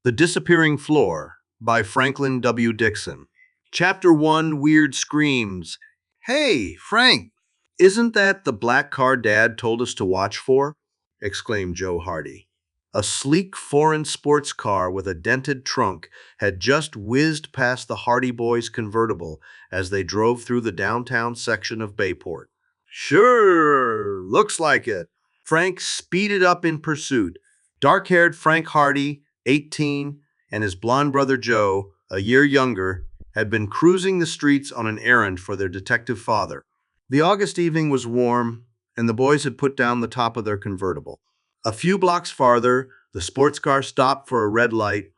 The Disappearing Floor by Franklin W. Dixon. Chapter 1, Weird Screams. Hey, Frank, isn't that the black car Dad told us to watch for? Exclaimed Joe Hardy. A sleek foreign sports car with a dented trunk had just whizzed past the Hardy boys' convertible as they drove through the downtown section of Bayport. Sure, looks like it. Frank speeded up in pursuit. Dark-haired Frank Hardy, 18, and his blond brother Joe, a year younger, had been cruising the streets on an errand for their detective father. The August evening was warm, and the boys had put down the top of their convertible. A few blocks farther, the sports car stopped for a red light.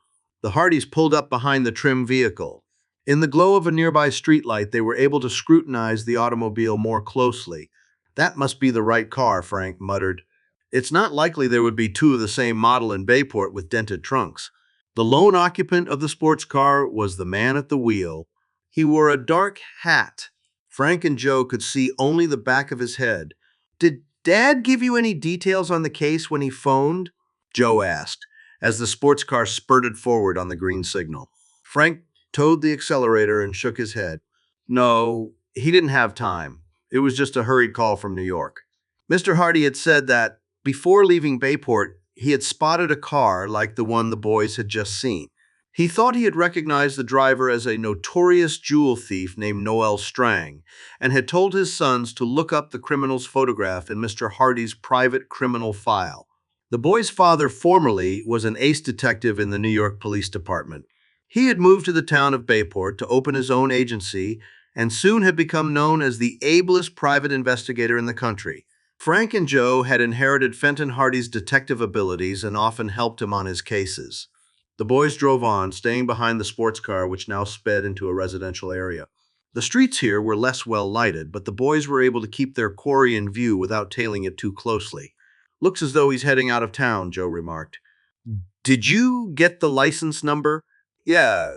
The Hardys pulled up behind the trim vehicle. In the glow of a nearby streetlight, they were able to scrutinize the automobile more closely. That must be the right car, Frank muttered. It's not likely there would be two of the same model in Bayport with dented trunks. The lone occupant of the sports car was the man at the wheel. He wore a dark hat. Frank and Joe could see only the back of his head. Did Dad give you any details on the case when he phoned? Joe asked, as the sports car spurted forward on the green signal. Frank toed the accelerator and shook his head. No, he didn't have time. It was just a hurried call from New York. Mr. Hardy had said that before leaving Bayport, he had spotted a car like the one the boys had just seen. He thought he had recognized the driver as a notorious jewel thief named Noel Strang, and had told his sons to look up the criminal's photograph in Mr. Hardy's private criminal file. The boy's father formerly was an ace detective in the New York Police Department. He had moved to the town of Bayport to open his own agency and soon had become known as the ablest private investigator in the country. Frank and Joe had inherited Fenton Hardy's detective abilities and often helped him on his cases. The boys drove on, staying behind the sports car, which now sped into a residential area. The streets here were less well lighted, but the boys were able to keep their quarry in view without tailing it too closely. Looks as though he's heading out of town, Joe remarked. Did you get the license number? Yeah.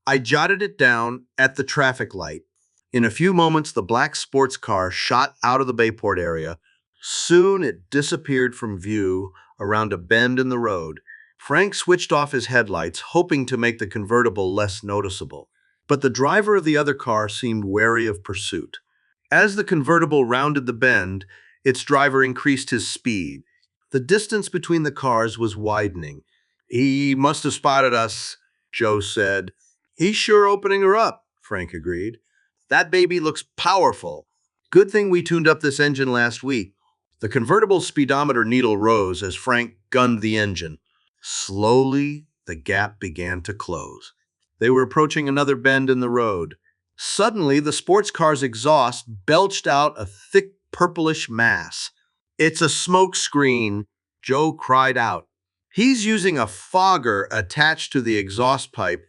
I jotted it down at the traffic light. In a few moments, the black sports car shot out of the Bayport area. Soon it disappeared from view around a bend in the road. Frank switched off his headlights, hoping to make the convertible less noticeable. But the driver of the other car seemed wary of pursuit. As the convertible rounded the bend, its driver increased his speed. The distance between the cars was widening. He must have spotted us, Joe said. He's sure opening her up, Frank agreed. That baby looks powerful. Good thing we tuned up this engine last week. The convertible's speedometer needle rose as Frank gunned the engine. Slowly, the gap began to close. They were approaching another bend in the road. Suddenly, the sports car's exhaust belched out a thick purplish mass. It's a smoke screen, Joe cried out. He's using a fogger attached to the exhaust pipe.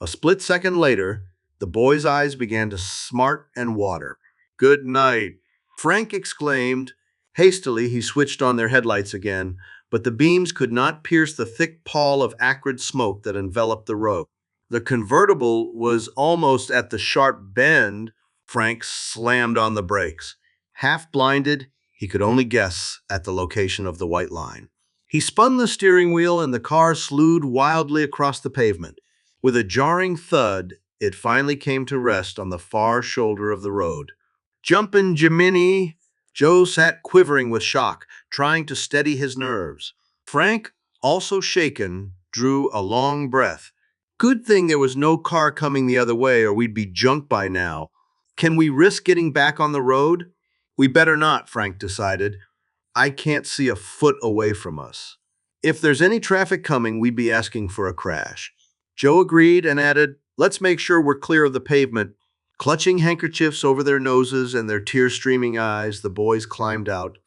A split second later, the boy's eyes began to smart and water. Good night, Frank exclaimed. Hastily, he switched on their headlights again, but the beams could not pierce the thick pall of acrid smoke that enveloped the road. The convertible was almost at the sharp bend. Frank slammed on the brakes. Half blinded, he could only guess at the location of the white line. He spun the steering wheel and the car slewed wildly across the pavement. With a jarring thud, it finally came to rest on the far shoulder of the road. Jumpin' Jiminy! Joe sat quivering with shock, trying to steady his nerves. Frank, also shaken, drew a long breath. Good thing there was no car coming the other way or we'd be junked by now. Can we risk getting back on the road? We better not, Frank decided. I can't see a foot away from us. If there's any traffic coming, we'd be asking for a crash. Joe agreed and added, let's make sure we're clear of the pavement. Clutching handkerchiefs over their noses and their tear-streaming eyes, the boys climbed out.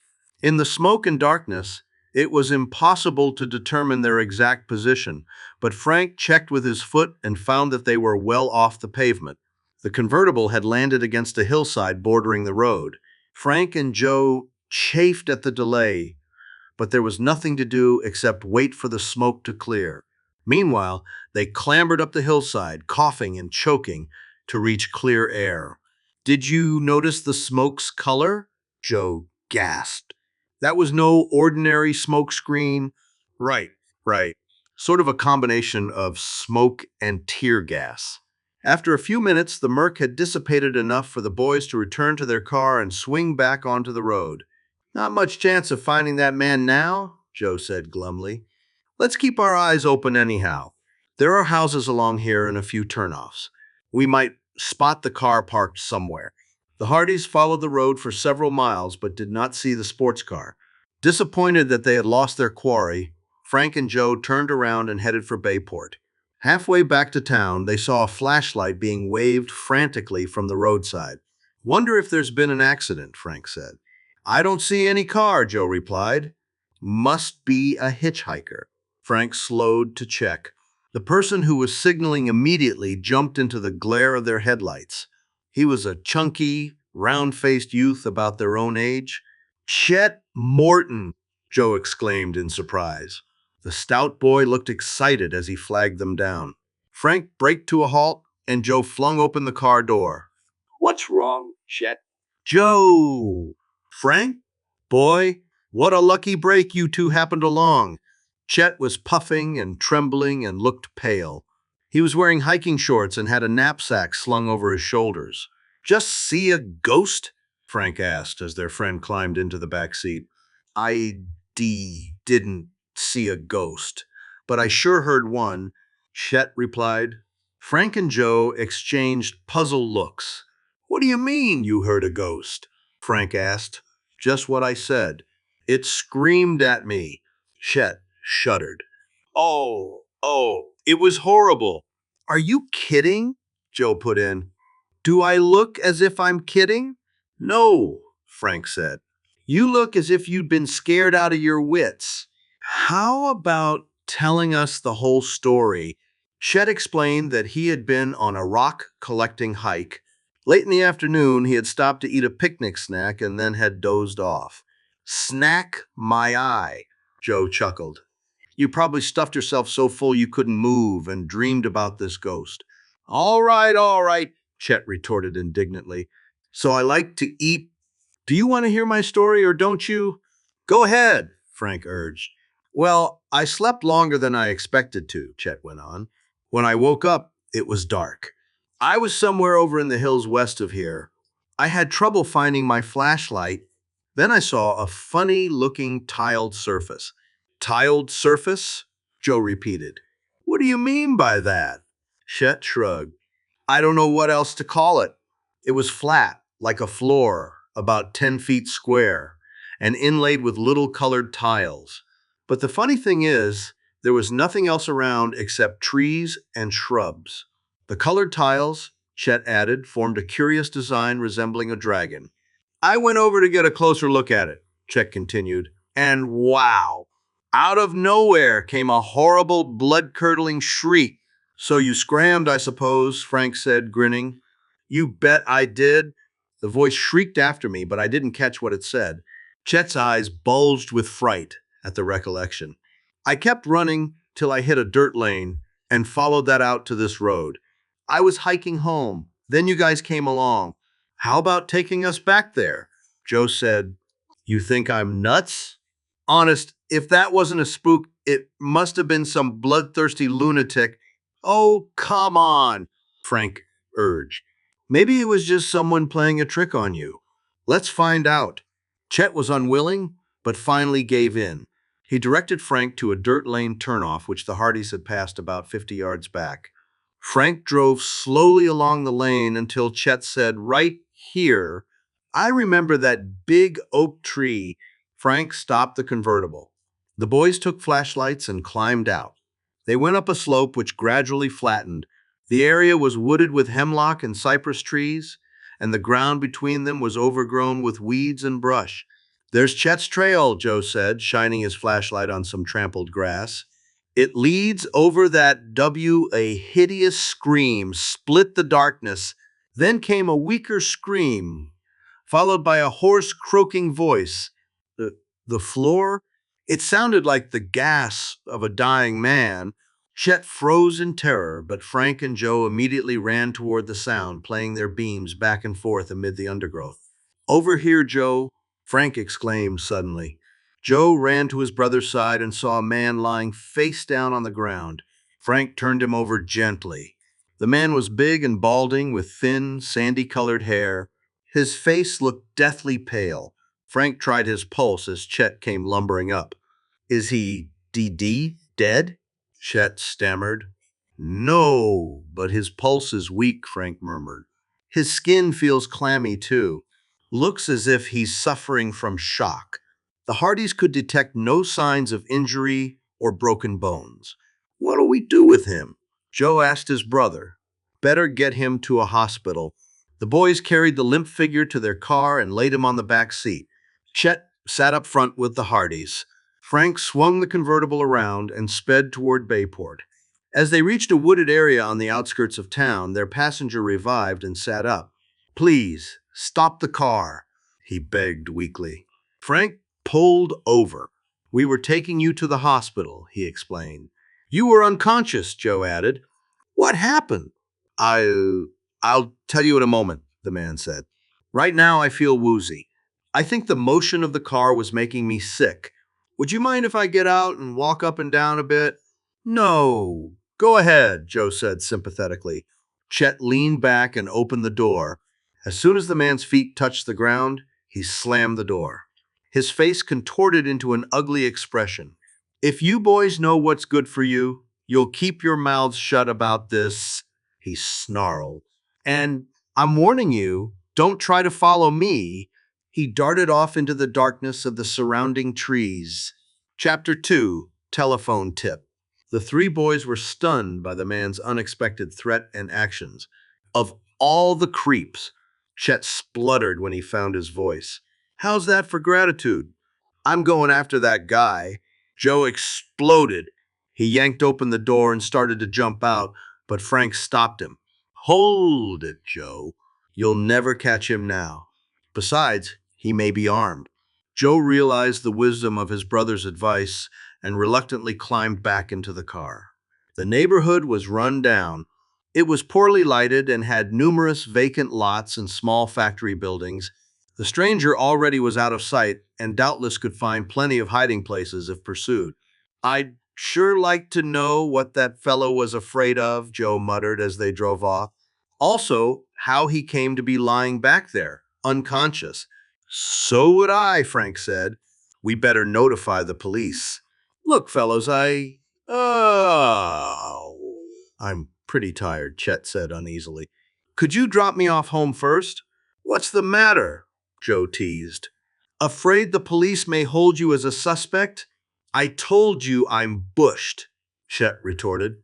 In the smoke and darkness, it was impossible to determine their exact position, but Frank checked with his foot and found that they were well off the pavement. The convertible had landed against a hillside bordering the road. Frank and Joe chafed at the delay, but there was nothing to do except wait for the smoke to clear. Meanwhile, they clambered up the hillside, coughing and choking, to reach clear air. Did you notice the smoke's color? Joe gasped. That was no ordinary smoke screen. Right. sort of a combination of smoke and tear gas. After a few minutes, the murk had dissipated enough for the boys to return to their car and swing back onto the road. "Not much chance of finding that man now," Joe said glumly. "Let's keep our eyes open anyhow. There are houses along here and a few turnoffs. We might spot the car parked somewhere." The Hardys followed the road for several miles but did not see the sports car. Disappointed that they had lost their quarry, Frank and Joe turned around and headed for Bayport. Halfway back to town, they saw a flashlight being waved frantically from the roadside. "Wonder if there's been an accident," Frank said. "I don't see any car," Joe replied. "Must be a hitchhiker." Frank slowed to check. The person who was signaling immediately jumped into the glare of their headlights. He was a chunky, round-faced youth about their own age. "Chet Morton!" Joe exclaimed in surprise. The stout boy looked excited as he flagged them down. Frank braked to a halt, and Joe flung open the car door. "What's wrong, Chet?" "Joe!" "Frank? Boy, what a lucky break you two happened along." Chet was puffing and trembling and looked pale. He was wearing hiking shorts and had a knapsack slung over his shoulders. "Just see a ghost?" Frank asked as their friend climbed into the back seat. "Didn't see a ghost, but I sure heard one," Chet replied. Frank and Joe exchanged puzzled looks. "What do you mean you heard a ghost?" Frank asked. "Just what I said. It screamed at me." Chet shuddered. Oh, it was horrible." "Are you kidding?" Joe put in. "Do I look as if I'm kidding?" "No," Frank said. "You look as if you'd been scared out of your wits." "How about telling us the whole story?" Chet explained that he had been on a rock collecting hike. Late in the afternoon, he had stopped to eat a picnic snack and then had dozed off. "Snack my eye," Joe chuckled. "You probably stuffed yourself so full you couldn't move and dreamed about this ghost." All right, Chet retorted indignantly. "So I like to eat. Do you want to hear my story or don't you?" "Go ahead," Frank urged. "Well, I slept longer than I expected to," Chet went on. "When I woke up, it was dark. I was somewhere over in the hills west of here. I had trouble finding my flashlight. Then I saw a funny-looking tiled surface." "Tiled surface?" Joe repeated. "What do you mean by that?" Chet shrugged. "I don't know what else to call it. It was flat, like a floor, about 10 feet square, and inlaid with little colored tiles. But the funny thing is, there was nothing else around except trees and shrubs. The colored tiles," Chet added, "formed a curious design resembling a dragon." "I went over to get a closer look at it," Chet continued, "and wow! Out of nowhere came a horrible, blood-curdling shriek." "So you scrammed, I suppose," Frank said, grinning. "You bet I did." The voice shrieked after me, but I didn't catch what it said. Chet's eyes bulged with fright at the recollection. "I kept running till I hit a dirt lane and followed that out to this road. I was hiking home. Then you guys came along. How about taking us back there?" Joe said, "You think I'm nuts?" "Honest, if that wasn't a spook, it must have been some bloodthirsty lunatic." "Oh, come on," Frank urged. "Maybe it was just someone playing a trick on you. Let's find out." Chet was unwilling, but finally gave in. He directed Frank to a dirt lane turnoff, which the Hardys had passed about 50 yards back. Frank drove slowly along the lane until Chet said, "Right here. I remember that big oak tree." Frank stopped the convertible. The boys took flashlights and climbed out. They went up a slope which gradually flattened. The area was wooded with hemlock and cypress trees, and the ground between them was overgrown with weeds and brush. "There's Chet's trail," Joe said, shining his flashlight on some trampled grass. "It leads over that W." A hideous scream split the darkness. Then came a weaker scream, followed by a hoarse, croaking voice. The floor? It sounded like the gasp of a dying man. Chet froze in terror, but Frank and Joe immediately ran toward the sound, playing their beams back and forth amid the undergrowth. "Over here, Joe," Frank exclaimed suddenly. Joe ran to his brother's side and saw a man lying face down on the ground. Frank turned him over gently. The man was big and balding with thin, sandy-colored hair. His face looked deathly pale. Frank tried his pulse as Chet came lumbering up. "Is he dead?" Chet stammered. "No, but his pulse is weak," Frank murmured. "His skin feels clammy, too. Looks as if he's suffering from shock." The Hardys could detect no signs of injury or broken bones. "What'll we do with him?" Joe asked his brother. "Better get him to a hospital." The boys carried the limp figure to their car and laid him on the back seat. Chet sat up front with the Hardys. Frank swung the convertible around and sped toward Bayport. As they reached a wooded area on the outskirts of town, their passenger revived and sat up. "Please, stop the car," he begged weakly. Frank pulled over. "We were taking you to the hospital," he explained. "You were unconscious," Joe added. "What happened?" I'll tell you in a moment," the man said. "Right now I feel woozy. I think the motion of the car was making me sick. Would you mind if I get out and walk up and down a bit?" "No, go ahead," Joe said sympathetically. Chet leaned back and opened the door. As soon as the man's feet touched the ground, he slammed the door. His face contorted into an ugly expression. "If you boys know what's good for you, you'll keep your mouths shut about this," he snarled. "And I'm warning you, don't try to follow me." He darted off into the darkness of the surrounding trees. Chapter 2, Telephone Tip. The three boys were stunned by the man's unexpected threat and actions. Of all the creeps, Chet spluttered when he found his voice. "How's that for gratitude?" "I'm going after that guy." Joe exploded. He yanked open the door and started to jump out, but Frank stopped him. "Hold it, Joe. You'll never catch him now. Besides, he may be armed." Joe realized the wisdom of his brother's advice and reluctantly climbed back into the car. The neighborhood was run down. It was poorly lighted and had numerous vacant lots and small factory buildings. The stranger already was out of sight and doubtless could find plenty of hiding places if pursued. "I'd sure like to know what that fellow was afraid of," Joe muttered as they drove off. "Also, how he came to be lying back there, unconscious." "So would I," Frank said. "We better notify the police." "Look, fellows, I'm pretty tired," Chet said uneasily. "Could you drop me off home first?" "What's the matter?" Joe teased. "Afraid the police may hold you as a suspect?" "I told you I'm bushed," Chet retorted.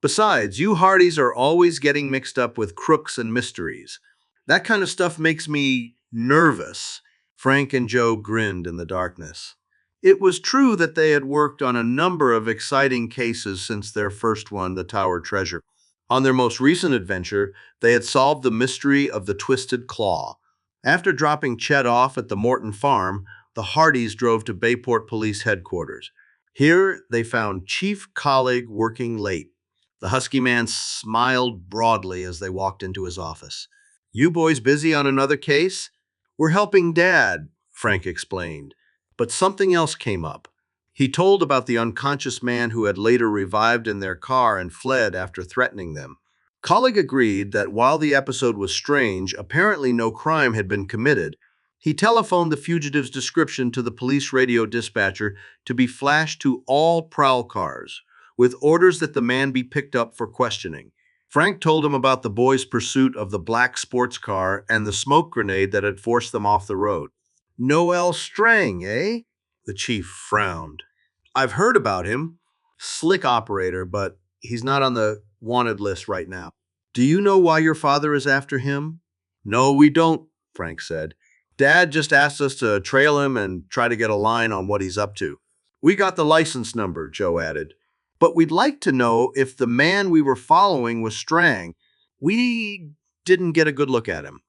"Besides, you Hardys are always getting mixed up with crooks and mysteries. That kind of stuff makes me nervous." Frank and Joe grinned in the darkness. It was true that they had worked on a number of exciting cases since their first one, the Tower Treasure. On their most recent adventure, they had solved the mystery of the Twisted Claw. After dropping Chet off at the Morton farm, the Hardys drove to Bayport Police Headquarters. Here, they found Chief Colleague working late. The husky man smiled broadly as they walked into his office. "You boys busy on another case?" "We're helping Dad," Frank explained. But something else came up. He told about the unconscious man who had later revived in their car and fled after threatening them. Colleague agreed that while the episode was strange, apparently no crime had been committed. He telephoned the fugitive's description to the police radio dispatcher to be flashed to all prowl cars, with orders that the man be picked up for questioning. Frank told him about the boys' pursuit of the black sports car and the smoke grenade that had forced them off the road. "Noel Strang, eh?" The chief frowned. "I've heard about him. Slick operator, but he's not on the wanted list right now." "Do you know why your father is after him?" "No, we don't," Frank said. "Dad just asked us to trail him and try to get a line on what he's up to." "We got the license number," Joe added. "But we'd like to know if the man we were following was Strang. We didn't get a good look at him."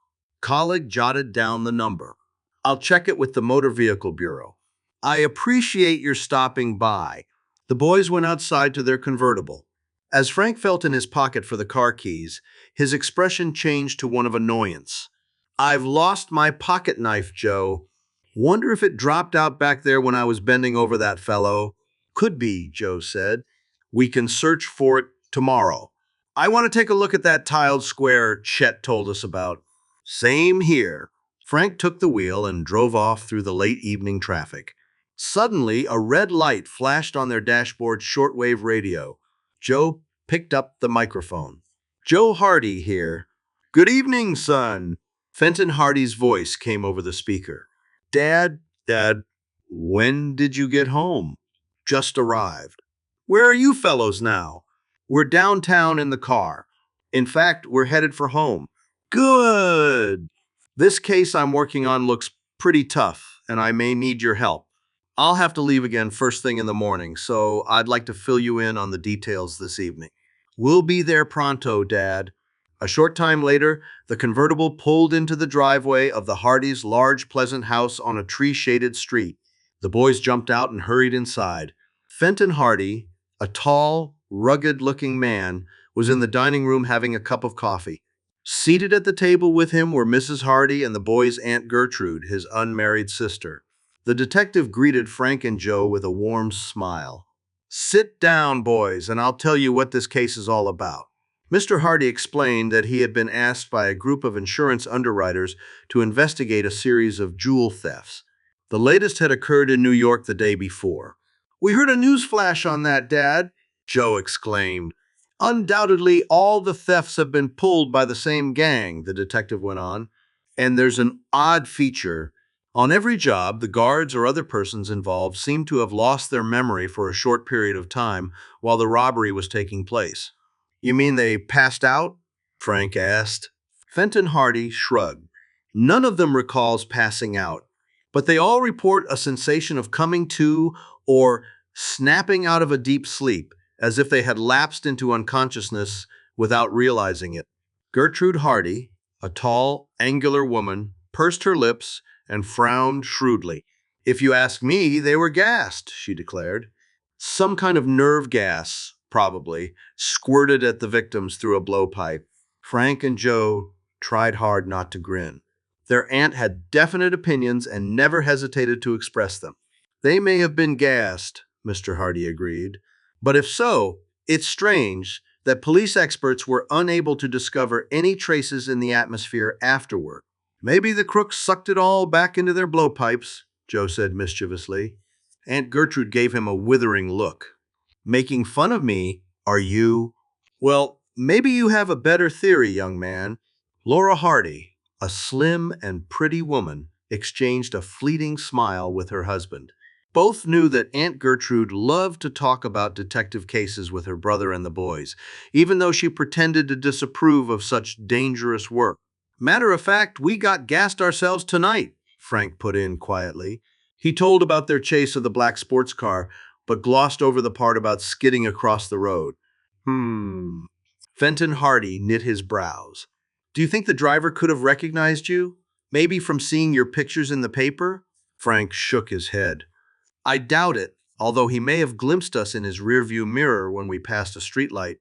Colleague jotted down the number. "I'll check it with the Motor Vehicle Bureau." "I appreciate your stopping by." The boys went outside to their convertible. As Frank felt in his pocket for the car keys, his expression changed to one of annoyance. "I've lost my pocket knife, Joe." Wonder if it dropped out back there when I was bending over that fellow. Could be, Joe said. We can search for it tomorrow. I want to take a look at that tiled square Chet told us about. Same here. Frank took the wheel and drove off through the late evening traffic. Suddenly, a red light flashed on their dashboard shortwave radio. Joe picked up the microphone. Joe Hardy here. Good evening, son. Fenton Hardy's voice came over the speaker. Dad, when did you get home? Just arrived. Where are you fellows now? We're downtown in the car. In fact, we're headed for home. Good. This case I'm working on looks pretty tough, and I may need your help. I'll have to leave again first thing in the morning, so I'd like to fill you in on the details this evening. We'll be there pronto, Dad. A short time later, the convertible pulled into the driveway of the Hardys' large, pleasant house on a tree-shaded street. The boys jumped out and hurried inside. Fenton Hardy, a tall, rugged-looking man, was in the dining room having a cup of coffee. Seated at the table with him were Mrs. Hardy and the boy's Aunt Gertrude, his unmarried sister. The detective greeted Frank and Joe with a warm smile. Sit down, boys, and I'll tell you what this case is all about. Mr. Hardy explained that he had been asked by a group of insurance underwriters to investigate a series of jewel thefts. The latest had occurred in New York the day before. We heard a news flash on that, Dad, Joe exclaimed. Undoubtedly, all the thefts have been pulled by the same gang, the detective went on. And there's an odd feature. On every job, the guards or other persons involved seem to have lost their memory for a short period of time while the robbery was taking place. You mean they passed out? Frank asked. Fenton Hardy shrugged. None of them recalls passing out, but they all report a sensation of coming to or snapping out of a deep sleep, as if they had lapsed into unconsciousness without realizing it. Gertrude Hardy, a tall, angular woman, pursed her lips and frowned shrewdly. If you ask me, they were gassed, she declared. Some kind of nerve gas, probably, squirted at the victims through a blowpipe. Frank and Joe tried hard not to grin. Their aunt had definite opinions and never hesitated to express them. They may have been gassed, Mr. Hardy agreed. But if so, it's strange that police experts were unable to discover any traces in the atmosphere afterward. Maybe the crooks sucked it all back into their blowpipes, Joe said mischievously. Aunt Gertrude gave him a withering look. Making fun of me, are you? Well, maybe you have a better theory, young man. Laura Hardy, a slim and pretty woman, exchanged a fleeting smile with her husband. Both knew that Aunt Gertrude loved to talk about detective cases with her brother and the boys, even though she pretended to disapprove of such dangerous work. Matter of fact, we got gassed ourselves tonight, Frank put in quietly. He told about their chase of the black sports car, but glossed over the part about skidding across the road. Fenton Hardy knit his brows. Do you think the driver could have recognized you? Maybe from seeing your pictures in the paper? Frank shook his head. I doubt it, although he may have glimpsed us in his rearview mirror when we passed a streetlight.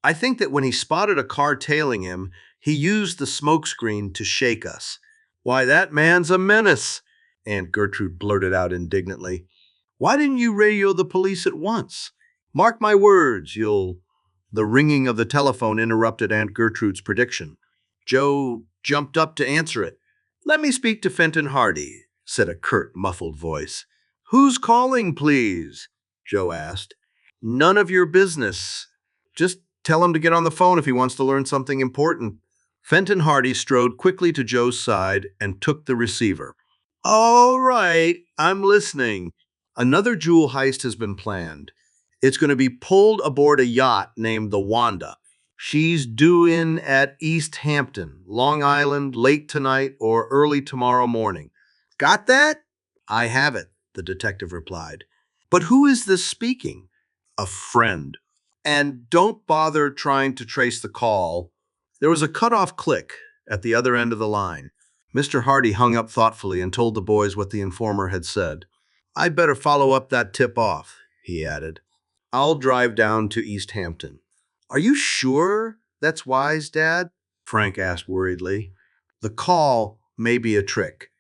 I think that when he spotted a car tailing him, he used the smokescreen to shake us. Why, that man's a menace, Aunt Gertrude blurted out indignantly. Why didn't you radio the police at once? Mark my words, you'll... The ringing of the telephone interrupted Aunt Gertrude's prediction. Joe jumped up to answer it. Let me speak to Fenton Hardy, said a curt, muffled voice. Who's calling, please? Joe asked. None of your business. Just tell him to get on the phone if he wants to learn something important. Fenton Hardy strode quickly to Joe's side and took the receiver. All right, I'm listening. Another jewel heist has been planned. It's going to be pulled aboard a yacht named the Wanda. She's due in at East Hampton, Long Island, late tonight or early tomorrow morning. Got that? I have it, the detective replied. But who is this speaking? A friend. And don't bother trying to trace the call. There was a cut-off click at the other end of the line. Mr. Hardy hung up thoughtfully and told the boys what the informer had said. I'd better follow up that tip-off, he added. I'll drive down to East Hampton. Are you sure that's wise, Dad? Frank asked worriedly. The call may be a trick.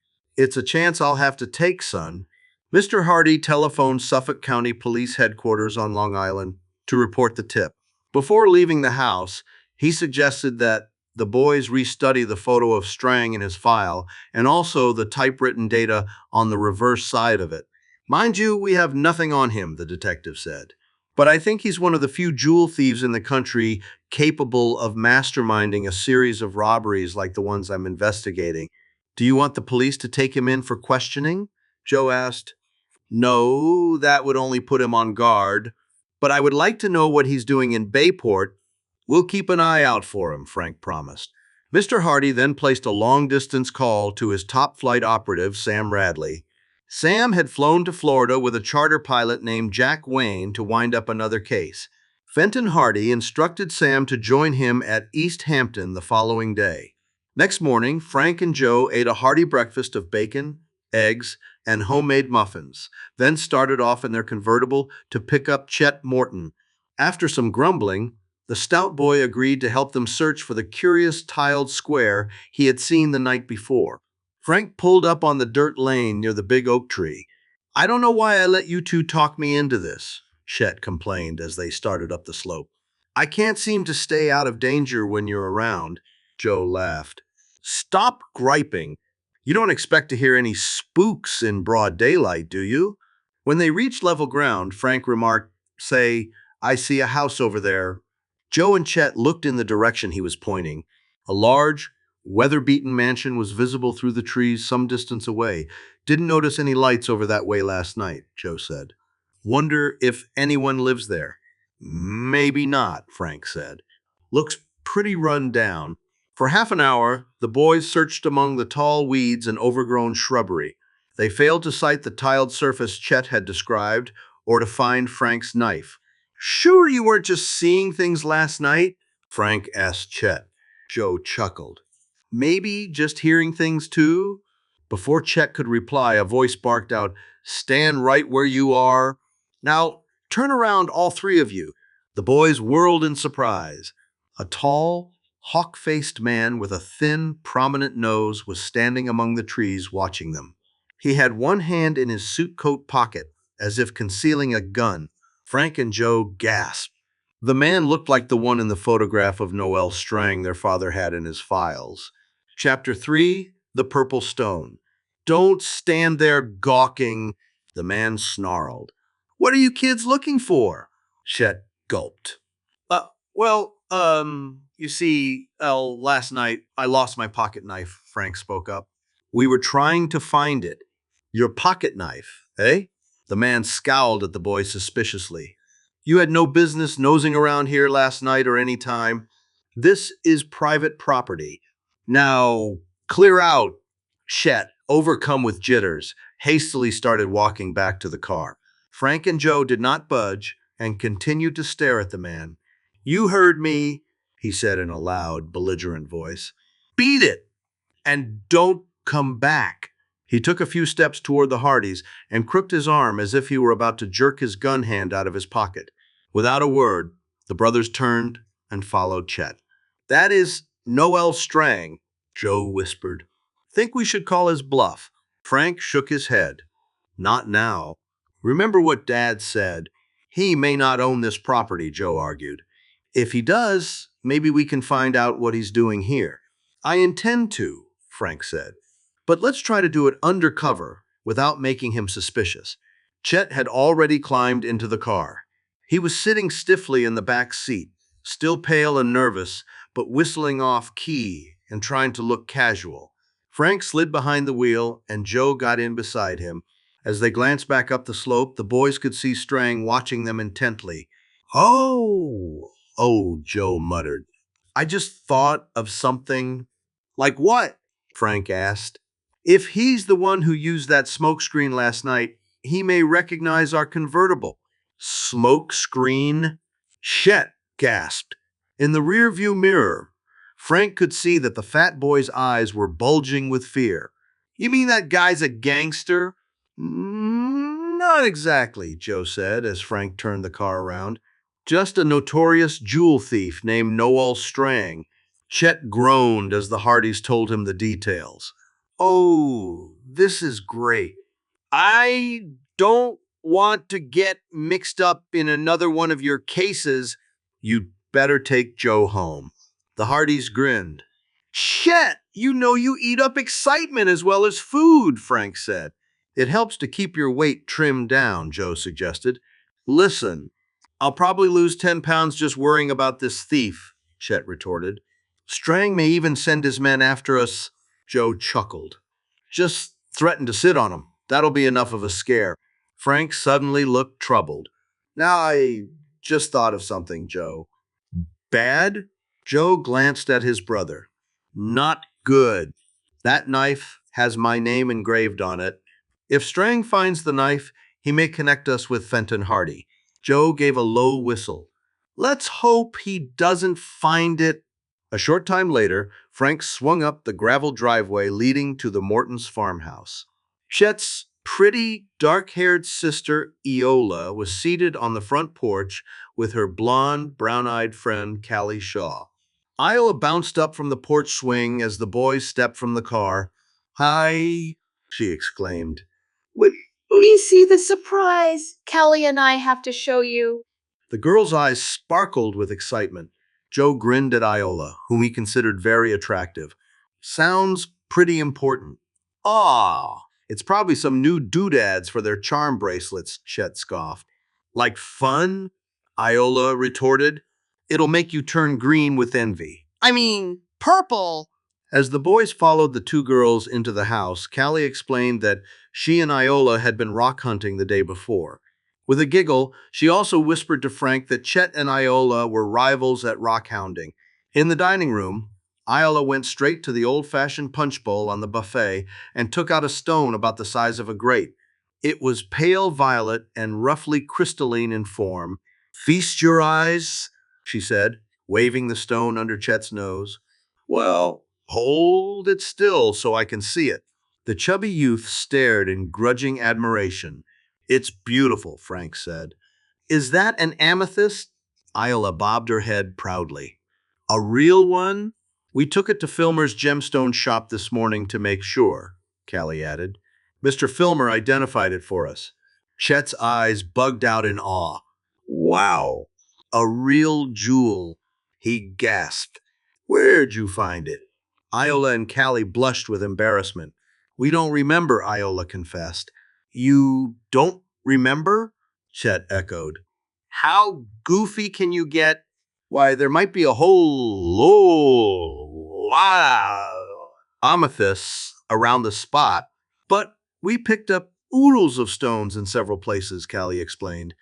It's a chance I'll have to take, son. Mr. Hardy telephoned Suffolk County Police Headquarters on Long Island to report the tip. Before leaving the house, he suggested that the boys restudy the photo of Strang in his file and also the typewritten data on the reverse side of it. Mind you, we have nothing on him, the detective said. But I think he's one of the few jewel thieves in the country capable of masterminding a series of robberies like the ones I'm investigating. Do you want the police to take him in for questioning? Joe asked. No, that would only put him on guard. But I would like to know what he's doing in Bayport. We'll keep an eye out for him, Frank promised. Mr. Hardy then placed a long-distance call to his top flight operative, Sam Radley. Sam had flown to Florida with a charter pilot named Jack Wayne to wind up another case. Fenton Hardy instructed Sam to join him at East Hampton the following day. Next morning, Frank and Joe ate a hearty breakfast of bacon, eggs, and homemade muffins, then started off in their convertible to pick up Chet Morton. After some grumbling, the stout boy agreed to help them search for the curious tiled square he had seen the night before. Frank pulled up on the dirt lane near the big oak tree. I don't know why I let you two talk me into this, Chet complained as they started up the slope. I can't seem to stay out of danger when you're around, Joe laughed. Stop griping. You don't expect to hear any spooks in broad daylight, do you? When they reached level ground, Frank remarked, Say, I see a house over there. Joe and Chet looked in the direction he was pointing. A large, weather-beaten mansion was visible through the trees some distance away. Didn't notice any lights over that way last night, Joe said. Wonder if anyone lives there. Maybe not, Frank said. Looks pretty run down. For half an hour, the boys searched among the tall weeds and overgrown shrubbery. They failed to sight the tiled surface Chet had described or to find Frank's knife. Sure you weren't just seeing things last night? Frank asked Chet. Joe chuckled. Maybe just hearing things too? Before Chet could reply, a voice barked out, Stand right where you are. Now, turn around, all three of you. The boys whirled in surprise. A tall, hawk-faced man with a thin, prominent nose was standing among the trees watching them. He had one hand in his suit coat pocket, as if concealing a gun. Frank and Joe gasped. The man looked like the one in the photograph of Noel Strang their father had in his files. Chapter 3, The Purple Stone. Don't stand there gawking, the man snarled. What are you kids looking for? Chet gulped. You see, last night I lost my pocket knife, Frank spoke up. We were trying to find it. Your pocket knife, eh? The man scowled at the boy suspiciously. You had no business nosing around here last night or any time. This is private property. Now, clear out. Chet, overcome with jitters, hastily started walking back to the car. Frank and Joe did not budge and continued to stare at the man. You heard me, he said in a loud, belligerent voice. Beat it! And don't come back. He took a few steps toward the Hardys and crooked his arm as if he were about to jerk his gun hand out of his pocket. Without a word, the brothers turned and followed Chet. That is Noel Strang, Joe whispered. Think we should call his bluff. Frank shook his head. Not now. Remember what Dad said. He may not own this property, Joe argued. If he does, maybe we can find out what he's doing here. I intend to, Frank said. But let's try to do it undercover without making him suspicious. Chet had already climbed into the car. He was sitting stiffly in the back seat, still pale and nervous, but whistling off key and trying to look casual. Frank slid behind the wheel, and Joe got in beside him. As they glanced back up the slope, the boys could see Strang watching them intently. Oh, Joe muttered. I just thought of something. Like what? Frank asked. If he's the one who used that smokescreen last night, he may recognize our convertible. Smokescreen? Chet gasped. In the rearview mirror, Frank could see that the fat boy's eyes were bulging with fear. You mean that guy's a gangster? Not exactly, Joe said as Frank turned the car around. Just a notorious jewel thief named Noel Strang. Chet groaned as the Hardys told him the details. Oh, this is great. I don't want to get mixed up in another one of your cases. You'd better take Joe home. The Hardys grinned. Chet, you know you eat up excitement as well as food, Frank said. It helps to keep your weight trimmed down, Joe suggested. Listen, I'll probably lose 10 pounds just worrying about this thief, Chet retorted. Strang may even send his men after us, Joe chuckled. Just threaten to sit on him. That'll be enough of a scare. Frank suddenly looked troubled. Now I just thought of something, Joe. Bad? Joe glanced at his brother. Not good. That knife has my name engraved on it. If Strang finds the knife, he may connect us with Fenton Hardy. Joe gave a low whistle. Let's hope he doesn't find it. A short time later, Frank swung up the gravel driveway leading to the Mortons' farmhouse. Chet's pretty, dark-haired sister, Eola, was seated on the front porch with her blonde, brown-eyed friend, Callie Shaw. Iola bounced up from the porch swing as the boys stepped from the car. Hi, she exclaimed. Will you see the surprise Kelly and I have to show you? The girl's eyes sparkled with excitement. Joe grinned at Iola, whom he considered very attractive. Sounds pretty important. Ah, it's probably some new doodads for their charm bracelets, Chet scoffed. Like fun? Iola retorted. It'll make you turn green with envy. I mean, purple. As the boys followed the two girls into the house, Callie explained that she and Iola had been rock hunting the day before. With a giggle, she also whispered to Frank that Chet and Iola were rivals at rock hounding. In the dining room, Iola went straight to the old-fashioned punch bowl on the buffet and took out a stone about the size of a grate. It was pale violet and roughly crystalline in form. Feast your eyes, she said, waving the stone under Chet's nose. Well, hold it still so I can see it. The chubby youth stared in grudging admiration. It's beautiful, Frank said. Is that an amethyst? Iola bobbed her head proudly. A real one? We took it to Filmer's gemstone shop this morning to make sure, Callie added. Mr. Filmer identified it for us. Chet's eyes bugged out in awe. Wow, a real jewel, he gasped. Where'd you find it? Iola and Callie blushed with embarrassment. We don't remember, Iola confessed. You don't remember? Chet echoed. How goofy can you get? Why, there might be a whole lot of amethysts around the spot, but we picked up oodles of stones in several places, Callie explained.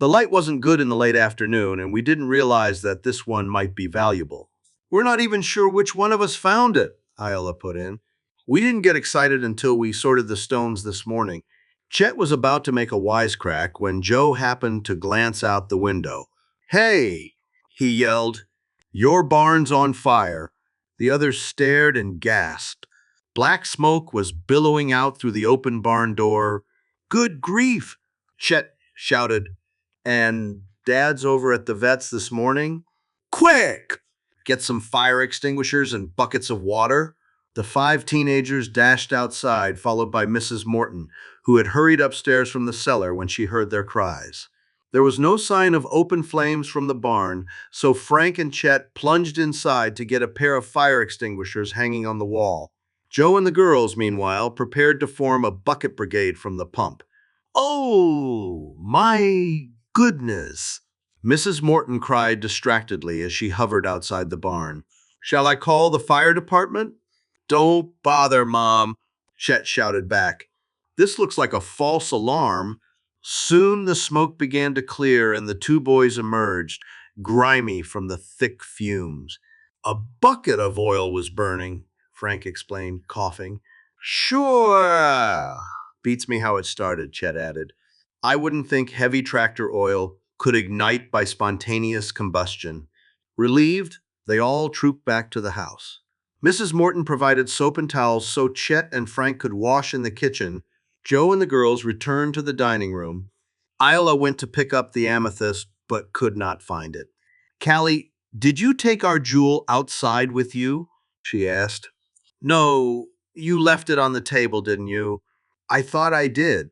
The light wasn't good in the late afternoon, and we didn't realize that this one might be valuable. We're not even sure which one of us found it, Iola put in. We didn't get excited until we sorted the stones this morning. Chet was about to make a wisecrack when Joe happened to glance out the window. Hey, he yelled, your barn's on fire. The others stared and gasped. Black smoke was billowing out through the open barn door. Good grief, Chet shouted. And Dad's over at the vet's this morning? Quick! Get some fire extinguishers and buckets of water. The 5 teenagers dashed outside, followed by Mrs. Morton, who had hurried upstairs from the cellar when she heard their cries. There was no sign of open flames from the barn, so Frank and Chet plunged inside to get a pair of fire extinguishers hanging on the wall. Joe and the girls, meanwhile, prepared to form a bucket brigade from the pump. Oh, my goodness! Mrs. Morton cried distractedly as she hovered outside the barn. Shall I call the fire department? Don't bother, Mom, Chet shouted back. This looks like a false alarm. Soon the smoke began to clear and the two boys emerged, grimy from the thick fumes. A bucket of oil was burning, Frank explained, coughing. Sure. Beats me how it started, Chet added. I wouldn't think heavy tractor oil could ignite by spontaneous combustion. Relieved, they all trooped back to the house. Mrs. Morton provided soap and towels so Chet and Frank could wash in the kitchen. Joe and the girls returned to the dining room. Iola went to pick up the amethyst, but could not find it. Callie, did you take our jewel outside with you? She asked. No, You left it on the table, didn't you? I thought I did.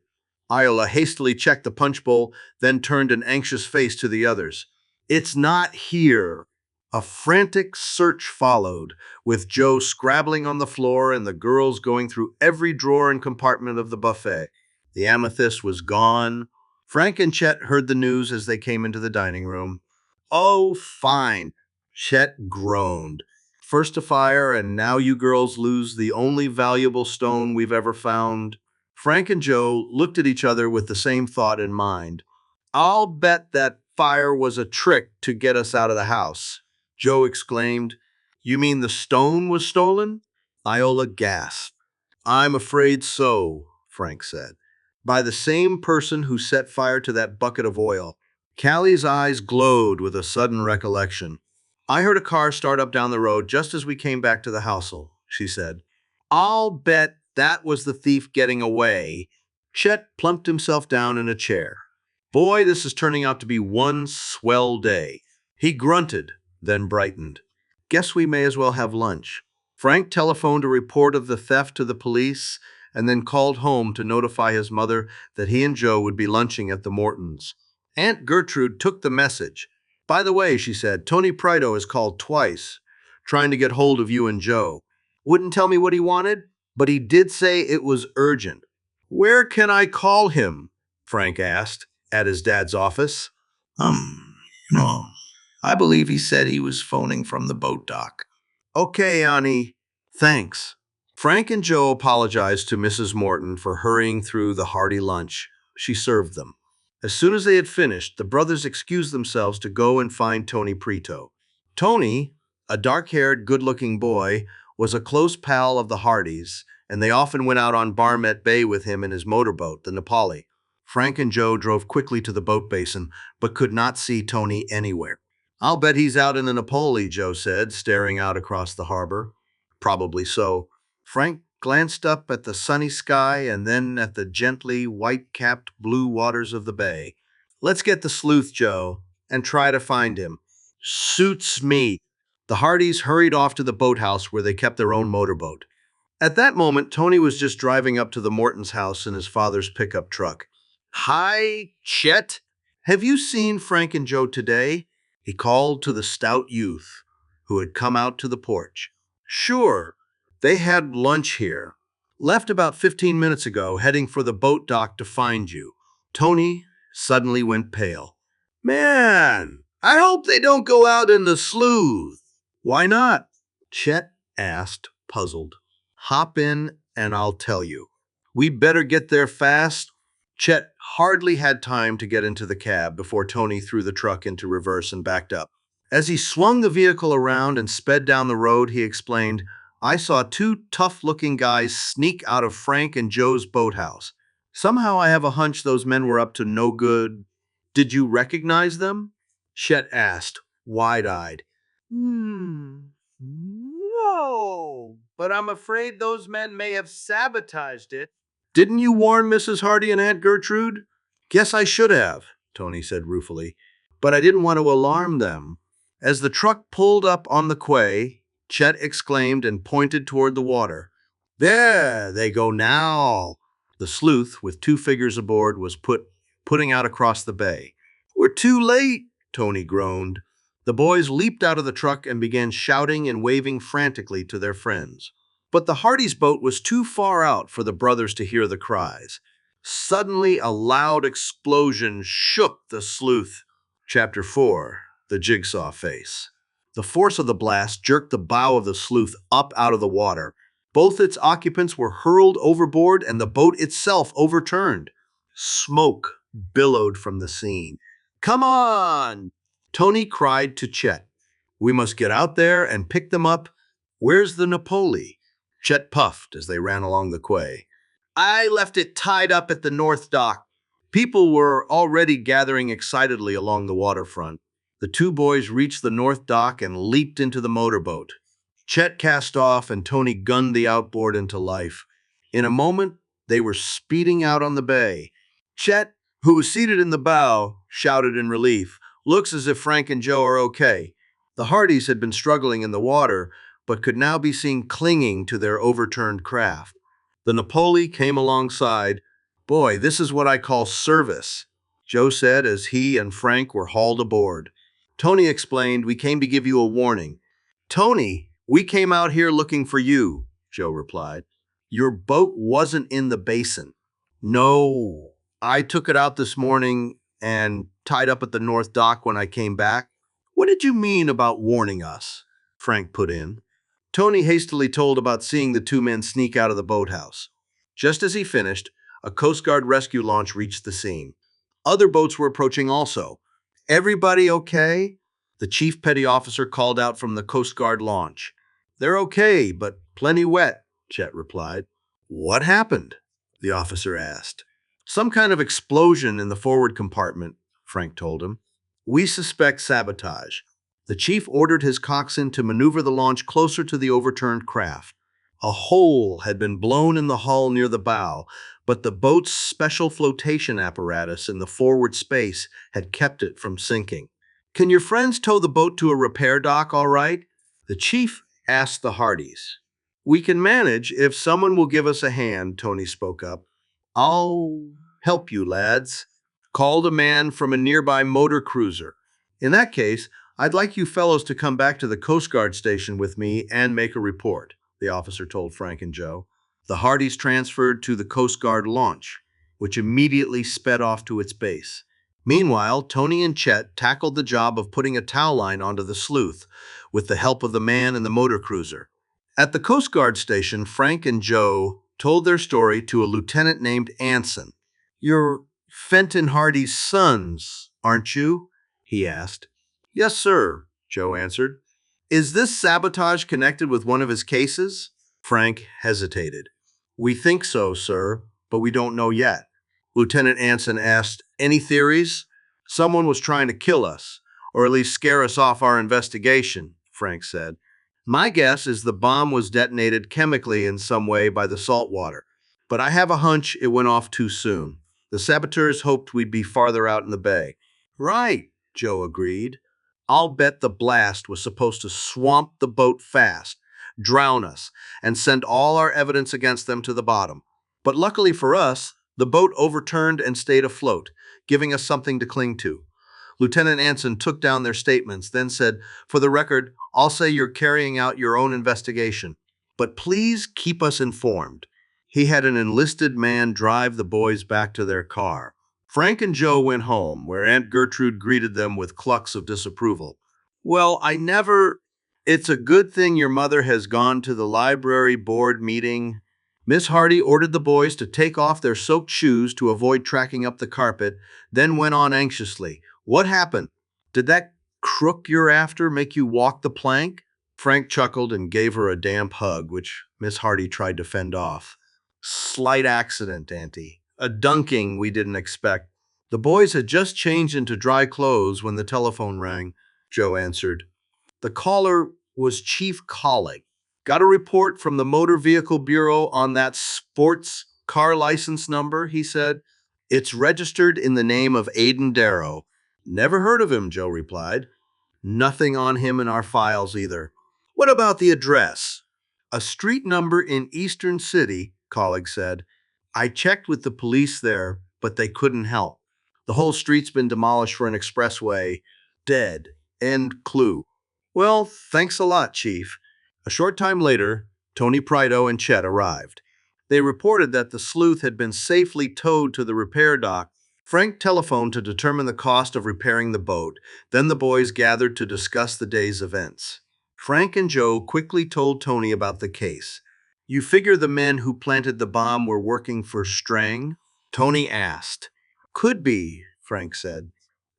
Iola hastily checked the punch bowl, then turned an anxious face to the others. It's not here. A frantic search followed, with Joe scrabbling on the floor and the girls going through every drawer and compartment of the buffet. The amethyst was gone. Frank and Chet heard the news as they came into the dining room. Oh, fine. Chet groaned. First a fire, and now you girls lose the only valuable stone we've ever found. Frank and Joe looked at each other with the same thought in mind. I'll bet that fire was a trick to get us out of the house, Joe exclaimed. You mean the stone was stolen? Iola gasped. I'm afraid so, Frank said. By the same person who set fire to that bucket of oil. Callie's eyes glowed with a sudden recollection. I heard a car start up down the road just as we came back to the housel, she said. I'll bet that was the thief getting away. Chet plumped himself down in a chair. Boy, this is turning out to be one swell day. He grunted, then brightened. Guess we may as well have lunch. Frank telephoned a report of the theft to the police and then called home to notify his mother that he and Joe would be lunching at the Mortons. Aunt Gertrude took the message. By the way, she said, Tony Prito has called twice, trying to get hold of you and Joe. Wouldn't tell me what he wanted, but he did say it was urgent. Where can I call him? Frank asked. At his dad's office? No. I believe he said he was phoning from the boat dock. Okay, Annie. Thanks. Frank and Joe apologized to Mrs. Morton for hurrying through the hearty lunch. She served them. As soon as they had finished, the brothers excused themselves to go and find Tony Prito. Tony, a dark-haired, good-looking boy, was a close pal of the Hardys, and they often went out on Barmet Bay with him in his motorboat, the Nepali. Frank and Joe drove quickly to the boat basin, but could not see Tony anywhere. I'll bet he's out in the Nepali, Joe said, staring out across the harbor. Probably so. Frank glanced up at the sunny sky and then at the gently white-capped blue waters of the bay. Let's get the sleuth, Joe, and try to find him. Suits me. The Hardys hurried off to the boathouse where they kept their own motorboat. At that moment, Tony was just driving up to the Morton's house in his father's pickup truck. Hi, Chet. Have you seen Frank and Joe today? He called to the stout youth who had come out to the porch. Sure. They had lunch here. Left about 15 minutes ago, heading for the boat dock to find you. Tony suddenly went pale. Man, I hope they don't go out in the sleuth. Why not? Chet asked, puzzled. Hop in and I'll tell you. We better get there fast. Chet hardly had time to get into the cab before Tony threw the truck into reverse and backed up. As he swung the vehicle around and sped down the road, he explained, I saw two tough-looking guys sneak out of Frank and Joe's boathouse. Somehow I have a hunch those men were up to no good. Did you recognize them? Chet asked, wide-eyed. No, but I'm afraid those men may have sabotaged it. Didn't you warn Mrs. Hardy and Aunt Gertrude? Guess I should have, Tony said ruefully, but I didn't want to alarm them. As the truck pulled up on the quay, Chet exclaimed and pointed toward the water. There they go now. The sleuth, with two figures aboard, was putting out across the bay. We're too late, Tony groaned. The boys leaped out of the truck and began shouting and waving frantically to their friends. But the Hardys' boat was too far out for the brothers to hear the cries. Suddenly, a loud explosion shook the sleuth. Chapter 4. The Jigsaw Face. The force of the blast jerked the bow of the sleuth up out of the water. Both its occupants were hurled overboard and the boat itself overturned. Smoke billowed from the scene. Come on! Tony cried to Chet. We must get out there and pick them up. Where's the Napoli? Chet puffed as they ran along the quay. I left it tied up at the north dock. People were already gathering excitedly along the waterfront. The two boys reached the north dock and leaped into the motorboat. Chet cast off and Tony gunned the outboard into life. In a moment, they were speeding out on the bay. Chet, who was seated in the bow, shouted in relief, Looks as if Frank and Joe are okay. The Hardys had been struggling in the water, but could now be seen clinging to their overturned craft. The Napoli came alongside. "Boy, this is what I call service," Joe said as he and Frank were hauled aboard. Tony explained, "We came to give you a warning." "Tony, we came out here looking for you," Joe replied. "Your boat wasn't in the basin." "No, I took it out this morning and tied up at the North Dock when I came back." "What did you mean about warning us?" Frank put in. Tony hastily told about seeing the two men sneak out of the boathouse. Just as he finished, a Coast Guard rescue launch reached the scene. Other boats were approaching also. "Everybody okay?" The chief petty officer called out from the Coast Guard launch. "They're okay, but plenty wet," Chet replied. "What happened?" the officer asked. "Some kind of explosion in the forward compartment," Frank told him. "We suspect sabotage." The chief ordered his coxswain to maneuver the launch closer to the overturned craft. A hole had been blown in the hull near the bow, but the boat's special flotation apparatus in the forward space had kept it from sinking. "Can your friends tow the boat to a repair dock all right?" the chief asked the Hardys. "We can manage if someone will give us a hand," Tony spoke up. "I'll help you, lads," called a man from a nearby motor cruiser. "In that case, I'd like you fellows to come back to the Coast Guard station with me and make a report," the officer told Frank and Joe. The Hardys transferred to the Coast Guard launch, which immediately sped off to its base. Meanwhile, Tony and Chet tackled the job of putting a towel line onto the sleuth, with the help of the man in the motor cruiser. At the Coast Guard station, Frank and Joe told their story to a lieutenant named Anson. "You're Fenton Hardy's sons, aren't you?" he asked. "Yes, sir," Joe answered. "Is this sabotage connected with one of his cases?" Frank hesitated. "We think so, sir, but we don't know yet." Lieutenant Anson asked, "Any theories?" "Someone was trying to kill us, or at least scare us off our investigation," Frank said. "My guess is the bomb was detonated chemically in some way by the salt water, but I have a hunch it went off too soon. The saboteurs hoped we'd be farther out in the bay." "Right," Joe agreed. "I'll bet the blast was supposed to swamp the boat fast, drown us, and send all our evidence against them to the bottom. But luckily for us, the boat overturned and stayed afloat, giving us something to cling to." Lieutenant Anson took down their statements, then said, "For the record, I'll say you're carrying out your own investigation, but please keep us informed." He had an enlisted man drive the boys back to their car. Frank and Joe went home, where Aunt Gertrude greeted them with clucks of disapproval. "Well, It's a good thing your mother has gone to the library board meeting." Miss Hardy ordered the boys to take off their soaked shoes to avoid tracking up the carpet, then went on anxiously. "What happened? Did that crook you're after make you walk the plank?" Frank chuckled and gave her a damp hug, which Miss Hardy tried to fend off. "Slight accident, Auntie. A dunking we didn't expect." "The boys had just changed into dry clothes when the telephone rang," Joe answered. The caller was Chief Collig. "Got a report from the Motor Vehicle Bureau on that sports car license number," he said. "It's registered in the name of Aiden Darrow." "Never heard of him," Joe replied. "Nothing on him in our files either." "What about the address?" "A street number in Eastern City," Collig said. "I checked with the police there, but they couldn't help. The whole street's been demolished for an expressway. Dead. End clue." "Well, thanks a lot, Chief." A short time later, Tony Prido and Chet arrived. They reported that the sleuth had been safely towed to the repair dock. Frank telephoned to determine the cost of repairing the boat. Then the boys gathered to discuss the day's events. Frank and Joe quickly told Tony about the case. "You figure the men who planted the bomb were working for Strang?" Tony asked. "Could be," Frank said.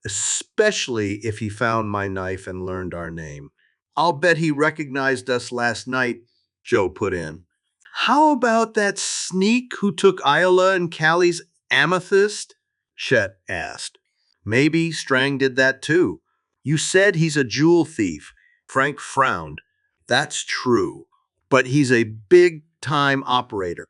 "Especially if he found my knife and learned our name." "I'll bet he recognized us last night," Joe put in. "How about that sneak who took Iola and Callie's amethyst?" Chet asked. "Maybe Strang did that too. You said he's a jewel thief." Frank frowned. "That's true, but he's a big-time operator.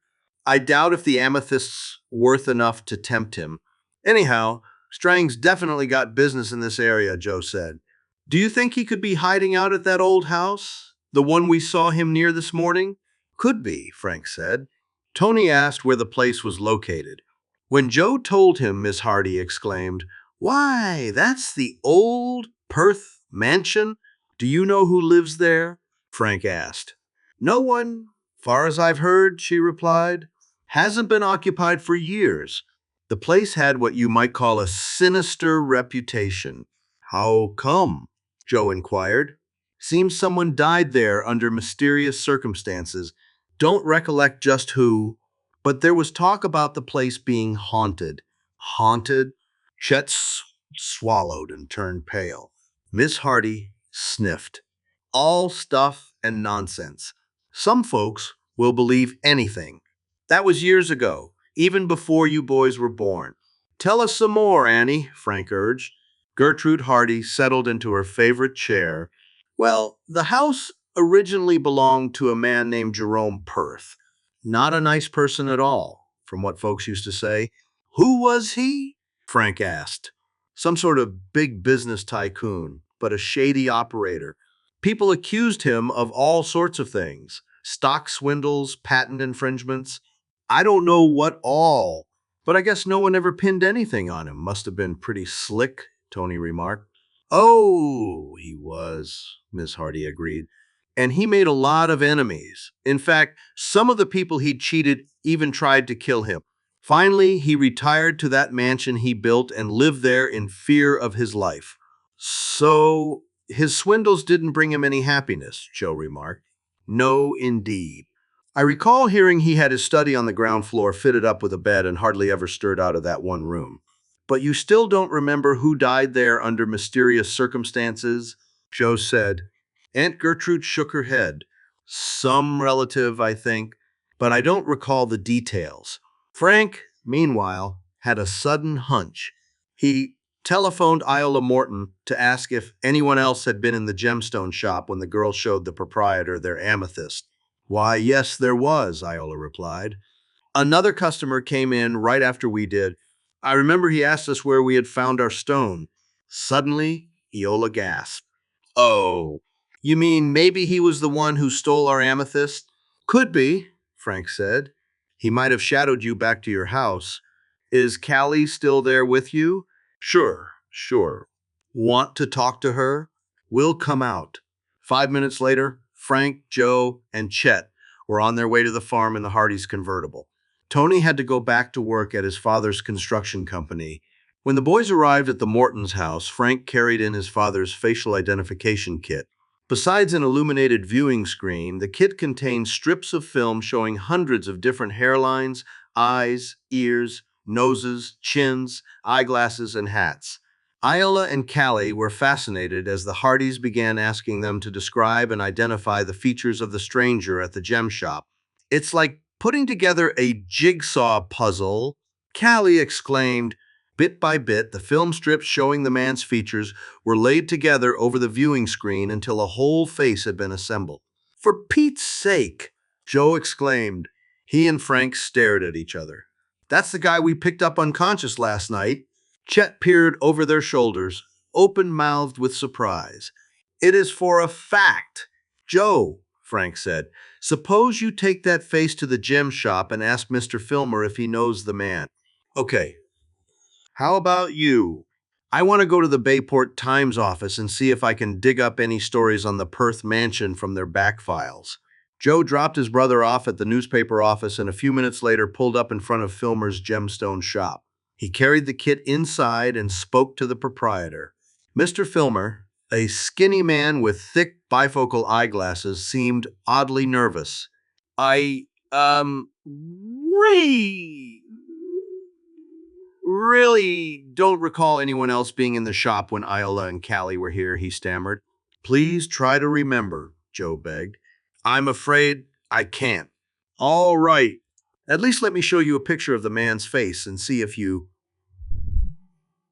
I doubt if the amethyst's worth enough to tempt him. Anyhow, Strang's definitely got business in this area," Joe said. "Do you think he could be hiding out at that old house? The one we saw him near this morning? Could be, Frank said. Tony asked where the place was located. When Joe told him, Miss Hardy exclaimed, "Why, that's the old Perth mansion. Do you know who lives there?" Frank asked. "No one, far as I've heard," she replied. "Hasn't been occupied for years." The place had what you might call a sinister reputation. "How come?" Joe inquired. "Seems someone died there under mysterious circumstances. Don't recollect just who, but there was talk about the place being haunted." Haunted? Chet swallowed and turned pale. Miss Hardy sniffed. "All stuff and nonsense. Some folks will believe anything. That was years ago, even before you boys were born." "Tell us some more, Annie," Frank urged. Gertrude Hardy settled into her favorite chair. "Well, the house originally belonged to a man named Jerome Perth. Not a nice person at all, from what folks used to say." "Who was he?" Frank asked. "Some sort of big business tycoon, but a shady operator. People accused him of all sorts of things. Stock swindles, patent infringements. I don't know what all, but I guess no one ever pinned anything on him. Must have been pretty slick," Tony remarked. "Oh, he was," Miss Hardy agreed. "And he made a lot of enemies. In fact, some of the people he'd cheated even tried to kill him. Finally, he retired to that mansion he built and lived there in fear of his life." "So his swindles didn't bring him any happiness," Joe remarked. "No, indeed. I recall hearing he had his study on the ground floor fitted up with a bed and hardly ever stirred out of that one room." "But you still don't remember who died there under mysterious circumstances?" Joe said. Aunt Gertrude shook her head. "Some relative, I think, but I don't recall the details." Frank, meanwhile, had a sudden hunch. He telephoned Iola Morton to ask if anyone else had been in the gemstone shop when the girl showed the proprietor their amethyst. "Why, yes, there was," Iola replied. "Another customer came in right after we did. I remember he asked us where we had found our stone." Suddenly, Iola gasped. "Oh, you mean maybe he was the one who stole our amethyst?" "Could be," Frank said. "He might have shadowed you back to your house. Is Callie still there with you?" Sure. "Want to talk to her? We'll come out." 5 minutes later, Frank, Joe, and Chet were on their way to the farm in the Hardys' convertible. Tony had to go back to work at his father's construction company. When the boys arrived at the Mortons' house, Frank carried in his father's facial identification kit. Besides an illuminated viewing screen, the kit contained strips of film showing hundreds of different hairlines, eyes, ears, noses, chins, eyeglasses, and hats. Iola and Callie were fascinated as the Hardys began asking them to describe and identify the features of the stranger at the gem shop. "It's like putting together a jigsaw puzzle," Callie exclaimed. Bit by bit, the film strips showing the man's features were laid together over the viewing screen until a whole face had been assembled. "For Pete's sake!" Joe exclaimed. He and Frank stared at each other. "That's the guy we picked up unconscious last night." Chet peered over their shoulders, open-mouthed with surprise. "It is for a fact." "Joe," Frank said, "suppose you take that face to the gem shop and ask Mr. Filmer if he knows the man." "Okay. How about you? I want to go to the Bayport Times office and see if I can dig up any stories on the Perth mansion from their back files." Joe dropped his brother off at the newspaper office and a few minutes later pulled up in front of Filmer's gemstone shop. He carried the kit inside and spoke to the proprietor. Mr. Filmer, a skinny man with thick bifocal eyeglasses, seemed oddly nervous. "I, re really don't recall anyone else being in the shop when Iola and Callie were here," he stammered. "Please try to remember," Joe begged. "I'm afraid I can't." "All right. At least let me show you a picture of the man's face and see if you—"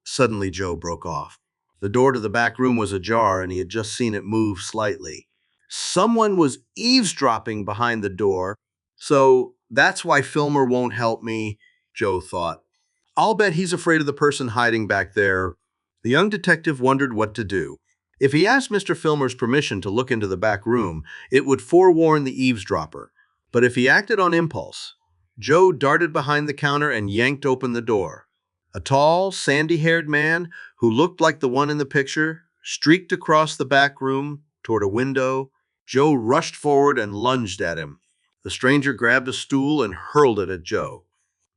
Suddenly, Joe broke off. The door to the back room was ajar, and he had just seen it move slightly. Someone was eavesdropping behind the door. "So that's why Filmer won't help me," Joe thought. "I'll bet he's afraid of the person hiding back there." The young detective wondered what to do. If he asked Mr. Filmer's permission to look into the back room, it would forewarn the eavesdropper. But if he acted on impulse, Joe darted behind the counter and yanked open the door. A tall, sandy-haired man who looked like the one in the picture streaked across the back room toward a window. Joe rushed forward and lunged at him. The stranger grabbed a stool and hurled it at Joe.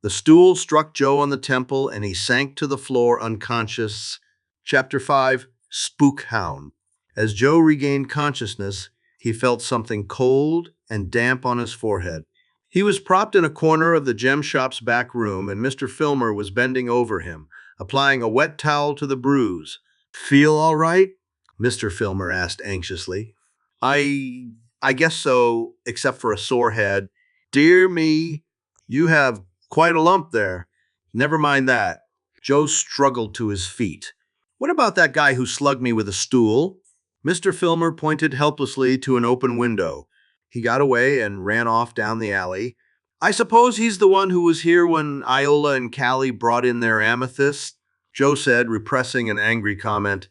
The stool struck Joe on the temple and he sank to the floor unconscious. Chapter 5, Spook Hound. As Joe regained consciousness, he felt something cold and damp on his forehead. He was propped in a corner of the gem shop's back room, and Mr. Filmer was bending over him, applying a wet towel to the bruise. "Feel all right?" Mr. Filmer asked anxiously. I guess so, except for a sore head." "Dear me, you have quite a lump there." "Never mind that." Joe struggled to his feet. "What about that guy who slugged me with a stool?" Mr. Filmer pointed helplessly to an open window. He got away and ran off down the alley. "I suppose he's the one who was here when Iola and Callie brought in their amethyst," Joe said, repressing an angry comment.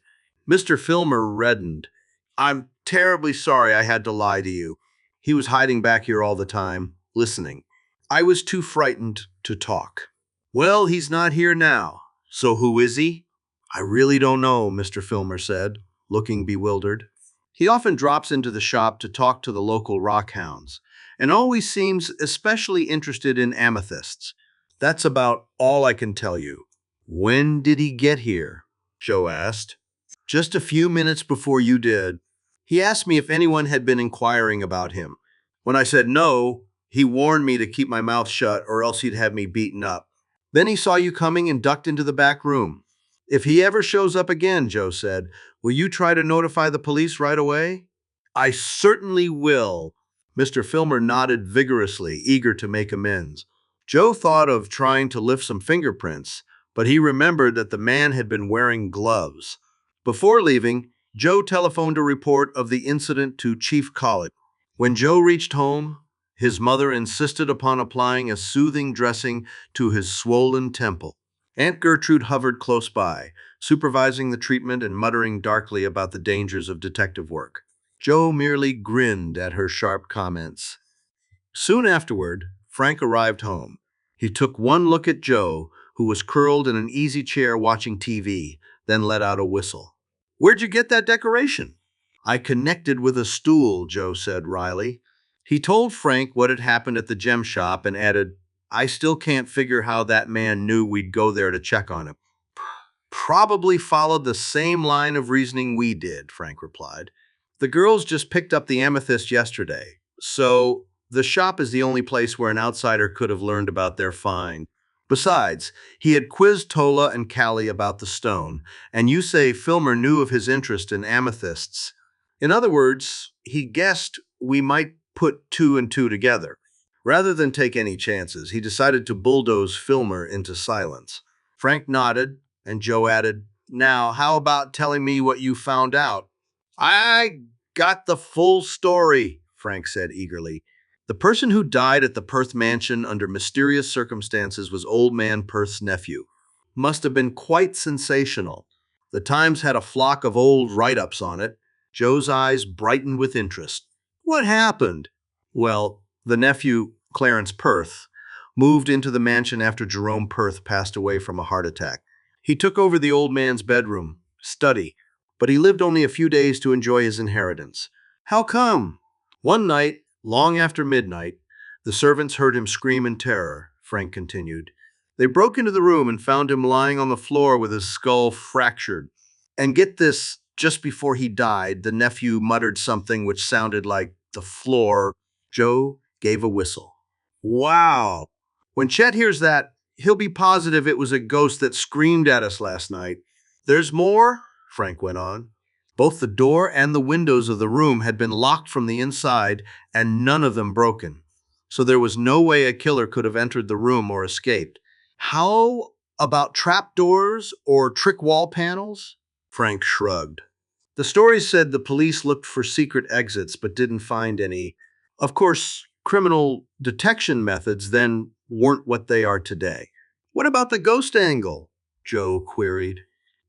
Mr. Filmer reddened. "I'm terribly sorry I had to lie to you. He was hiding back here all the time, listening. I was too frightened to talk." "Well, he's not here now. So who is he?" "I really don't know," Mr. Filmer said, looking bewildered. "He often drops into the shop to talk to the local rockhounds, and always seems especially interested in amethysts. That's about all I can tell you." "When did he get here?" Joe asked. "Just a few minutes before you did. He asked me if anyone had been inquiring about him. When I said no, he warned me to keep my mouth shut or else he'd have me beaten up. Then he saw you coming and ducked into the back room." "If he ever shows up again," Joe said, "will you try to notify the police right away?" "I certainly will." Mr. Filmer nodded vigorously, eager to make amends. Joe thought of trying to lift some fingerprints, but he remembered that the man had been wearing gloves. Before leaving, Joe telephoned a report of the incident to Chief Collett. When Joe reached home, his mother insisted upon applying a soothing dressing to his swollen temple. Aunt Gertrude hovered close by, supervising the treatment and muttering darkly about the dangers of detective work. Joe merely grinned at her sharp comments. Soon afterward, Frank arrived home. He took one look at Joe, who was curled in an easy chair watching TV, then let out a whistle. "Where'd you get that decoration?" "I connected with a stool," Joe said wryly. He told Frank what had happened at the gem shop and added, "I still can't figure how that man knew we'd go there to check on him." "Probably followed the same line of reasoning we did," Frank replied. "The girls just picked up the amethyst yesterday, so the shop is the only place where an outsider could have learned about their find. Besides, he had quizzed Tola and Callie about the stone, and you say Filmer knew of his interest in amethysts. In other words, he guessed we might put two and two together. Rather than take any chances, he decided to bulldoze Filmer into silence." Frank nodded, and Joe added, "Now, how about telling me what you found out?" "I got the full story," Frank said eagerly. "The person who died at the Perth mansion under mysterious circumstances was Old Man Perth's nephew. Must have been quite sensational. The Times had a flock of old write-ups on it." Joe's eyes brightened with interest. "What happened?" "Well, the nephew, Clarence Perth, moved into the mansion after Jerome Perth passed away from a heart attack. He took over the old man's bedroom, study, but he lived only a few days to enjoy his inheritance." "How come?" "One night, long after midnight, the servants heard him scream in terror," Frank continued. "They broke into the room and found him lying on the floor with his skull fractured. And get this, just before he died, the nephew muttered something which sounded like the floor." Joe gave a whistle. "Wow. When Chet hears that, he'll be positive it was a ghost that screamed at us last night." "There's more," Frank went on. "Both the door and the windows of the room had been locked from the inside and none of them broken. So there was no way a killer could have entered the room or escaped." "How about trapdoors or trick wall panels?" Frank shrugged. "The stories said the police looked for secret exits but didn't find any. Of course, criminal detection methods then weren't what they are today." "What about the ghost angle?" Joe queried.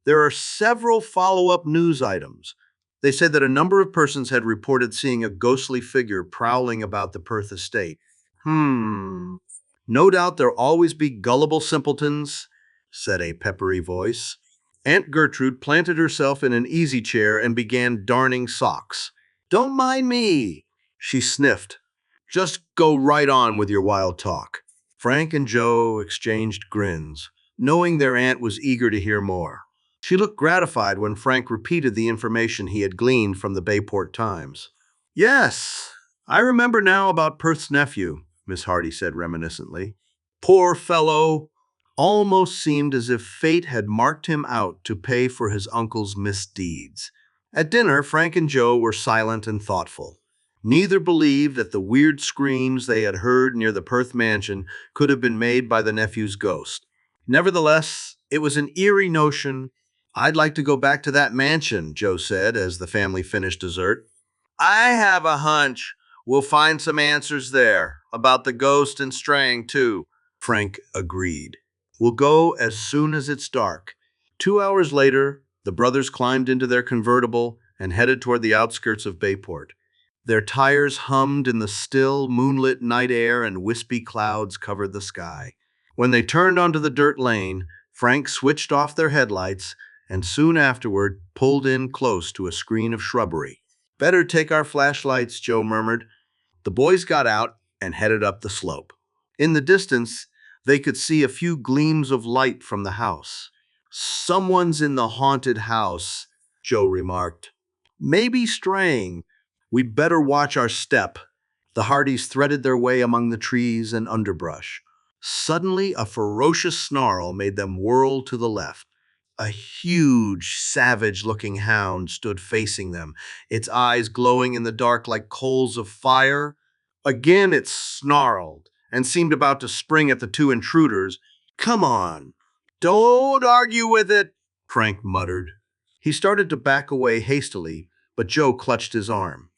"There are several follow-up news items. They said that a number of persons had reported seeing a ghostly figure prowling about the Perth estate. No doubt there'll always be gullible simpletons, said a peppery voice. Aunt Gertrude planted herself in an easy chair and began darning socks. Don't mind me, she sniffed. Just go right on with your wild talk. Frank and Joe exchanged grins, knowing their aunt was eager to hear more. She looked gratified when Frank repeated the information he had gleaned from the Bayport Times. Yes, I remember now about Perth's nephew, Miss Hardy said reminiscently. Poor fellow! Almost seemed as if fate had marked him out to pay for his uncle's misdeeds. At dinner, Frank and Joe were silent and thoughtful. Neither believed that the weird screams they had heard near the Perth mansion could have been made by the nephew's ghost. Nevertheless, it was an eerie notion. I'd like to go back to that mansion, Joe said as the family finished dessert. I have a hunch we'll find some answers there, about the ghost and straying too, Frank agreed. We'll go as soon as it's dark. 2 hours later, the brothers climbed into their convertible and headed toward the outskirts of Bayport. Their tires hummed in the still, moonlit night air and wispy clouds covered the sky. When they turned onto the dirt lane, Frank switched off their headlights and soon afterward pulled in close to a screen of shrubbery. Better take our flashlights, Joe murmured. The boys got out and headed up the slope. In the distance, they could see a few gleams of light from the house. Someone's in the haunted house, Joe remarked. Maybe straying. We'd better watch our step. The Hardys threaded their way among the trees and underbrush. Suddenly, a ferocious snarl made them whirl to the left. A huge, savage-looking hound stood facing them, its eyes glowing in the dark like coals of fire. Again it snarled and seemed about to spring at the two intruders. Come on, don't argue with it, Frank muttered. He started to back away hastily, but Joe clutched his arm.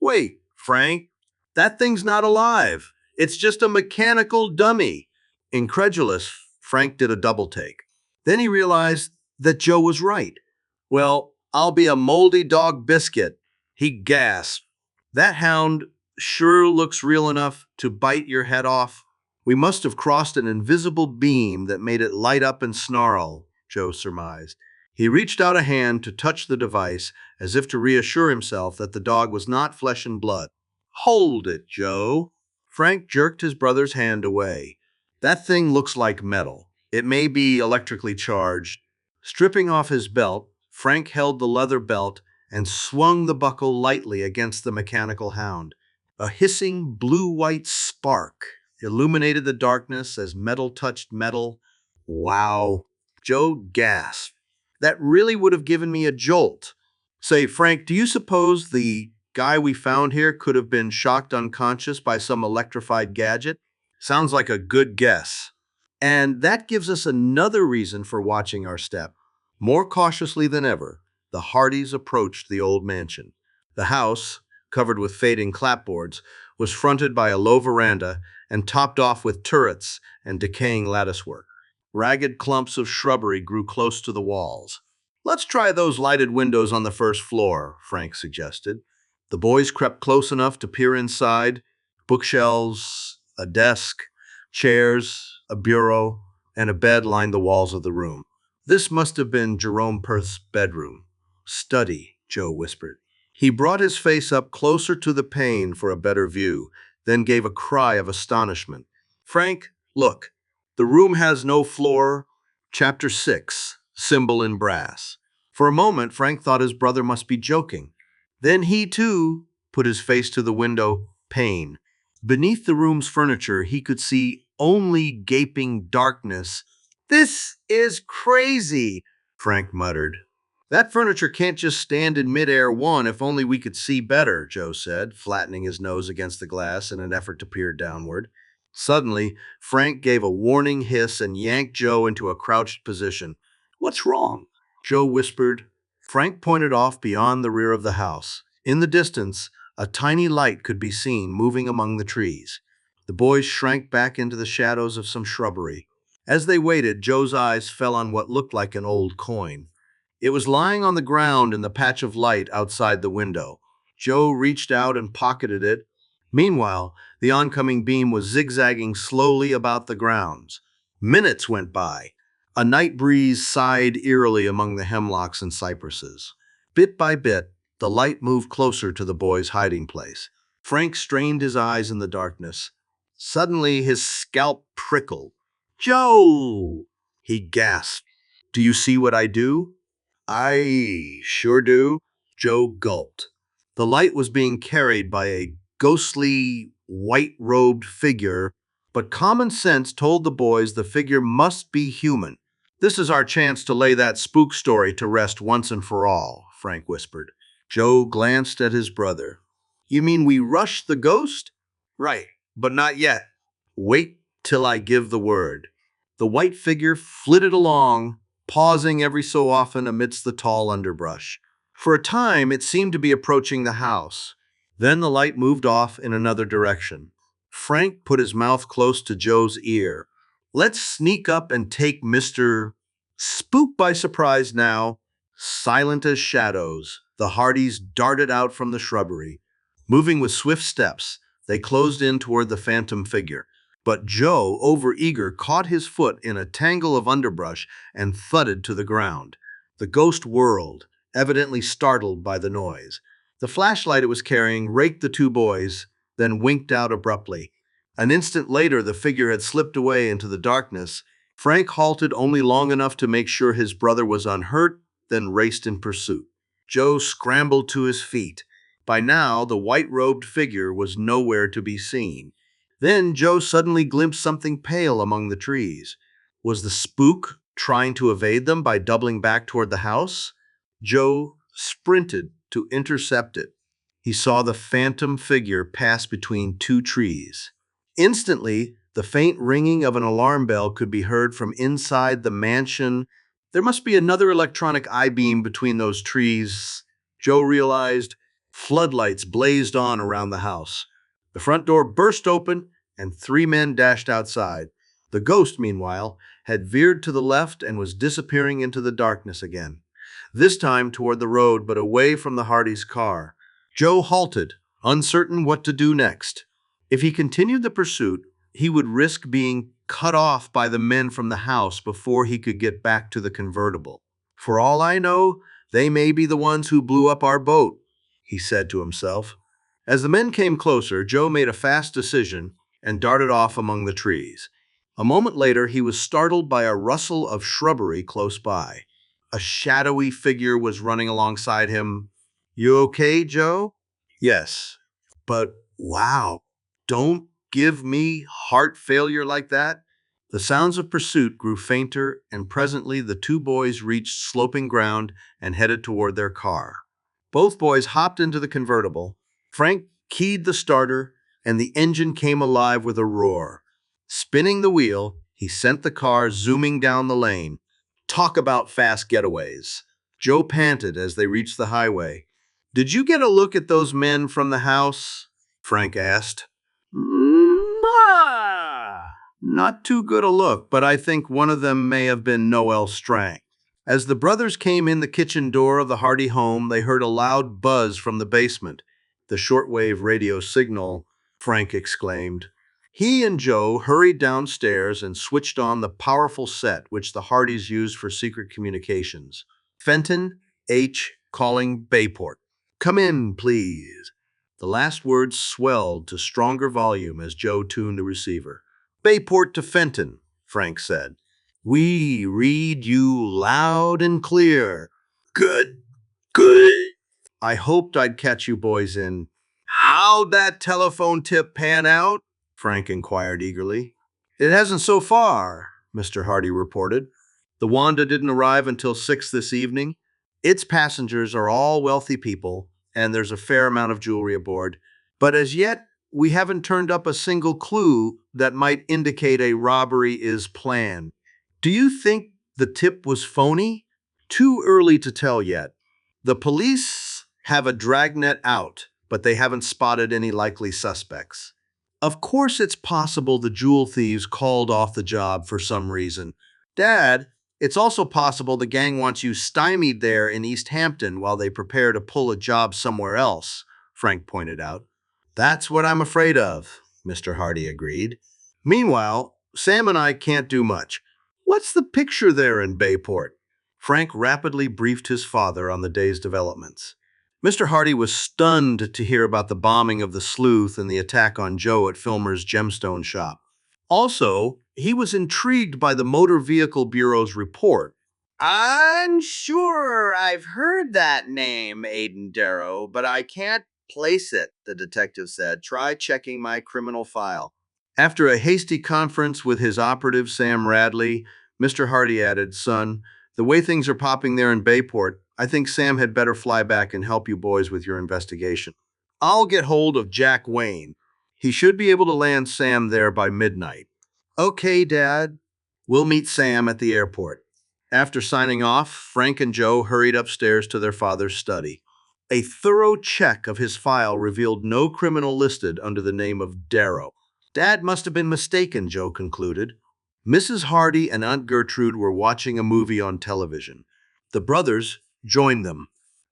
Wait, Frank, that thing's not alive. It's just a mechanical dummy. Incredulous, Frank did a double take. Then he realized that Joe was right. Well, I'll be a moldy dog biscuit, he gasped. That hound sure looks real enough to bite your head off. We must have crossed an invisible beam that made it light up and snarl, Joe surmised. He reached out a hand to touch the device, as if to reassure himself that the dog was not flesh and blood. Hold it, Joe. Frank jerked his brother's hand away. That thing looks like metal. It may be electrically charged. Stripping off his belt, Frank held the leather belt and swung the buckle lightly against the mechanical hound. A hissing blue-white spark illuminated the darkness as metal touched metal. Wow, Joe gasped. That really would have given me a jolt. Say, Frank, do you suppose the guy we found here could have been shocked unconscious by some electrified gadget? Sounds like a good guess. And that gives us another reason for watching our step. More cautiously than ever, the Hardys approached the old mansion. The house, covered with fading clapboards, was fronted by a low veranda and topped off with turrets and decaying latticework. Ragged clumps of shrubbery grew close to the walls. Let's try those lighted windows on the first floor, Frank suggested. The boys crept close enough to peer inside. Bookshelves, a desk, chairs, a bureau, and a bed lined the walls of the room. This must have been Jerome Perth's bedroom. Study, Joe whispered. He brought his face up closer to the pane for a better view, then gave a cry of astonishment. Frank, look. The room has no floor. Chapter 6, Symbol in Brass. For a moment, Frank thought his brother must be joking. Then he, too, put his face to the window pane. Beneath the room's furniture, he could see only gaping darkness. This is crazy, Frank muttered. That furniture can't just stand in midair if only we could see better, Joe said, flattening his nose against the glass in an effort to peer downward. Suddenly, Frank gave a warning hiss and yanked Joe into a crouched position. What's wrong? Joe whispered. Frank pointed off beyond the rear of the house. In the distance, a tiny light could be seen moving among the trees. The boys shrank back into the shadows of some shrubbery. As they waited, Joe's eyes fell on what looked like an old coin. It was lying on the ground in the patch of light outside the window. Joe reached out and pocketed it. Meanwhile, the oncoming beam was zigzagging slowly about the grounds. Minutes went by. A night breeze sighed eerily among the hemlocks and cypresses. Bit by bit, the light moved closer to the boy's hiding place. Frank strained his eyes in the darkness. Suddenly, his scalp prickled. "Joe!" he gasped. "Do you see what I do?" "I sure do." Joe gulped. The light was being carried by a ghostly, white-robed figure, but common sense told the boys the figure must be human. "This is our chance to lay that spook story to rest once and for all," Frank whispered. Joe glanced at his brother. "You mean we rush the ghost?" "Right, but not yet. Wait till I give the word." The white figure flitted along, pausing every so often amidst the tall underbrush. For a time, it seemed to be approaching the house. Then the light moved off in another direction. Frank put his mouth close to Joe's ear. "Let's sneak up and take Mr. Spook by surprise now." Silent as shadows, the Hardys darted out from the shrubbery. Moving with swift steps, they closed in toward the phantom figure. But Joe, overeager, caught his foot in a tangle of underbrush and thudded to the ground. The ghost whirled, evidently startled by the noise. The flashlight it was carrying raked the two boys, then winked out abruptly. An instant later, the figure had slipped away into the darkness. Frank halted only long enough to make sure his brother was unhurt, then raced in pursuit. Joe scrambled to his feet. By now, the white-robed figure was nowhere to be seen. Then Joe suddenly glimpsed something pale among the trees. Was the spook trying to evade them by doubling back toward the house? Joe sprinted to intercept it. He saw the phantom figure pass between two trees. Instantly, the faint ringing of an alarm bell could be heard from inside the mansion. There must be another electronic I-beam between those trees, Joe realized. Floodlights blazed on around the house. The front door burst open, and three men dashed outside. The ghost, meanwhile, had veered to the left and was disappearing into the darkness again. This time toward the road, but away from the Hardys' car. Joe halted, uncertain what to do next. If he continued the pursuit, he would risk being cut off by the men from the house before he could get back to the convertible. "For all I know, they may be the ones who blew up our boat," he said to himself. As the men came closer, Joe made a fast decision and darted off among the trees. A moment later, he was startled by a rustle of shrubbery close by. A shadowy figure was running alongside him. "You okay, Joe?" "Yes, but wow, don't give me heart failure like that." The sounds of pursuit grew fainter, and presently the two boys reached sloping ground and headed toward their car. Both boys hopped into the convertible. Frank keyed the starter, and the engine came alive with a roar. Spinning the wheel, he sent the car zooming down the lane. Talk about fast getaways. Joe panted as they reached the highway. "Did you get a look at those men from the house?" Frank asked. Not too good a look, but I think one of them may have been Noel Strang." As the brothers came in the kitchen door of the Hardy home, they heard a loud buzz from the basement. "The shortwave radio signal," Frank exclaimed. He and Joe hurried downstairs and switched on the powerful set which the Hardys used for secret communications. "Fenton H. calling Bayport. Come in, please." The last words swelled to stronger volume as Joe tuned the receiver. "Bayport to Fenton," Frank said. "We read you loud and clear." "Good, good." "I hoped I'd catch you boys in." "How'd that telephone tip pan out?" Frank inquired eagerly. "It hasn't so far," Mr. Hardy reported. "The Wanda didn't arrive until 6 this evening. Its passengers are all wealthy people, and there's a fair amount of jewelry aboard. But as yet, we haven't turned up a single clue that might indicate a robbery is planned." "Do you think the tip was phony?" "Too early to tell yet. The police have a dragnet out, but they haven't spotted any likely suspects. Of course, it's possible the jewel thieves called off the job for some reason." "Dad, It's also possible the gang wants you stymied there in East Hampton while they prepare to pull a job somewhere else, Frank pointed out. That's what I'm afraid of, Mr. Hardy agreed. Meanwhile, Sam and I can't do much. What's the picture there in Bayport? Frank rapidly briefed his father on the day's developments. Mr. Hardy was stunned to hear about the bombing of the Sleuth and the attack on Joe at Filmer's gemstone shop. Also, he was intrigued by the Motor Vehicle Bureau's report. I'm sure I've heard that name, Aiden Darrow, but I can't place it, the detective said. Try checking my criminal file. After a hasty conference with his operative, Sam Radley, Mr. Hardy added, Son, the way things are popping there in Bayport, I think Sam had better fly back and help you boys with your investigation. I'll get hold of Jack Wayne. He should be able to land Sam there by midnight. Okay, Dad. We'll meet Sam at the airport. After signing off, Frank and Joe hurried upstairs to their father's study. A thorough check of his file revealed no criminal listed under the name of Darrow. Dad must have been mistaken, Joe concluded. Mrs. Hardy and Aunt Gertrude were watching a movie on television. The brothers joined them.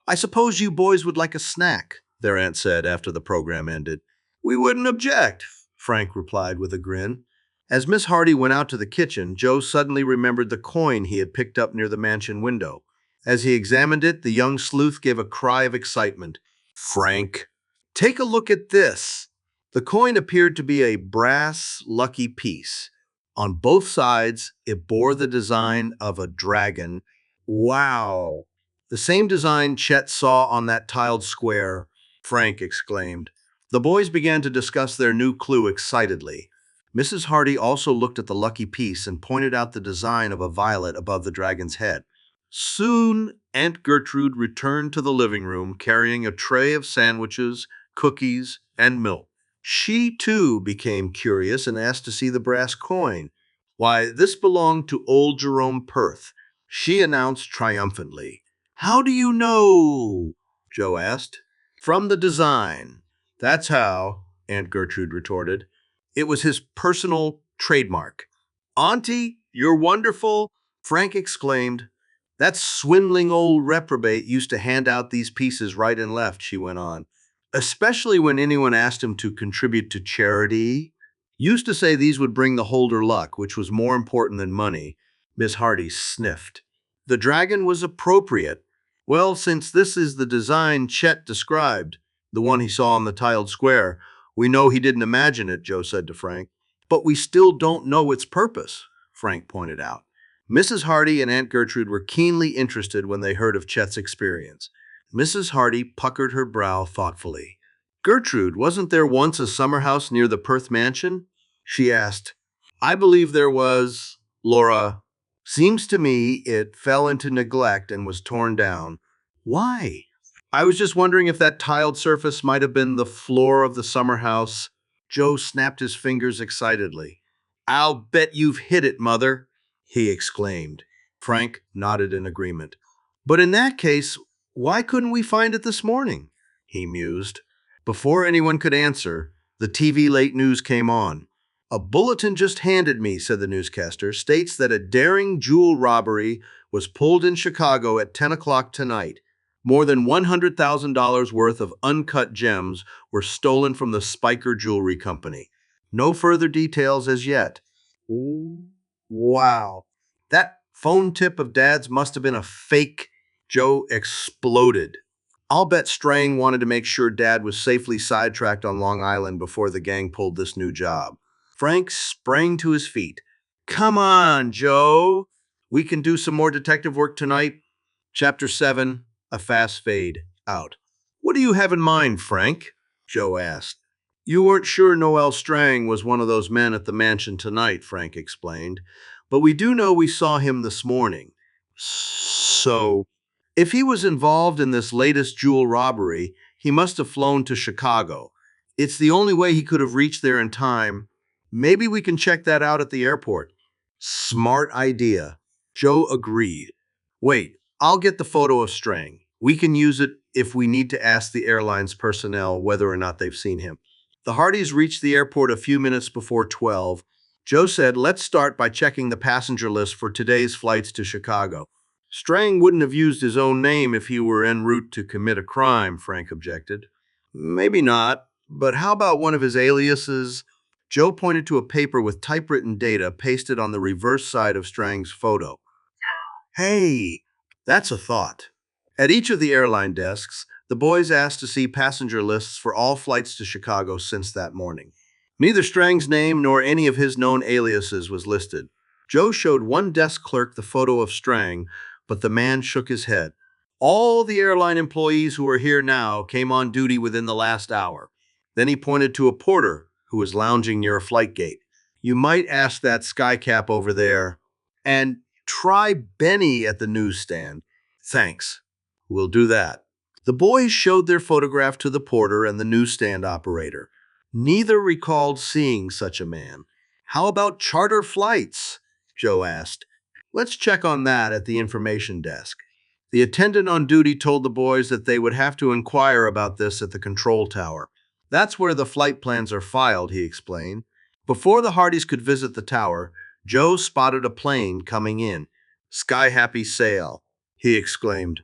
I suppose you boys would like a snack, their aunt said after the program ended. We wouldn't object, Frank replied with a grin. As Miss Hardy went out to the kitchen, Joe suddenly remembered the coin he had picked up near the mansion window. As he examined it, the young sleuth gave a cry of excitement. Frank, take a look at this. The coin appeared to be a brass lucky piece. On both sides, it bore the design of a dragon. Wow! The same design Chet saw on that tiled square, Frank exclaimed. The boys began to discuss their new clue excitedly. Mrs. Hardy also looked at the lucky piece and pointed out the design of a violet above the dragon's head. Soon, Aunt Gertrude returned to the living room carrying a tray of sandwiches, cookies, and milk. She, too, became curious and asked to see the brass coin. Why, this belonged to old Jerome Perth, she announced triumphantly. How do you know? Joe asked. From the design. That's how, Aunt Gertrude retorted. It was his personal trademark. Auntie, you're wonderful, Frank exclaimed. That swindling old reprobate used to hand out these pieces right and left, she went on. Especially when anyone asked him to contribute to charity. Used to say these would bring the holder luck, which was more important than money. Miss Hardy sniffed. The dragon was appropriate. Well, since this is the design Chet described, the one he saw on the tiled square, we know he didn't imagine it, Joe said to Frank. But we still don't know its purpose, Frank pointed out. Mrs. Hardy and Aunt Gertrude were keenly interested when they heard of Chet's experience. Mrs. Hardy puckered her brow thoughtfully. Gertrude, wasn't there once a summer house near the Perth mansion? She asked. I believe there was, Laura. Seems to me it fell into neglect and was torn down. Why? I was just wondering if that tiled surface might have been the floor of the summer house. Joe snapped his fingers excitedly. I'll bet you've hit it, Mother, he exclaimed. Frank nodded in agreement. But in that case, why couldn't we find it this morning? He mused. Before anyone could answer, the TV late news came on. A bulletin just handed me, said the newscaster, states that a daring jewel robbery was pulled in Chicago at 10 o'clock tonight. More than $100,000 worth of uncut gems were stolen from the Spiker Jewelry Company. No further details as yet. Ooh, wow. That phone tip of Dad's must have been a fake. Joe exploded. I'll bet Strang wanted to make sure Dad was safely sidetracked on Long Island before the gang pulled this new job. Frank sprang to his feet. Come on, Joe. We can do some more detective work tonight. Chapter 7, A Fast Fade, out. What do you have in mind, Frank? Joe asked. You weren't sure Noel Strang was one of those men at the mansion tonight, Frank explained. But we do know we saw him this morning. So, if he was involved in this latest jewel robbery, he must have flown to Chicago. It's the only way he could have reached there in time. Maybe we can check that out at the airport. Smart idea. Joe agreed. Wait, I'll get the photo of Strang. We can use it if we need to ask the airline's personnel whether or not they've seen him. The Hardys reached the airport a few minutes before 12. Joe said, let's start by checking the passenger list for today's flights to Chicago. Strang wouldn't have used his own name if he were en route to commit a crime, Frank objected. Maybe not, but how about one of his aliases? Joe pointed to a paper with typewritten data pasted on the reverse side of Strang's photo. Hey, that's a thought. At each of the airline desks, the boys asked to see passenger lists for all flights to Chicago since that morning. Neither Strang's name nor any of his known aliases was listed. Joe showed one desk clerk the photo of Strang, but the man shook his head. All the airline employees who are here now came on duty within the last hour. Then he pointed to a porter who was lounging near a flight gate. You might ask that skycap over there. And try Benny at the newsstand. Thanks. We'll do that. The boys showed their photograph to the porter and the newsstand operator. Neither recalled seeing such a man. How about charter flights? Joe asked. Let's check on that at the information desk. The attendant on duty told the boys that they would have to inquire about this at the control tower. That's where the flight plans are filed, he explained. Before the Hardys could visit the tower, Joe spotted a plane coming in. Sky Happy Sail, he exclaimed.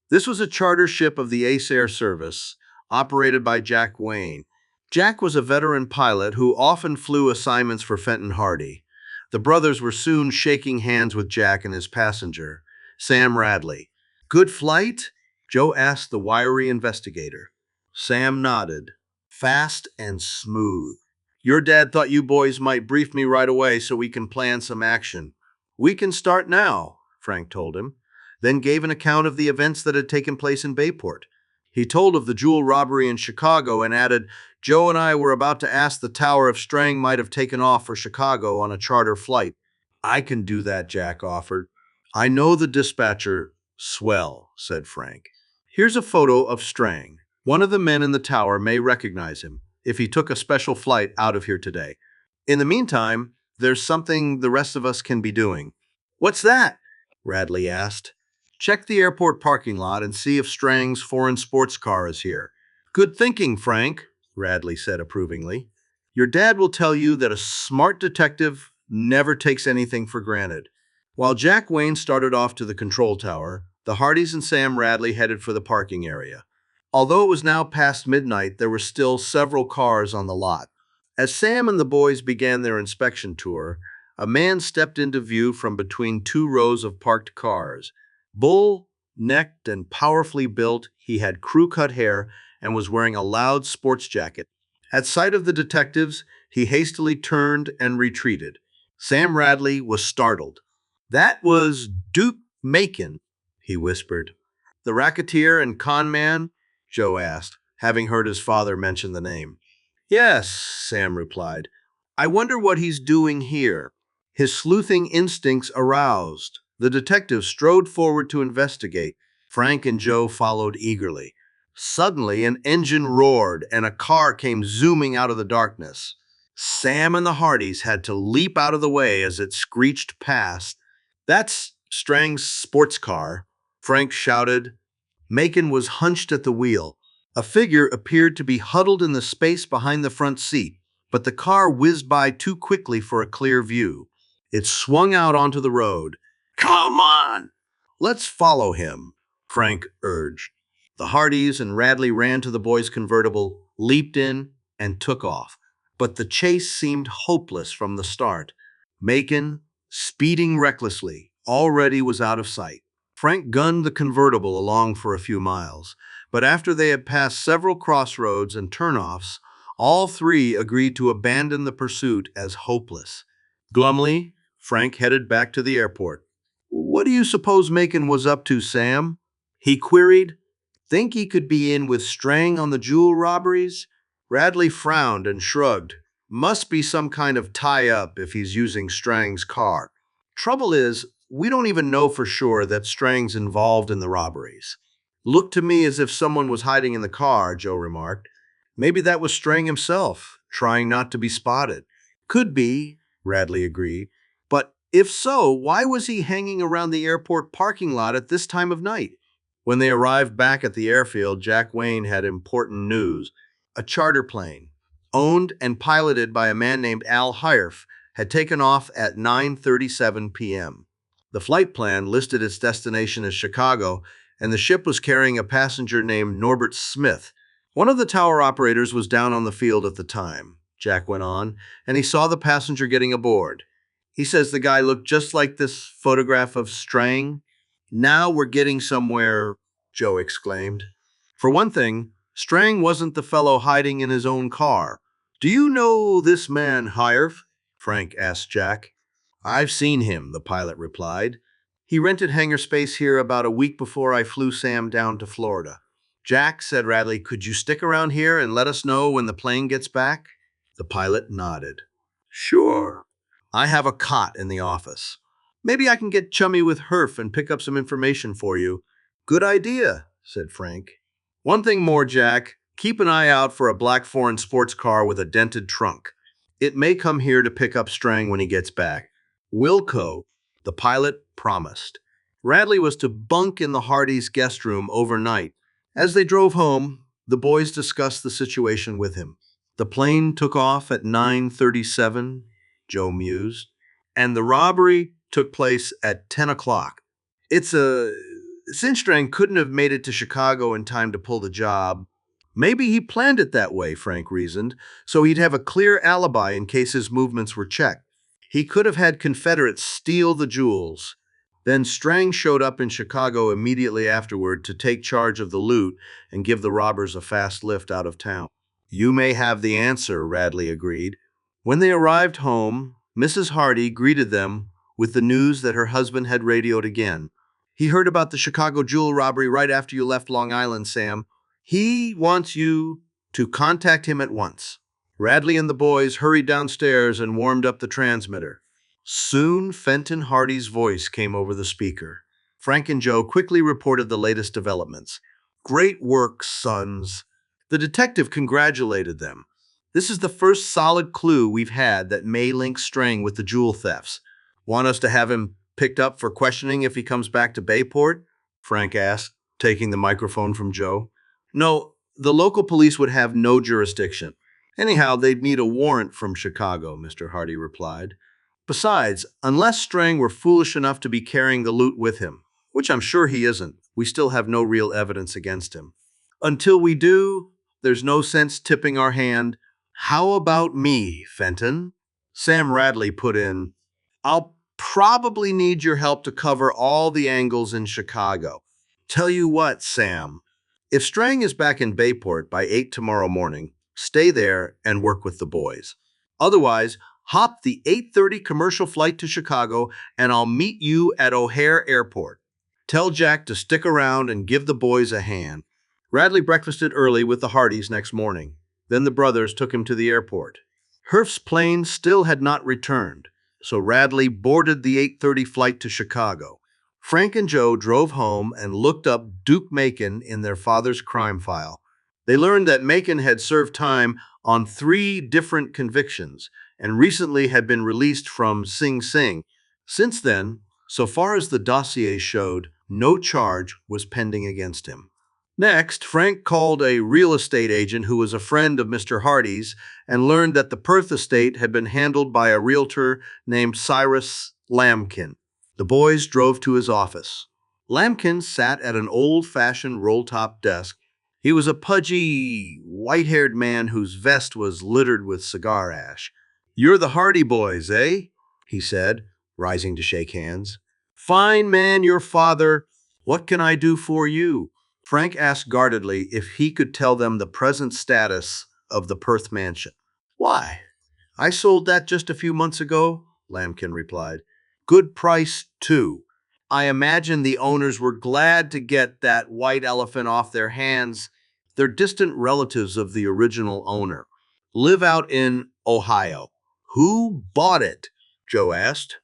This was a charter ship of the Ace Air Service, operated by Jack Wayne. Jack was a veteran pilot who often flew assignments for Fenton Hardy. The brothers were soon shaking hands with Jack and his passenger, Sam Radley. Good flight? Joe asked the wiry investigator. Sam nodded. Fast and smooth. Your dad thought you boys might brief me right away so we can plan some action. We can start now, Frank told him, then gave an account of the events that had taken place in Bayport. He told of the jewel robbery in Chicago and added, Joe and I were about to ask the tower if Strang might have taken off for Chicago on a charter flight. I can do that, Jack offered. I know the dispatcher. Swell, said Frank. Here's a photo of Strang. One of the men in the tower may recognize him if he took a special flight out of here today. In the meantime, there's something the rest of us can be doing. What's that? Radley asked. Check the airport parking lot and see if Strang's foreign sports car is here. Good thinking, Frank, Radley said approvingly. Your dad will tell you that a smart detective never takes anything for granted. While Jack Wayne started off to the control tower, the Hardys and Sam Radley headed for the parking area. Although it was now past midnight, there were still several cars on the lot. As Sam and the boys began their inspection tour, a man stepped into view from between two rows of parked cars. Bull-necked and powerfully built, he had crew-cut hair and was wearing a loud sports jacket. At sight of the detectives, he hastily turned and retreated. Sam Radley was startled. That was Duke Macon, he whispered. The racketeer and con man? Joe asked, having heard his father mention the name. Yes, Sam replied. I wonder what he's doing here. His sleuthing instincts aroused. The detective strode forward to investigate. Frank and Joe followed eagerly. Suddenly, an engine roared and a car came zooming out of the darkness. Sam and the Hardys had to leap out of the way as it screeched past. That's Strang's sports car, Frank shouted. Macon was hunched at the wheel. A figure appeared to be huddled in the space behind the front seat, but the car whizzed by too quickly for a clear view. It swung out onto the road. Come on! Let's follow him, Frank urged. The Hardys and Radley ran to the boys' convertible, leaped in, and took off. But the chase seemed hopeless from the start. Macon, speeding recklessly, already was out of sight. Frank gunned the convertible along for a few miles, but after they had passed several crossroads and turnoffs, all three agreed to abandon the pursuit as hopeless. Glumly, Frank headed back to the airport. What do you suppose Macon was up to, Sam? He queried. Think he could be in with Strang on the jewel robberies? Radley frowned and shrugged. Must be some kind of tie-up if he's using Strang's car. Trouble is, we don't even know for sure that Strang's involved in the robberies. Looked to me as if someone was hiding in the car, Joe remarked. Maybe that was Strang himself, trying not to be spotted. Could be, Radley agreed. But if so, why was he hanging around the airport parking lot at this time of night? When they arrived back at the airfield, Jack Wayne had important news. A charter plane, owned and piloted by a man named Al Hiref, had taken off at 9:37 p.m. The flight plan listed its destination as Chicago, and the ship was carrying a passenger named Norbert Smith. One of the tower operators was down on the field at the time, Jack went on, and he saw the passenger getting aboard. He says the guy looked just like this photograph of Strang. Now we're getting somewhere, Joe exclaimed. For one thing, Strang wasn't the fellow hiding in his own car. Do you know this man, Hirf? Frank asked Jack. I've seen him, the pilot replied. He rented hangar space here about a week before I flew Sam down to Florida. Jack, said Radley, could you stick around here and let us know when the plane gets back? The pilot nodded. Sure. I have a cot in the office. Maybe I can get chummy with Herf and pick up some information for you. Good idea, said Frank. One thing more, Jack. Keep an eye out for a black foreign sports car with a dented trunk. It may come here to pick up Strang when he gets back. Wilco, the pilot, promised. Radley was to bunk in the Hardys' guest room overnight. As they drove home, the boys discussed the situation with him. The plane took off at 9:37, Joe mused, and the robbery took place at 10 o'clock. Since Strang couldn't have made it to Chicago in time to pull the job, maybe he planned it that way, Frank reasoned, so he'd have a clear alibi in case his movements were checked. He could have had Confederates steal the jewels. Then Strang showed up in Chicago immediately afterward to take charge of the loot and give the robbers a fast lift out of town. You may have the answer, Radley agreed. When they arrived home, Mrs. Hardy greeted them with the news that her husband had radioed again. He heard about the Chicago jewel robbery right after you left Long Island, Sam. He wants you to contact him at once. Radley and the boys hurried downstairs and warmed up the transmitter. Soon, Fenton Hardy's voice came over the speaker. Frank and Joe quickly reported the latest developments. Great work, sons. The detective congratulated them. This is the first solid clue we've had that may link Strang with the jewel thefts. Want us to have him picked up for questioning if he comes back to Bayport? Frank asked, taking the microphone from Joe. No, the local police would have no jurisdiction. Anyhow, they'd need a warrant from Chicago, Mr. Hardy replied. Besides, unless Strang were foolish enough to be carrying the loot with him, which I'm sure he isn't, we still have no real evidence against him. Until we do, there's no sense tipping our hand. How about me, Fenton? Sam Radley put in, I'll probably need your help to cover all the angles in Chicago. Tell you what, Sam, if Strang is back in Bayport by 8 tomorrow morning, stay there and work with the boys. Otherwise, hop the 8:30 commercial flight to Chicago, and I'll meet you at O'Hare Airport. Tell Jack to stick around and give the boys a hand. Radley breakfasted early with the Hardys next morning. Then the brothers took him to the airport. Herf's plane still had not returned, so Radley boarded the 8:30 flight to Chicago. Frank and Joe drove home and looked up Duke Macon in their father's crime file. They learned that Macon had served time on 3 different convictions and recently had been released from Sing Sing. Since then, so far as the dossier showed, no charge was pending against him. Next, Frank called a real estate agent who was a friend of Mr. Hardy's and learned that the Perth estate had been handled by a realtor named Cyrus Lambkin. The boys drove to his office. Lambkin sat at an old-fashioned roll-top desk. He was a pudgy, white-haired man whose vest was littered with cigar ash. You're the Hardy boys, eh? He said, rising to shake hands. Fine man, your father. What can I do for you? Frank asked guardedly if he could tell them the present status of the Perth mansion. Why? I sold that just a few months ago, Lambkin replied. Good price, too. I imagine the owners were glad to get that white elephant off their hands. They're distant relatives of the original owner. Live out in Ohio. Who bought it? Joe asked.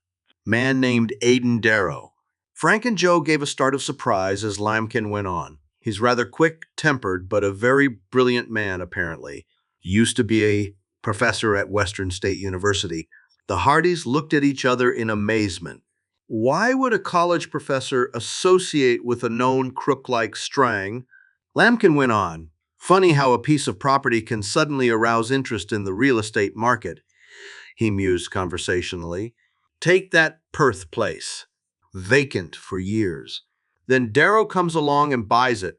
Man named Aiden Darrow. Frank and Joe gave a start of surprise as Lambkin went on. He's rather quick-tempered, but a very brilliant man, apparently. Used to be a professor at Western State University. The Hardys looked at each other in amazement. Why would a college professor associate with a known crook like Strang? Lambkin went on. Funny how a piece of property can suddenly arouse interest in the real estate market. he mused conversationally. Take that Perth place. Vacant for years. Then Darrow comes along and buys it.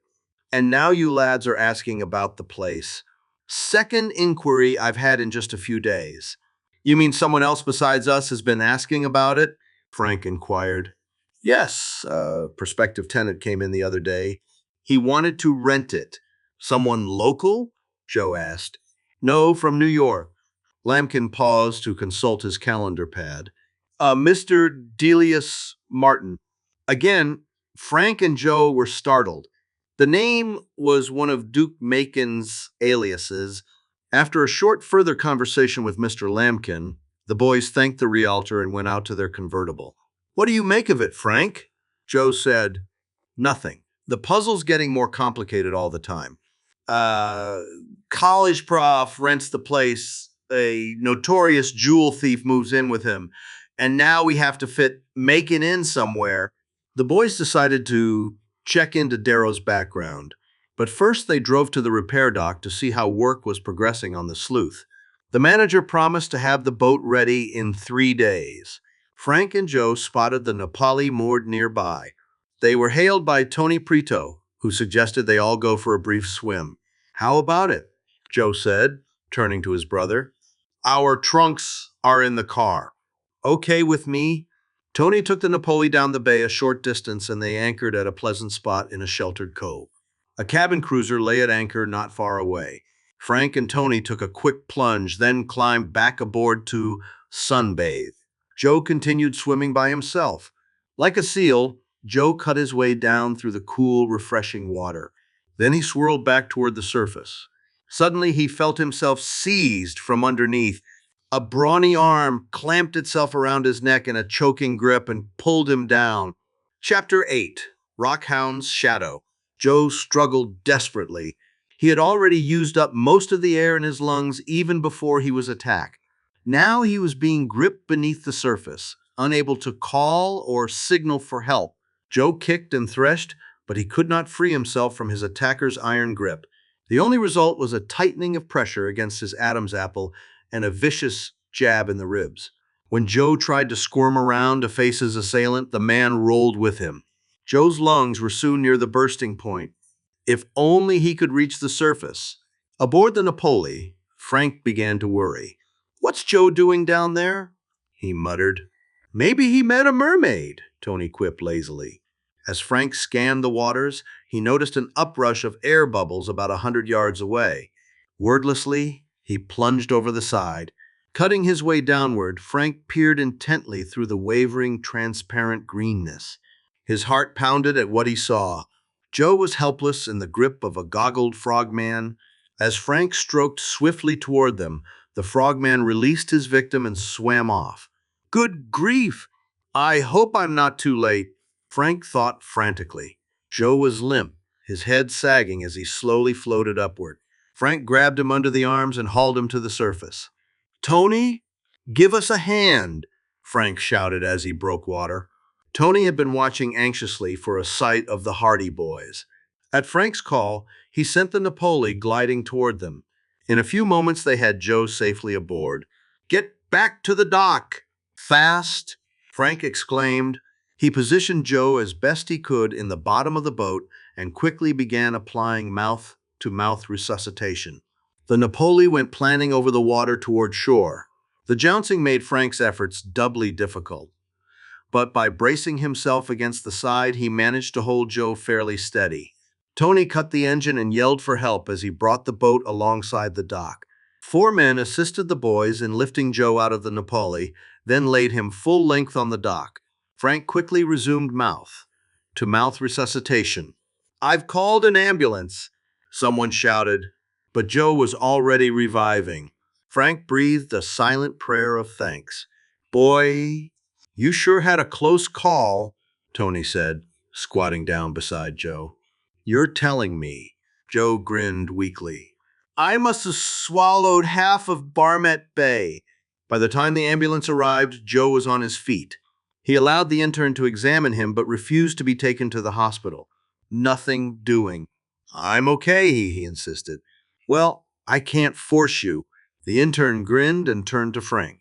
And now you lads are asking about the place. Second inquiry I've had in just a few days. You mean someone else besides us has been asking about it? Frank inquired. Yes, a prospective tenant came in the other day. He wanted to rent it. Someone local? Joe asked. No, from New York. Lambkin paused to consult his calendar pad. Mr. Delius Martin. Again, Frank and Joe were startled. The name was one of Duke Macon's aliases. After a short further conversation with Mr. Lambkin, the boys thanked the realtor and went out to their convertible. What do you make of it, Frank? Joe said. Nothing. The puzzle's getting more complicated all the time. Uh, College prof rents the place. A notorious jewel thief moves in with him. And now we have to fit Macon in somewhere. The boys decided to check into Darrow's background. But first they drove to the repair dock to see how work was progressing on the sleuth. The manager promised to have the boat ready in 3 days. Frank and Joe spotted the Nepali moored nearby. They were hailed by Tony Prito, who suggested they all go for a brief swim. How about it? Joe said, turning to his brother. Our trunks are in the car. Okay with me? Tony took the Napoli down the bay a short distance and they anchored at a pleasant spot in a sheltered cove. A cabin cruiser lay at anchor not far away. Frank and Tony took a quick plunge, then climbed back aboard to sunbathe. Joe continued swimming by himself. Like a seal, Joe cut his way down through the cool, refreshing water. Then he swirled back toward the surface. Suddenly he felt himself seized from underneath. A brawny arm clamped itself around his neck in a choking grip and pulled him down. Chapter 8. Rockhound's Shadow. Joe struggled desperately. He had already used up most of the air in his lungs even before he was attacked. Now he was being gripped beneath the surface, unable to call or signal for help. Joe kicked and threshed, but he could not free himself from his attacker's iron grip. The only result was a tightening of pressure against his Adam's apple and a vicious jab in the ribs. When Joe tried to squirm around to face his assailant, the man rolled with him. Joe's lungs were soon near the bursting point. If only he could reach the surface. Aboard the Napoli, Frank began to worry. What's Joe doing down there? He muttered. Maybe he met a mermaid, Tony quipped lazily. As Frank scanned the waters, he noticed an uprush of air bubbles about 100 yards away. Wordlessly, he plunged over the side. Cutting his way downward, Frank peered intently through the wavering, transparent greenness. His heart pounded at what he saw. Joe was helpless in the grip of a goggled frogman. As Frank stroked swiftly toward them, the frogman released his victim and swam off. Good grief! I hope I'm not too late, Frank thought frantically. Joe was limp, his head sagging as he slowly floated upward. Frank grabbed him under the arms and hauled him to the surface. Tony, give us a hand, Frank shouted as he broke water. Tony had been watching anxiously for a sight of the Hardy boys. At Frank's call, he sent the Napoli gliding toward them. In a few moments, they had Joe safely aboard. Get back to the dock! Fast! Frank exclaimed. He positioned Joe as best he could in the bottom of the boat and quickly began applying mouth-to-mouth resuscitation. The Napoli went planning over the water toward shore. The jouncing made Frank's efforts doubly difficult. But by bracing himself against the side, he managed to hold Joe fairly steady. Tony cut the engine and yelled for help as he brought the boat alongside the dock. 4 men assisted the boys in lifting Joe out of the Napoli, then laid him full length on the dock. Frank quickly resumed mouth-to-mouth resuscitation. I've called an ambulance, someone shouted, but Joe was already reviving. Frank breathed a silent prayer of thanks. Boy, you sure had a close call, Tony said, squatting down beside Joe. You're telling me, Joe grinned weakly. I must have swallowed half of Barmet Bay. By the time the ambulance arrived, Joe was on his feet. He allowed the intern to examine him, but refused to be taken to the hospital. Nothing doing. I'm okay, he insisted. Well, I can't force you. The intern grinned and turned to Frank.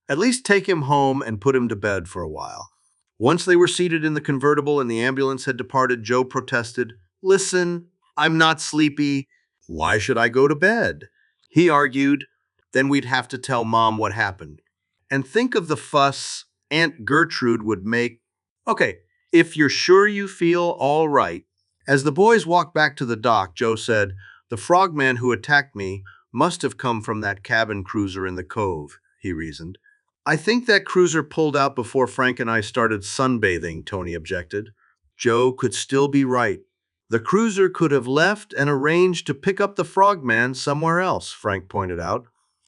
At least take him home and put him to bed for a while. Once they were seated in the convertible and the ambulance had departed, Joe protested, "Listen, I'm not sleepy. Why should I go to bed?" He argued, "Then we'd have to tell Mom what happened. And think of the fuss Aunt Gertrude would make." "Okay, if you're sure you feel all right." As the boys walked back to the dock, Joe said, "The frogman who attacked me must have come from that cabin cruiser in the cove," he reasoned. "I think that cruiser pulled out before Frank and I started sunbathing," Tony objected. Joe could still be right. The cruiser could have left and arranged to pick up the frogman somewhere else, Frank pointed out.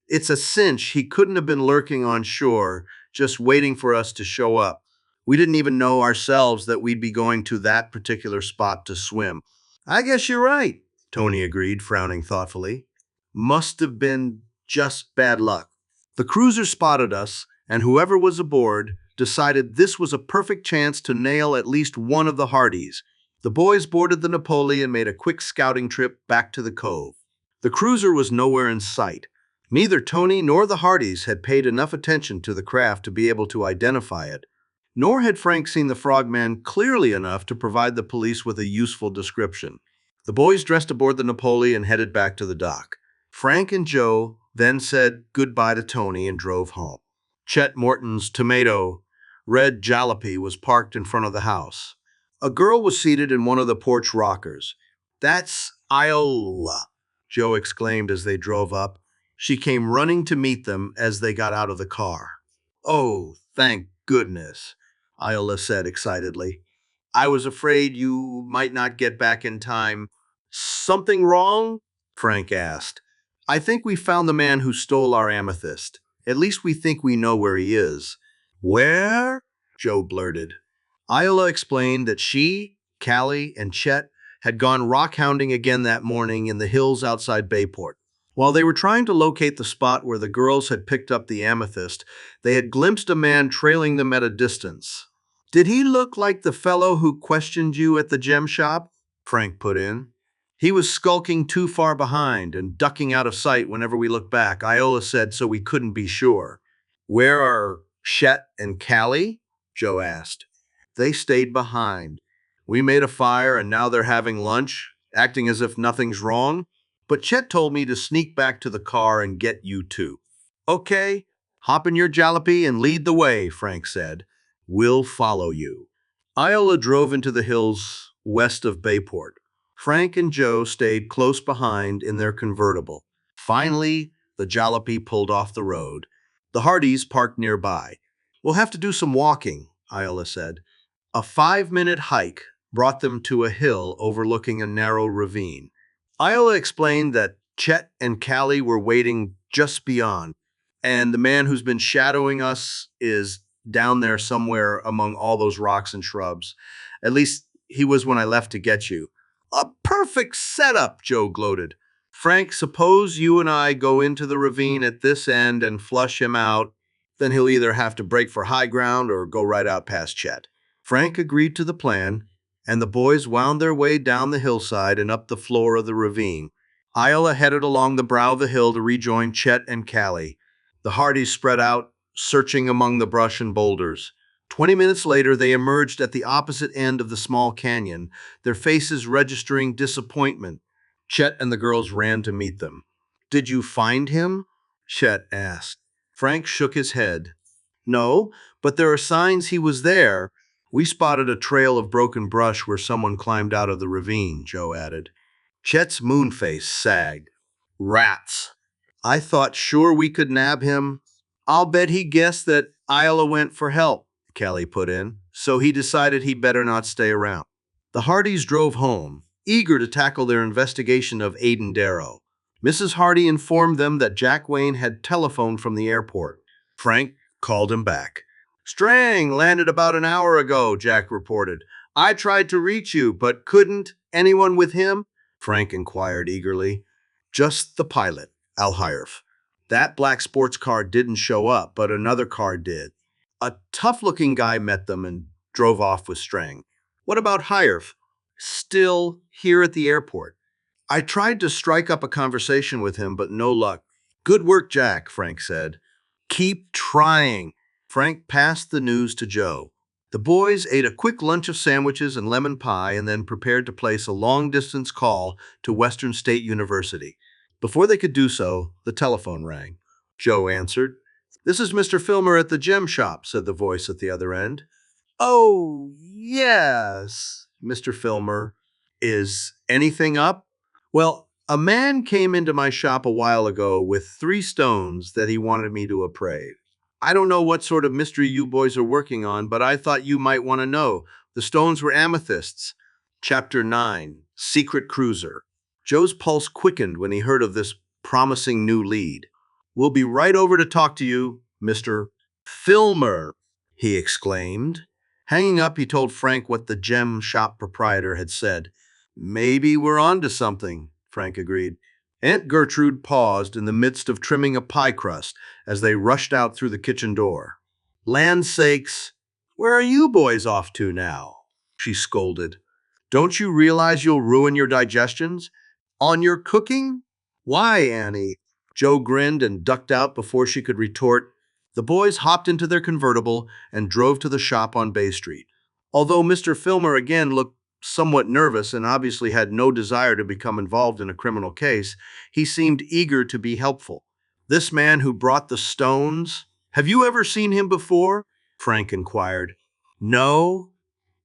"It's a cinch he couldn't have been lurking on shore, just waiting for us to show up. We didn't even know ourselves that we'd be going to that particular spot to swim." "I guess you're right," Tony agreed, frowning thoughtfully. "Must have been just bad luck." The cruiser spotted us, and whoever was aboard decided this was a perfect chance to nail at least one of the Hardys. The boys boarded the Napoli and made a quick scouting trip back to the cove. The cruiser was nowhere in sight. Neither Tony nor the Hardys had paid enough attention to the craft to be able to identify it, nor had Frank seen the frogman clearly enough to provide the police with a useful description. The boys dressed aboard the Napoli and headed back to the dock. Frank and Joe then said goodbye to Tony and drove home. Chet Morton's tomato red jalopy was parked in front of the house. A girl was seated in one of the porch rockers. "That's Iola," Joe exclaimed as they drove up. She came running to meet them as they got out of the car. "Oh, thank goodness," Iola said excitedly. "I was afraid you might not get back in time." "Something wrong?" Frank asked. "I think we found the man who stole our amethyst. At least we think we know where he is." "Where?" Joe blurted. Iola explained that she, Callie, and Chet had gone rock-hounding again that morning in the hills outside Bayport. While they were trying to locate the spot where the girls had picked up the amethyst, they had glimpsed a man trailing them at a distance. "Did he look like the fellow who questioned you at the gem shop?" Frank put in. "He was skulking too far behind and ducking out of sight whenever we looked back," Iola said, "so we couldn't be sure." "Where are Chet and Callie?" Joe asked. "They stayed behind. We made a fire and now they're having lunch, acting as if nothing's wrong. But Chet told me to sneak back to the car and get you two." "Okay, hop in your jalopy and lead the way," Frank said. "We'll follow you." Iola drove into the hills west of Bayport. Frank and Joe stayed close behind in their convertible. Finally, the jalopy pulled off the road. The Hardys parked nearby. "We'll have to do some walking," Iola said. A 5-minute hike brought them to a hill overlooking a narrow ravine. Iola explained that Chet and Callie were waiting just beyond, and the man who's been shadowing us is down there somewhere among all those rocks and shrubs. At least he was when I left to get you. "A perfect setup," Joe gloated. "Frank, suppose you and I go into the ravine at this end and flush him out. Then he'll either have to break for high ground or go right out past Chet." Frank agreed to the plan, and the boys wound their way down the hillside and up the floor of the ravine. Iola headed along the brow of the hill to rejoin Chet and Callie. The Hardys spread out, searching among the brush and boulders. 20 minutes later, they emerged at the opposite end of the small canyon, their faces registering disappointment. Chet and the girls ran to meet them. "Did you find him?" Chet asked. Frank shook his head. "No, but there are signs he was there. We spotted a trail of broken brush where someone climbed out of the ravine," Joe added. Chet's moon face sagged. "Rats. I thought sure we could nab him." "I'll bet he guessed that Iola went for help," Kelly put in, "so he decided he better not stay around." The Hardys drove home, eager to tackle their investigation of Aiden Darrow. Mrs. Hardy informed them that Jack Wayne had telephoned from the airport. Frank called him back. "Strang landed about an hour ago," Jack reported. "I tried to reach you, but couldn't. Anyone with him?" Frank inquired eagerly. "Just the pilot, Al Hiref. That black sports car didn't show up, but another car did. A tough-looking guy met them and drove off with Strang." "What about Hiref?" "Still here at the airport. I tried to strike up a conversation with him, but no luck." "Good work, Jack," Frank said. Keep trying. Frank passed the news to Joe. The boys ate a quick lunch of sandwiches and lemon pie and then prepared to place a long-distance call to Western State University. Before they could do so, the telephone rang. Joe answered. "This is Mr. Filmer at the gem shop," said the voice at the other end. "Oh, yes, Mr. Filmer. Is anything up?" "Well, a man came into my shop a while ago with 3 stones that he wanted me to appraise. I don't know what sort of mystery you boys are working on, but I thought you might want to know. The stones were amethysts." Chapter 9, Secret Cruiser. Joe's pulse quickened when he heard of this promising new lead. "We'll be right over to talk to you, Mr. Filmer," he exclaimed. Hanging up, he told Frank what the gem shop proprietor had said. "Maybe we're on to something," Frank agreed. Aunt Gertrude paused in the midst of trimming a pie crust as they rushed out through the kitchen door. "Land's sakes, where are you boys off to now?" she scolded. "Don't you realize you'll ruin your digestions? On your cooking?" "Why, Annie?" Joe grinned and ducked out before she could retort. The boys hopped into their convertible and drove to the shop on Bay Street. Although Mr. Filmer again looked somewhat nervous and obviously had no desire to become involved in a criminal case, he seemed eager to be helpful. "This man who brought the stones, have you ever seen him before?" Frank inquired. "No,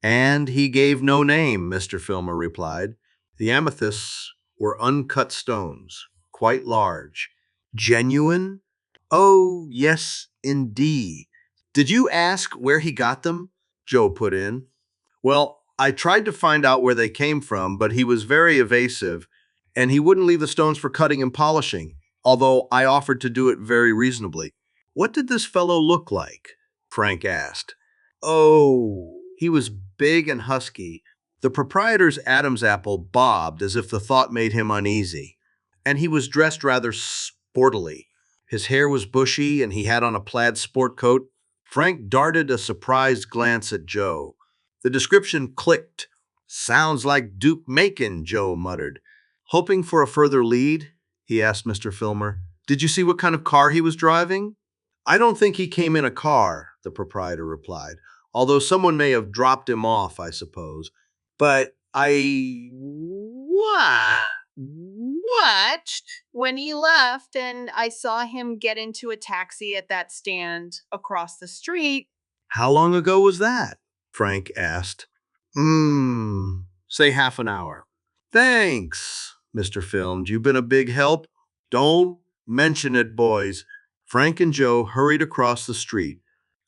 and he gave no name," Mr. Filmer replied. "The amethysts were uncut stones, quite large." "Genuine?" "Oh, yes, indeed." "Did you ask where he got them?" Joe put in. "Well, I tried to find out where they came from, but he was very evasive, and he wouldn't leave the stones for cutting and polishing, although I offered to do it very reasonably." "What did this fellow look like?" Frank asked. "Oh, he was big and husky." The proprietor's Adam's apple bobbed as if the thought made him uneasy. "And he was dressed rather sportily. His hair was bushy, and he had on a plaid sport coat." Frank darted a surprised glance at Joe. The description clicked. "Sounds like Duke Macon," Joe muttered. "Hoping for a further lead?" he asked Mr. Filmer. "Did you see what kind of car he was driving?" "I don't think he came in a car," the proprietor replied, "although someone may have dropped him off, I suppose. But I Watched when he left, and I saw him get into a taxi at that stand across the street. How long ago was that?" Frank asked. Say half an hour." "Thanks, Mr. Filmed. You've been a big help." "Don't mention it, boys." Frank and Joe hurried across the street.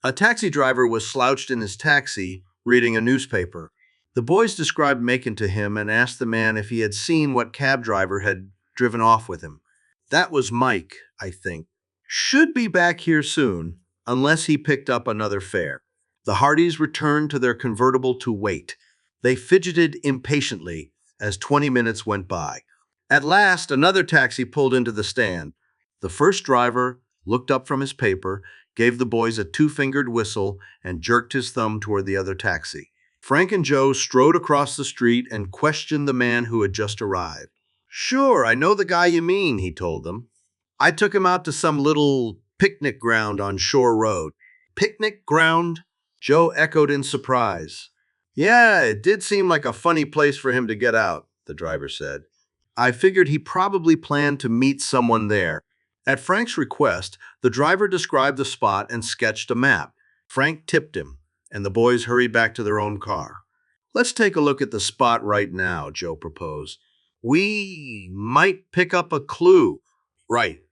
A taxi driver was slouched in his taxi, reading a newspaper. The boys described Macon to him and asked the man if he had seen what cab driver had driven off with him. "That was Mike, I think. Should be back here soon, unless he picked up another fare." The Hardys returned to their convertible to wait. They fidgeted impatiently as 20 minutes went by. At last, another taxi pulled into the stand. The first driver looked up from his paper, gave the boys a 2-fingered whistle, and jerked his thumb toward the other taxi. Frank and Joe strode across the street and questioned the man who had just arrived. "Sure, I know the guy you mean," he told them. "I took him out to some little picnic ground on Shore Road." "Picnic ground?" Joe echoed in surprise. "Yeah, it did seem like a funny place for him to get out," the driver said. "I figured he probably planned to meet someone there." At Frank's request, the driver described the spot and sketched a map. Frank tipped him, and the boys hurried back to their own car. "Let's take a look at the spot right now," Joe proposed. "We might pick up a clue." Right.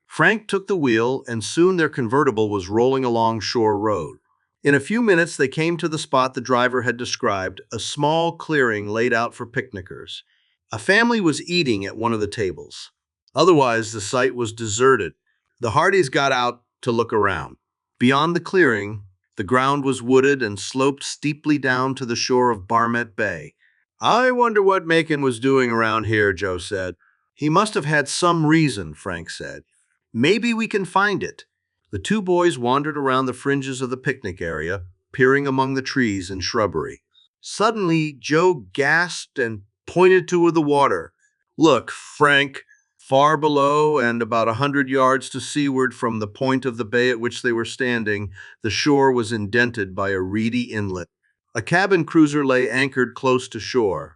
Frank took the wheel, and soon their convertible was rolling along Shore Road. In a few minutes, they came to the spot the driver had described, a small clearing laid out for picnickers. A family was eating at one of the tables. Otherwise, the site was deserted. The Hardys got out to look around. Beyond the clearing, the ground was wooded and sloped steeply down to the shore of Barmet Bay. "I wonder what Macon was doing around here," Joe said. "He must have had some reason," Frank said. "Maybe we can find it." The two boys wandered around the fringes of the picnic area, peering among the trees and shrubbery. Suddenly, Joe gasped and pointed toward the water. "Look, Frank!" Far below and about 100 yards to seaward from the point of the bay at which they were standing, the shore was indented by a reedy inlet. A cabin cruiser lay anchored close to shore.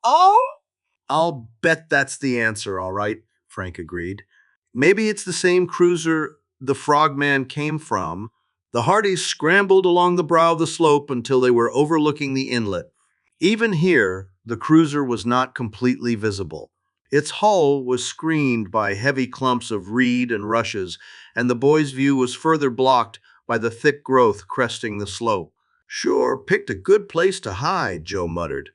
Oh? I'll bet that's the answer, all right, Frank agreed. Maybe it's the same cruiser the frogman came from. The Hardys scrambled along the brow of the slope until they were overlooking the inlet. Even here, the cruiser was not completely visible. Its hull was screened by heavy clumps of reed and rushes, and the boys' view was further blocked by the thick growth cresting the slope. Sure, picked a good place to hide, Joe muttered.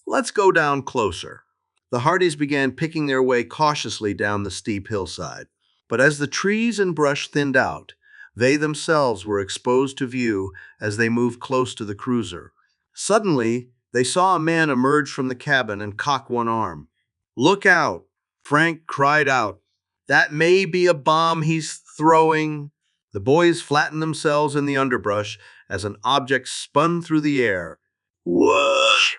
Let's go down closer. The Hardys began picking their way cautiously down the steep hillside. But as the trees and brush thinned out, they themselves were exposed to view as they moved close to the cruiser. Suddenly, they saw a man emerge from the cabin and cock one arm. "Look out!" Frank cried out. "That may be a bomb he's throwing." The boys flattened themselves in the underbrush as an object spun through the air. Whoosh!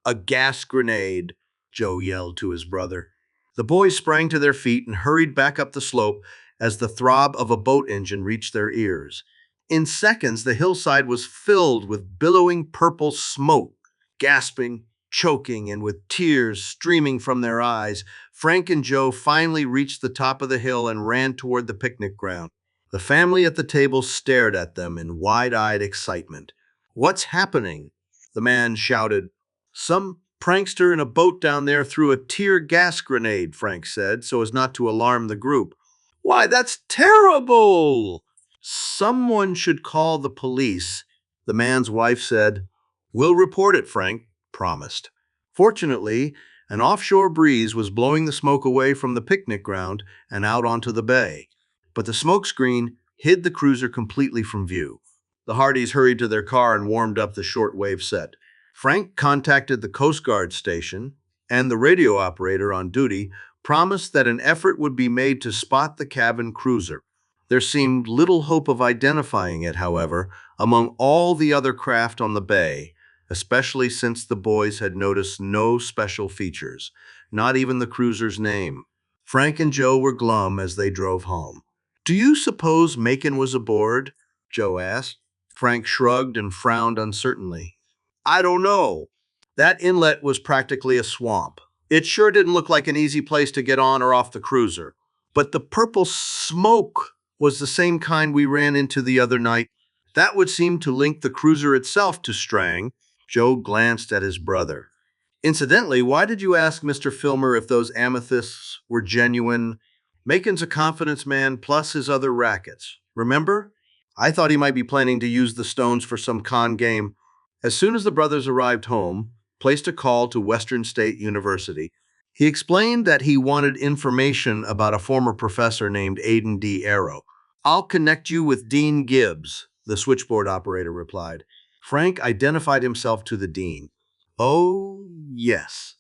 "A gas grenade," Joe yelled to his brother. The boys sprang to their feet and hurried back up the slope as the throb of a boat engine reached their ears. In seconds, the hillside was filled with billowing purple smoke. Gasping, choking, and with tears streaming from their eyes, Frank and Joe finally reached the top of the hill and ran toward the picnic ground. The family at the table stared at them in wide-eyed excitement. "What's happening?" the man shouted. "Some prankster in a boat down there threw a tear gas grenade," Frank said, so as not to alarm the group. "Why, that's terrible!" "Someone should call the police," the man's wife said. "We'll report it," Frank promised. Fortunately, an offshore breeze was blowing the smoke away from the picnic ground and out onto the bay. But the smoke screen hid the cruiser completely from view. The Hardys hurried to their car and warmed up the shortwave set. Frank contacted the Coast Guard station, and the radio operator on duty promised that an effort would be made to spot the cabin cruiser. There seemed little hope of identifying it, however, among all the other craft on the bay, especially since the boys had noticed no special features, not even the cruiser's name. Frank and Joe were glum as they drove home. "Do you suppose Macon was aboard?" Joe asked. Frank shrugged and frowned uncertainly. "I don't know. That inlet was practically a swamp. It sure didn't look like an easy place to get on or off the cruiser. But the purple smoke was the same kind we ran into the other night. That would seem to link the cruiser itself to Strang." Joe glanced at his brother. "Incidentally, why did you ask Mr. Filmer if those amethysts were genuine? Macon's a confidence man plus his other rackets. Remember? I thought he might be planning to use the stones for some con game." As soon as the brothers arrived home, placed a call to Western State University. He explained that he wanted information about a former professor named Aiden D. Arrow. "I'll connect you with Dean Gibbs," the switchboard operator replied. Frank identified himself to the dean. "Oh, yes.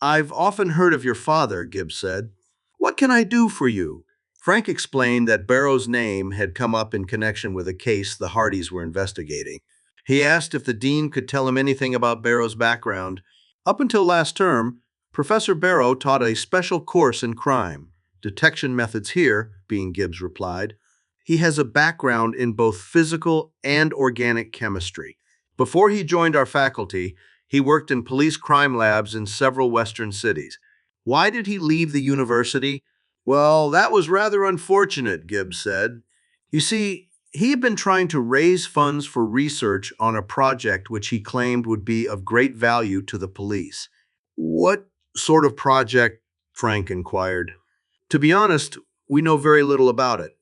I've often heard of your father," Gibbs said. "What can I do for you?" Frank explained that Barrow's name had come up in connection with a case the Hardys were investigating. He asked if the dean could tell him anything about Barrow's background. Up until last term, Professor Barrow taught a special course in crime. Detection methods here, being Gibbs replied. He has a background in both physical and organic chemistry. Before he joined our faculty, he worked in police crime labs in several Western cities. Why did he leave the university? "Well, that was rather unfortunate," Gibbs said. "You see, he had been trying to raise funds for research on a project which he claimed would be of great value to the police." "What sort of project?" Frank inquired. "To be honest, we know very little about it.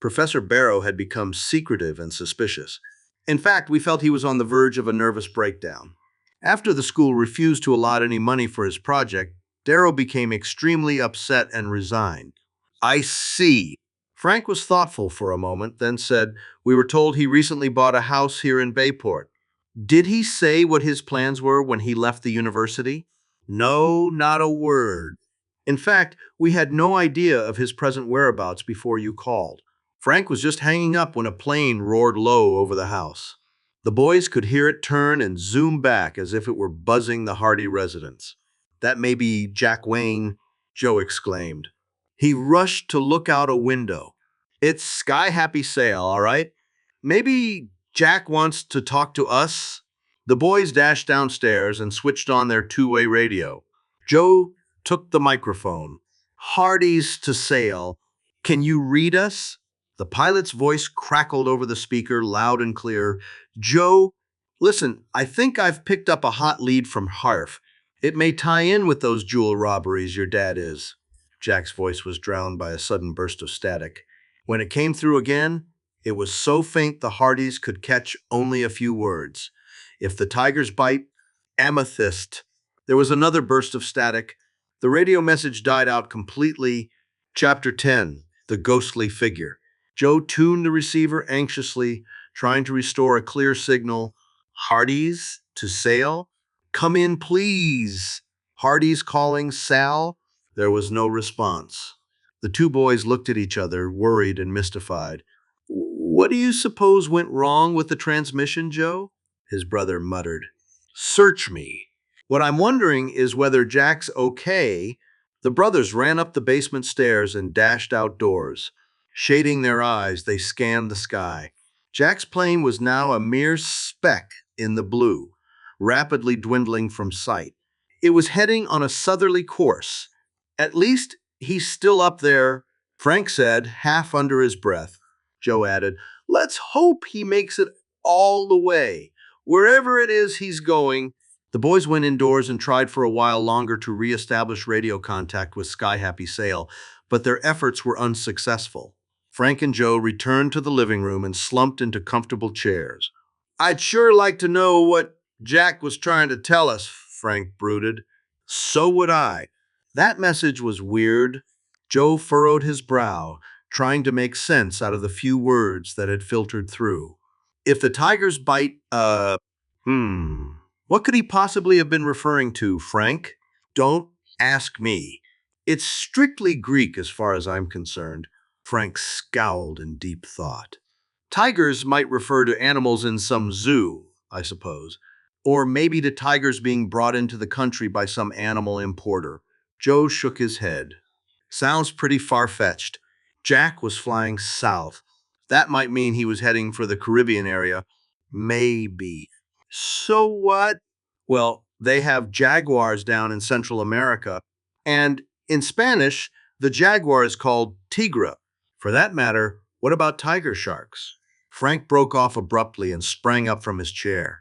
Professor Barrow had become secretive and suspicious. In fact, we felt he was on the verge of a nervous breakdown. After the school refused to allot any money for his project, Darrow became extremely upset and resigned." "I see." Frank was thoughtful for a moment, then said, "We were told he recently bought a house here in Bayport. Did he say what his plans were when he left the university?" "No, not a word. In fact, we had no idea of his present whereabouts before you called. Frank was just hanging up when a plane roared low over the house. The boys could hear it turn and zoom back as if it were buzzing the Hardy residence. That may be Jack Wayne," Joe exclaimed. He rushed to look out a window. It's Sky Happy Sale, all right? Maybe Jack wants to talk to us? The boys dashed downstairs and switched on their two-way radio. Joe took the microphone. Hardy's to sail. Can you read us? The pilot's voice crackled over the speaker, loud and clear. Joe, listen, I think I've picked up a hot lead from Harf. It may tie in with those jewel robberies your dad is. Jack's voice was drowned by a sudden burst of static. When it came through again, it was so faint the Hardys could catch only a few words. If the tigers bite, amethyst. There was another burst of static. The radio message died out completely. Chapter 10, The Ghostly Figure. Joe tuned the receiver anxiously, trying to restore a clear signal. Hardy's to sail? Come in, please. Hardy's calling Sal? There was no response. The two boys looked at each other, worried and mystified. What do you suppose went wrong with the transmission, Joe? His brother muttered. Search me. What I'm wondering is whether Jack's okay. The brothers ran up the basement stairs and dashed outdoors. Shading their eyes, they scanned the sky. Jack's plane was now a mere speck in the blue, rapidly dwindling from sight. It was heading on a southerly course. At least he's still up there, Frank said, half under his breath. Joe added, let's hope he makes it all the way. Wherever it is he's going. The boys went indoors and tried for a while longer to reestablish radio contact with Sky Happy Sail, but their efforts were unsuccessful. Frank and Joe returned to the living room and slumped into comfortable chairs. I'd sure like to know what Jack was trying to tell us, Frank brooded. So would I. That message was weird. Joe furrowed his brow, trying to make sense out of the few words that had filtered through. If the tigers bite, what could he possibly have been referring to, Frank? Don't ask me. It's strictly Greek as far as I'm concerned. Frank scowled in deep thought. Tigers might refer to animals in some zoo, I suppose. Or maybe to tigers being brought into the country by some animal importer. Joe shook his head. Sounds pretty far-fetched. Jack was flying south. That might mean he was heading for the Caribbean area. Maybe. So what? Well, they have jaguars down in Central America. And in Spanish, the jaguar is called tigra. For that matter, what about tiger sharks? Frank broke off abruptly and sprang up from his chair.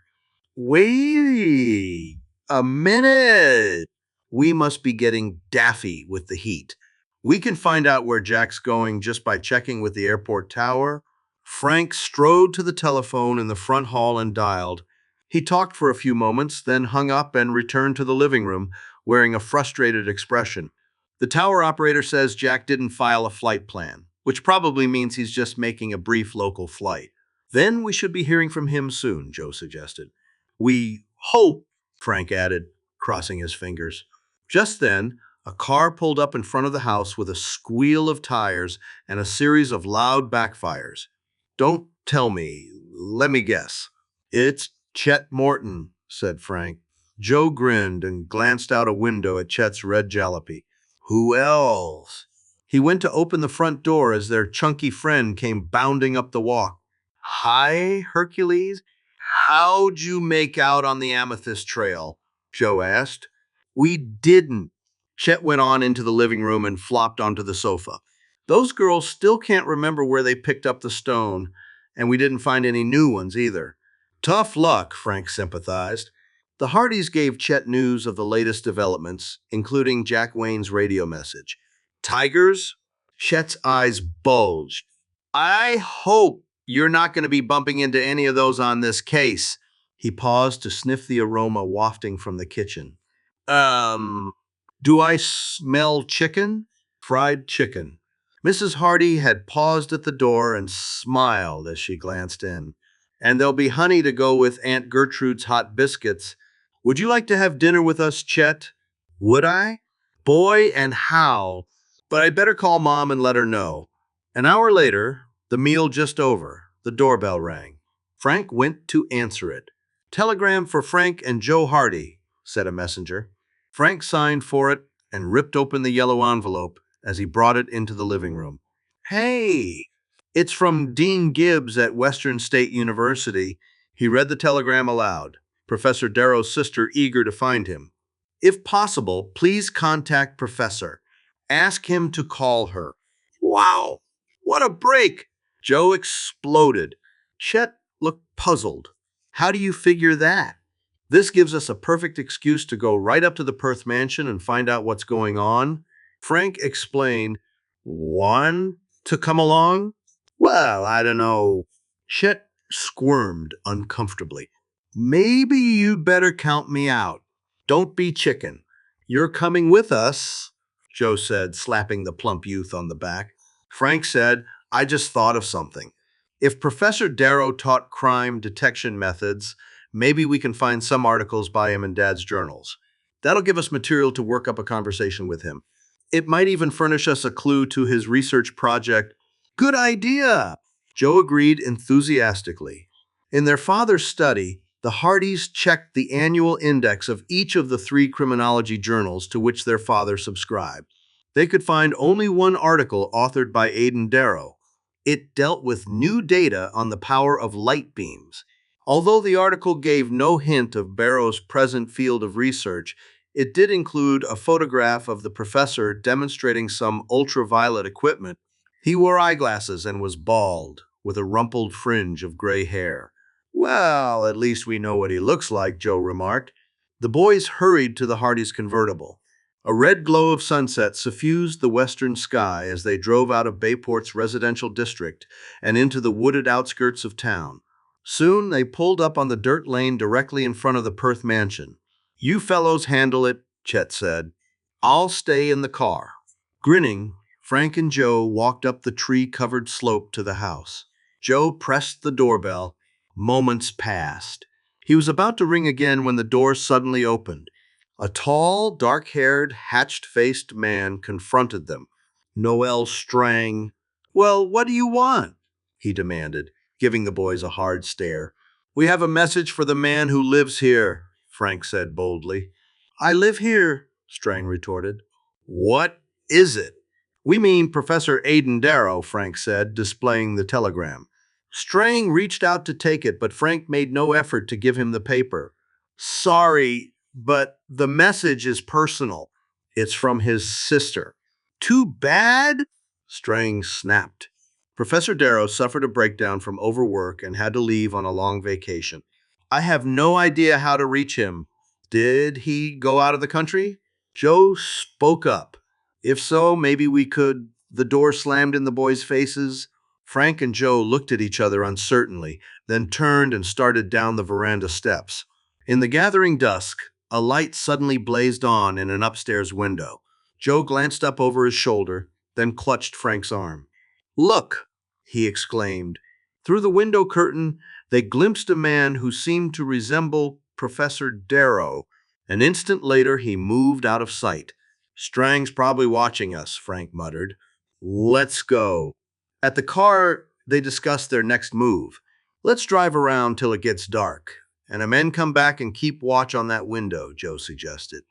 Wait a minute. We must be getting daffy with the heat. We can find out where Jack's going just by checking with the airport tower. Frank strode to the telephone in the front hall and dialed. He talked for a few moments, then hung up and returned to the living room, wearing a frustrated expression. The tower operator says Jack didn't file a flight plan, which probably means he's just making a brief local flight. Then we should be hearing from him soon, Joe suggested. We hope, Frank added, crossing his fingers. Just then, a car pulled up in front of the house with a squeal of tires and a series of loud backfires. Don't tell me. Let me guess. It's Chet Morton, said Frank. Joe grinned and glanced out a window at Chet's red jalopy. Who else? He went to open the front door as their chunky friend came bounding up the walk. Hi, Hercules. How'd you make out on the Amethyst Trail? Joe asked. We didn't. Chet went on into the living room and flopped onto the sofa. Those girls still can't remember where they picked up the stone, and we didn't find any new ones either. Tough luck, Frank sympathized. The Hardys gave Chet news of the latest developments, including Jack Wayne's radio message. Tigers? Chet's eyes bulged. I hope you're not going to be bumping into any of those on this case. He paused to sniff the aroma wafting from the kitchen. Do I smell chicken? Fried chicken. Mrs. Hardy had paused at the door and smiled as she glanced in. And there'll be honey to go with Aunt Gertrude's hot biscuits. Would you like to have dinner with us, Chet? Would I? Boy, and how. But I'd better call Mom and let her know. An hour later, the meal just over, the doorbell rang. Frank went to answer it. Telegram for Frank and Joe Hardy, said a messenger. Frank signed for it and ripped open the yellow envelope as he brought it into the living room. Hey, it's from Dean Gibbs at Western State University. He read the telegram aloud, Professor Darrow's sister eager to find him. If possible, please contact Professor. Ask him to call her. Wow, what a break! Joe exploded. Chet looked puzzled. How do you figure that? This gives us a perfect excuse to go right up to the Perth mansion and find out what's going on. Frank explained, "Want to come along?" Well, I don't know. Chet squirmed uncomfortably. Maybe you'd better count me out. Don't be chicken. You're coming with us, Joe said, slapping the plump youth on the back. Frank said, I just thought of something. If Professor Darrow taught crime detection methods, maybe we can find some articles by him in Dad's journals. That'll give us material to work up a conversation with him. It might even furnish us a clue to his research project. Good idea, Joe agreed enthusiastically. In their father's study, the Hardys checked the annual index of each of the 3 criminology journals to which their father subscribed. They could find only one article authored by Aidan Darrow. It dealt with new data on the power of light beams. Although the article gave no hint of Barrow's present field of research, it did include a photograph of the professor demonstrating some ultraviolet equipment. He wore eyeglasses and was bald, with a rumpled fringe of gray hair. Well, at least we know what he looks like, Joe remarked. The boys hurried to the Hardys' convertible. A red glow of sunset suffused the western sky as they drove out of Bayport's residential district and into the wooded outskirts of town. Soon they pulled up on the dirt lane directly in front of the Perth mansion. You fellows handle it, Chet said. I'll stay in the car. Grinning, Frank and Joe walked up the tree-covered slope to the house. Joe pressed the doorbell. Moments passed. He was about to ring again when the door suddenly opened. A tall, dark-haired, hatched-faced man confronted them. Noel Strang. Well, what do you want? He demanded, giving the boys a hard stare. We have a message for the man who lives here, Frank said boldly. I live here, Strang retorted. What is it? We mean Professor Aidan Darrow, Frank said, displaying the telegram. Strang reached out to take it, but Frank made no effort to give him the paper. Sorry, but the message is personal. It's from his sister. Too bad? Strang snapped. Professor Darrow suffered a breakdown from overwork and had to leave on a long vacation. I have no idea how to reach him. Did he go out of the country? Joe spoke up. If so, maybe we could. The door slammed in the boys' faces. Frank and Joe looked at each other uncertainly, then turned and started down the veranda steps. In the gathering dusk, a light suddenly blazed on in an upstairs window. Joe glanced up over his shoulder, then clutched Frank's arm. Look, he exclaimed. Through the window curtain, they glimpsed a man who seemed to resemble Professor Darrow. An instant later, he moved out of sight. Strang's probably watching us, Frank muttered. Let's go. At the car, they discussed their next move. Let's drive around till it gets dark, and the men come back and keep watch on that window, Joe suggested.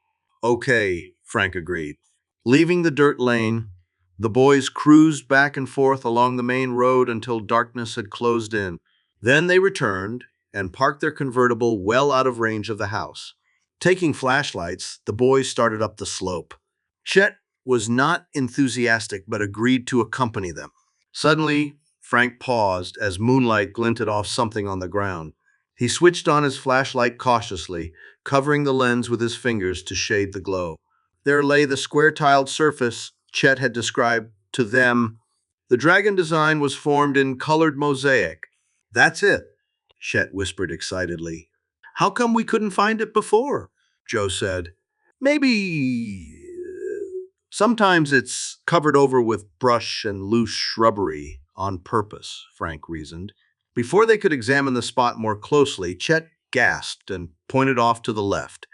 Okay, Frank agreed. Leaving the dirt lane, the boys cruised back and forth along the main road until darkness had closed in. Then they returned and parked their convertible well out of range of the house. Taking flashlights, the boys started up the slope. Chet was not enthusiastic but agreed to accompany them. Suddenly, Frank paused as moonlight glinted off something on the ground. He switched on his flashlight cautiously, covering the lens with his fingers to shade the glow. There lay the square-tiled surface Chet had described to them. The dragon design was formed in colored mosaic. That's it, Chet whispered excitedly. How come we couldn't find it before? Joe said. Maybe... Sometimes it's covered over with brush and loose shrubbery on purpose, Frank reasoned. Before they could examine the spot more closely, Chet gasped and pointed off to the left.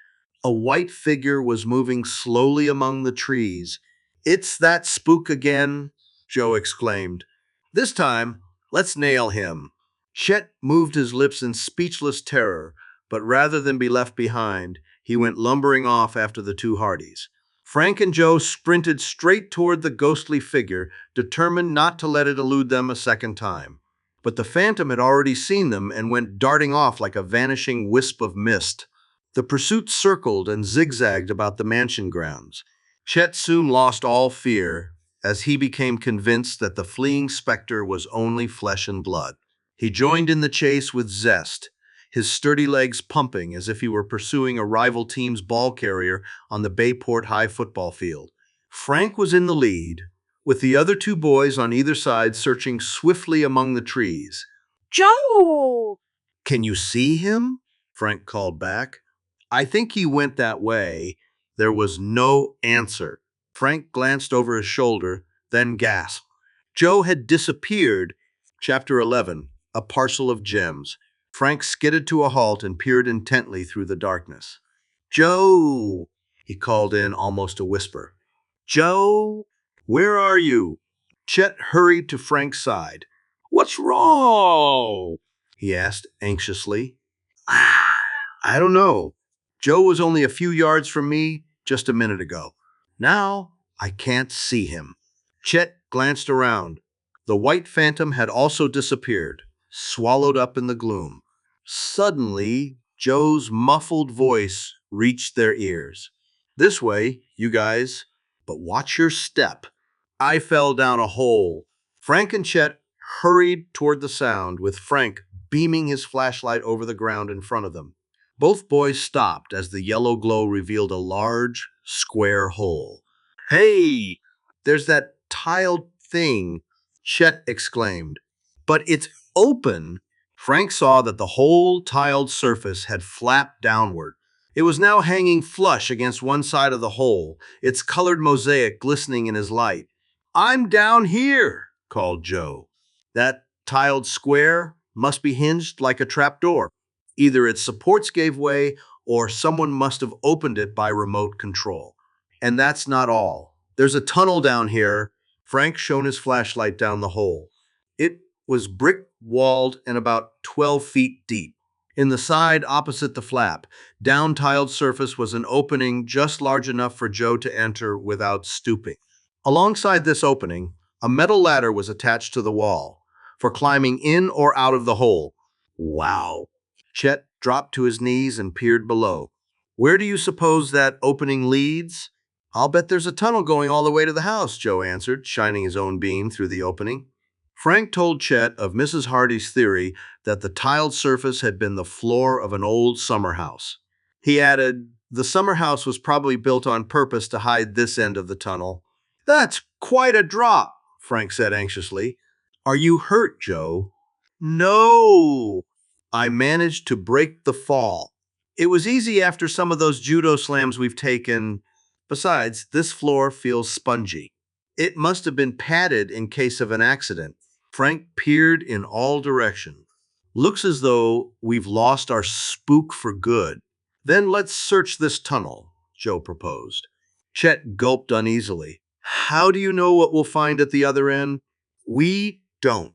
A white figure was moving slowly among the trees. It's that spook again, Joe exclaimed. This time, let's nail him. Chet moved his lips in speechless terror, but rather than be left behind, he went lumbering off after the 2 Hardys. Frank and Joe sprinted straight toward the ghostly figure, determined not to let it elude them a second time. But the phantom had already seen them and went darting off like a vanishing wisp of mist. The pursuit circled and zigzagged about the mansion grounds. Chet soon lost all fear as he became convinced that the fleeing specter was only flesh and blood. He joined in the chase with zest, his sturdy legs pumping as if he were pursuing a rival team's ball carrier on the Bayport High football field. Frank was in the lead, with the other two boys on either side searching swiftly among the trees. Joe! "Can you see him?" Frank called back. "I think he went that way." There was no answer. Frank glanced over his shoulder, then gasped. Joe had disappeared. Chapter 11, A Parcel of Gems. Frank skidded to a halt and peered intently through the darkness. "Joe!" he called in almost a whisper. "Joe, where are you?" Chet hurried to Frank's side. "What's wrong?" he asked anxiously. "I don't know. Joe was only a few yards from me just a minute ago. Now I can't see him." Chet glanced around. The white phantom had also disappeared, swallowed up in the gloom. Suddenly, Joe's muffled voice reached their ears. "This way, you guys, but watch your step." I fell down a hole. Frank and Chet hurried toward the sound, with Frank beaming his flashlight over the ground in front of them. Both boys stopped as the yellow glow revealed a large, square hole. "Hey, there's that tiled thing," Chet exclaimed. "But it's open." Frank saw that the whole tiled surface had flapped downward. It was now hanging flush against one side of the hole, its colored mosaic glistening in his light. "I'm down here," called Joe. "That tiled square must be hinged like a trapdoor. Either its supports gave way or someone must have opened it by remote control. And that's not all. There's a tunnel down here." Frank shone his flashlight down the hole. It was brick-walled and about 12 feet deep. In the side opposite the flap, down-tiled surface was an opening just large enough for Joe to enter without stooping. Alongside this opening, a metal ladder was attached to the wall for climbing in or out of the hole. Wow! Chet dropped to his knees and peered below. "Where do you suppose that opening leads?" "I'll bet there's a tunnel going all the way to the house," Joe answered, shining his own beam through the opening. Frank told Chet of Mrs. Hardy's theory that the tiled surface had been the floor of an old summer house. He added, "The summer house was probably built on purpose to hide this end of the tunnel." "That's quite a drop," Frank said anxiously. "Are you hurt, Joe?" "No. I managed to break the fall. It was easy after some of those judo slams we've taken. Besides, this floor feels spongy. It must have been padded in case of an accident." Frank peered in all directions. "Looks as though we've lost our spook for good." "Then let's search this tunnel," Joe proposed. Chet gulped uneasily. "How do you know what we'll find at the other end?" "We don't.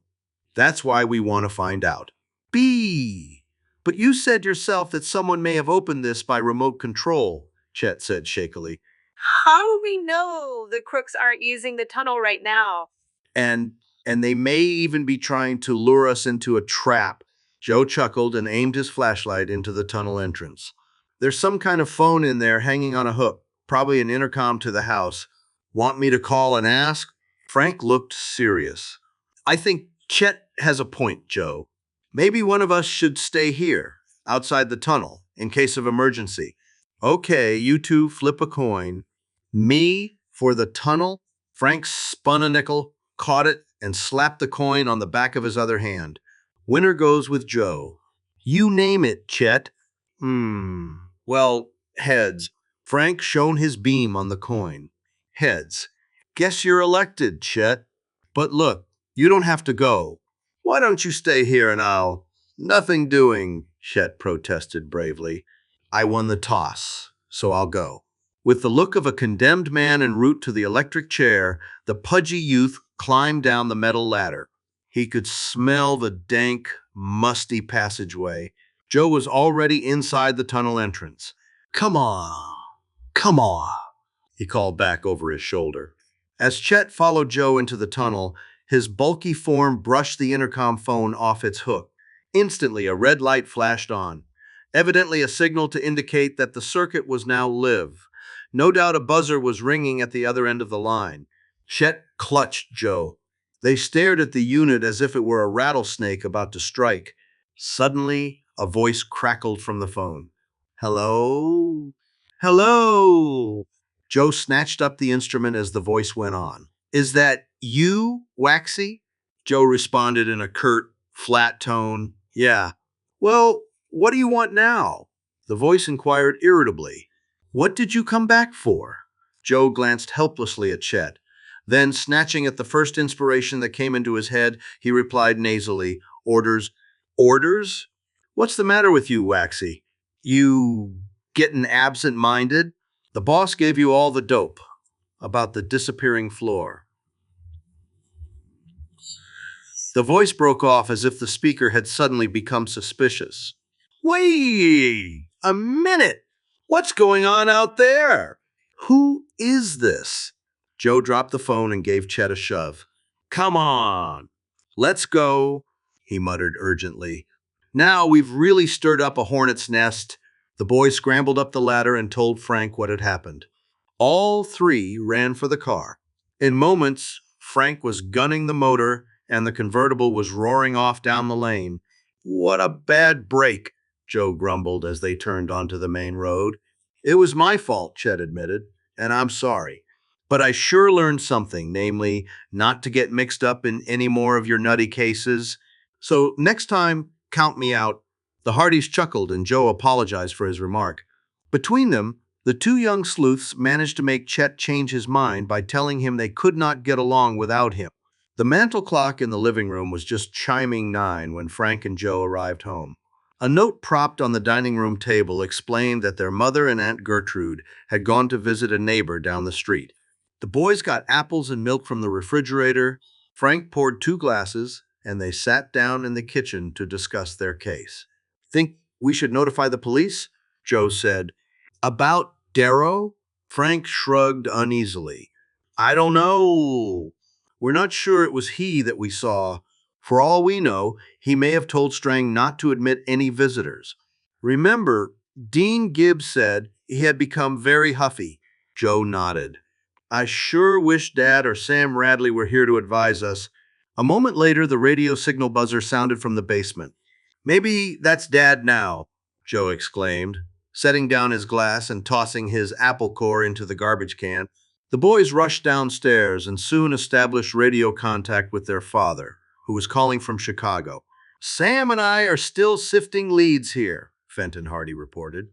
That's why we want to find out." But you said yourself that someone may have opened this by remote control," Chet said shakily. How do we know the crooks aren't using the tunnel right now? And they may even be trying to lure us into a trap." Joe chuckled and aimed his flashlight into the tunnel entrance. "There's some kind of phone in there hanging on a hook, probably an intercom to the house. Want me to call and ask?" Frank looked serious. "I think Chet has a point, Joe. Maybe one of us should stay here, outside the tunnel, in case of emergency." "Okay, you two flip a coin." "Me for the tunnel?" Frank spun a nickel, caught it, and slapped the coin on the back of his other hand. "Winner goes with Joe." "You name it, Chet." Well, heads." Frank shone his beam on the coin. "Heads. Guess you're elected, Chet. But look, you don't have to go. Why don't you stay here and I'll—" "Nothing doing," Chet protested bravely. "I won the toss, so I'll go." With the look of a condemned man en route to the electric chair, the pudgy youth climbed down the metal ladder. He could smell the dank, musty passageway. Joe was already inside the tunnel entrance. Come on. he called back over his shoulder. As Chet followed Joe into the tunnel, his bulky form brushed the intercom phone off its hook. Instantly, a red light flashed on, evidently a signal to indicate that the circuit was now live. No doubt a buzzer was ringing at the other end of the line. Chet clutched Joe. They stared at the unit as if it were a rattlesnake about to strike. Suddenly, a voice crackled from the phone. Hello? Hello? Joe snatched up the instrument as the voice went on. Is that you, Waxy? Joe responded in a curt, flat tone. Yeah. Well, what do you want now? The voice inquired irritably. What did you come back for? Joe glanced helplessly at Chet. Then, snatching at the first inspiration that came into his head, he replied nasally, Orders. Orders? What's the matter with you, Waxy? You getting absent-minded? The boss gave you all the dope about the disappearing floor. The voice broke off as if the speaker had suddenly become suspicious. Wait a minute! What's going on out there? Who is this? Joe dropped the phone and gave Chet a shove. Come on, let's go, he muttered urgently. Now we've really stirred up a hornet's nest. The boy scrambled up the ladder and told Frank what had happened. All three ran for the car. In moments, Frank was gunning the motor and the convertible was roaring off down the lane. What a bad break, Joe grumbled as they turned onto the main road. It was my fault, Chet admitted, and I'm sorry. But I sure learned something, namely, not to get mixed up in any more of your nutty cases. So next time, count me out. The Hardys chuckled and Joe apologized for his remark. Between them, the two young sleuths managed to make Chet change his mind by telling him they could not get along without him. The mantel clock in the living room was just chiming 9 when Frank and Joe arrived home. A note propped on the dining room table explained that their mother and Aunt Gertrude had gone to visit a neighbor down the street. The boys got apples and milk from the refrigerator. Frank poured 2 glasses, and they sat down in the kitchen to discuss their case. Think we should notify the police? Joe said. About Darrow? Frank shrugged uneasily. I don't know. We're not sure it was he that we saw. For all we know, he may have told Strang not to admit any visitors. Remember, Dean Gibbs said he had become very huffy. Joe nodded. I sure wish Dad or Sam Radley were here to advise us. A moment later, the radio signal buzzer sounded from the basement. Maybe that's Dad now, Joe exclaimed, setting down his glass and tossing his apple core into the garbage can. The boys rushed downstairs and soon established radio contact with their father, who was calling from Chicago. Sam and I are still sifting leads here, Fenton Hardy reported.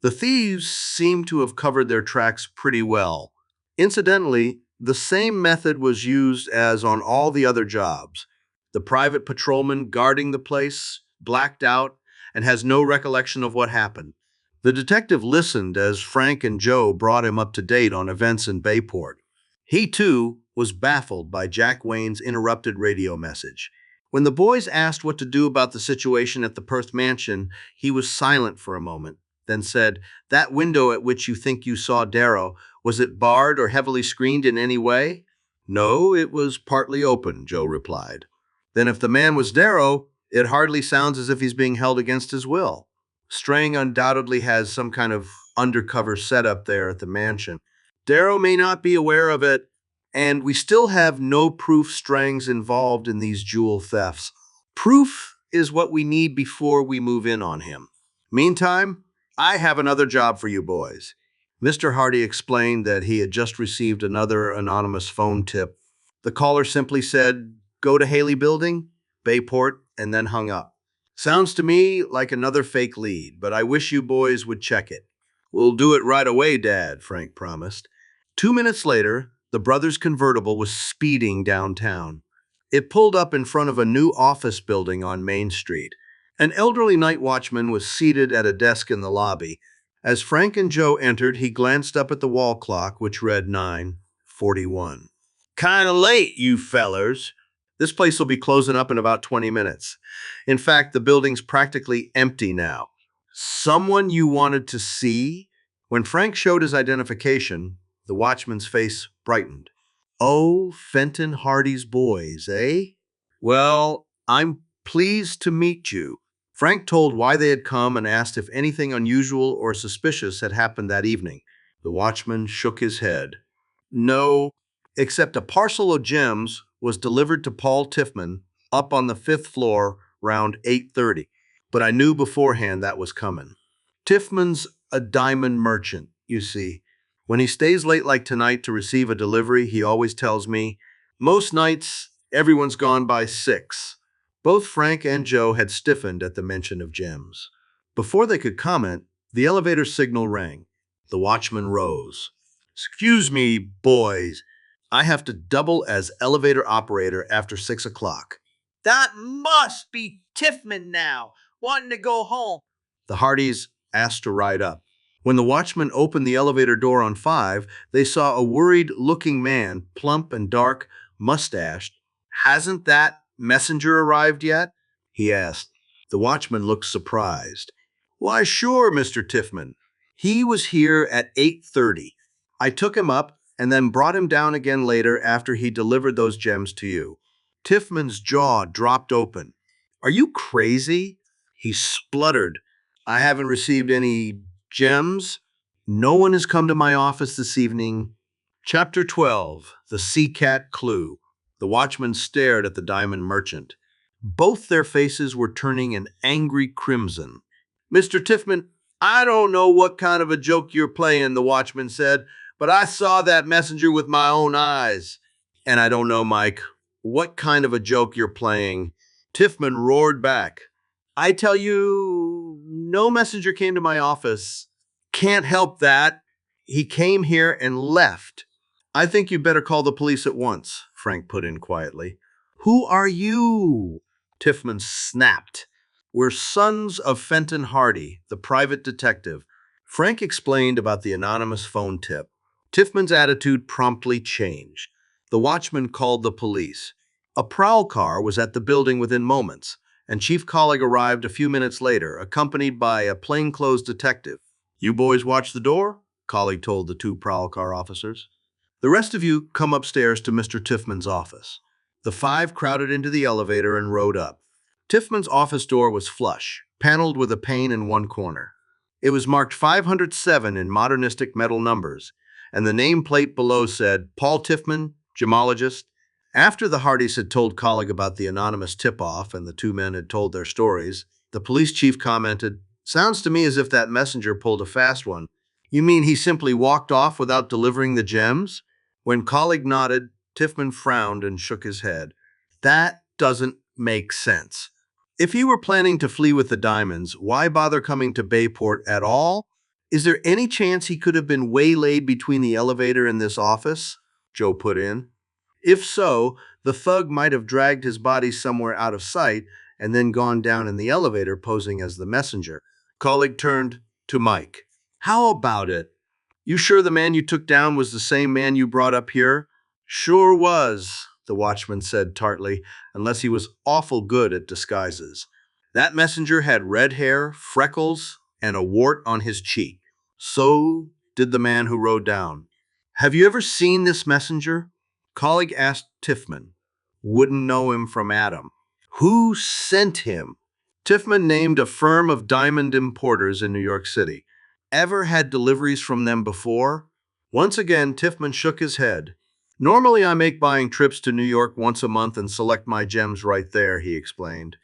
The thieves seem to have covered their tracks pretty well. Incidentally, the same method was used as on all the other jobs. The private patrolman guarding the place blacked out and has no recollection of what happened. The detective listened as Frank and Joe brought him up to date on events in Bayport. He, too, was baffled by Jack Wayne's interrupted radio message. When the boys asked what to do about the situation at the Perth mansion, he was silent for a moment, then said, That window at which you think you saw Darrow, was it barred or heavily screened in any way? No, it was partly open, Joe replied. Then if the man was Darrow, it hardly sounds as if he's being held against his will. Strang undoubtedly has some kind of undercover setup there at the mansion. Darrow may not be aware of it, and we still have no proof Strang's involved in these jewel thefts. Proof is what we need before we move in on him. Meantime, I have another job for you boys. Mr. Hardy explained that he had just received another anonymous phone tip. The caller simply said, Go to Haley Building, Bayport, and then hung up. Sounds to me like another fake lead, but I wish you boys would check it. We'll do it right away, Dad, Frank promised. 2 minutes later, the brothers' convertible was speeding downtown. It pulled up in front of a new office building on Main Street. An elderly night watchman was seated at a desk in the lobby. As Frank and Joe entered, he glanced up at the wall clock, which read 9:41. Kinda late, you fellers. This place will be closing up in about 20 minutes. In fact, the building's practically empty now. Someone you wanted to see? When Frank showed his identification, The watchman's face brightened. Oh, Fenton Hardy's boys, eh? Well, I'm pleased to meet you. Frank told why they had come and asked if anything unusual or suspicious had happened that evening. The watchman shook his head. No, except a parcel of gems was delivered to Paul Tiffman up on the 5th floor round 8:30. But I knew beforehand that was coming. Tiffman's a diamond merchant, you see. When he stays late like tonight to receive a delivery, he always tells me, most nights, everyone's gone by 6. Both Frank and Joe had stiffened at the mention of gems. Before they could comment, the elevator signal rang. The watchman rose. Excuse me, boys. I have to double as elevator operator after 6 o'clock. That must be Tiffman now, wanting to go home. The Hardys asked to ride up. When the watchman opened the elevator door on 5, they saw a worried-looking man, plump and dark, mustached. Hasn't that messenger arrived yet? He asked. The watchman looked surprised. Why, sure, Mr. Tiffman. He was here at 8:30. I took him up and then brought him down again later after he delivered those gems to you. Tiffman's jaw dropped open. Are you crazy? He spluttered. I haven't received any gems. No one has come to my office this evening. Chapter 12, The Sea Cat Clue. The watchman stared at the diamond merchant. Both their faces were turning an angry crimson. Mr. Tiffman, I don't know what kind of a joke you're playing, the watchman said, but I saw that messenger with my own eyes. And I don't know, Mike, what kind of a joke you're playing. Tiffman roared back. I tell you, no messenger came to my office. Can't help that. He came here and left. I think you better call the police at once, Frank put in quietly. Who are you? Tiffman snapped. We're sons of Fenton Hardy, the private detective. Frank explained about the anonymous phone tip. Tiffman's attitude promptly changed. The watchman called the police. A prowl car was at the building within moments, and Chief Colleague arrived a few minutes later, accompanied by a plainclothes detective. You boys watch the door, Colleague told the 2 prowl car officers. The rest of you come upstairs to Mr. Tiffman's office. The 5 crowded into the elevator and rode up. Tiffman's office door was flush, paneled with a pane in one corner. It was marked 507 in modernistic metal numbers, and the nameplate below said, Paul Tiffman, gemologist. After the Hardys had told Colleague about the anonymous tip-off and the 2 men had told their stories, the police chief commented, Sounds to me as if that messenger pulled a fast one. You mean he simply walked off without delivering the gems? When Colleague nodded, Tiffman frowned and shook his head. That doesn't make sense. If he were planning to flee with the diamonds, why bother coming to Bayport at all? Is there any chance he could have been waylaid between the elevator and this office? Joe put in. If so, the thug might have dragged his body somewhere out of sight and then gone down in the elevator posing as the messenger. Colleague turned to Mike. How about it? You sure the man you took down was the same man you brought up here? Sure was, the watchman said tartly, unless he was awful good at disguises. That messenger had red hair, freckles, and a wart on his cheek. So did the man who rode down. Have you ever seen this messenger? Colleague asked Tiffman. Wouldn't know him from Adam. Who sent him? Tiffman named a firm of diamond importers in New York City. Ever had deliveries from them before? Once again, Tiffman shook his head. Normally I make buying trips to New York once a month and select my gems right there, he explained.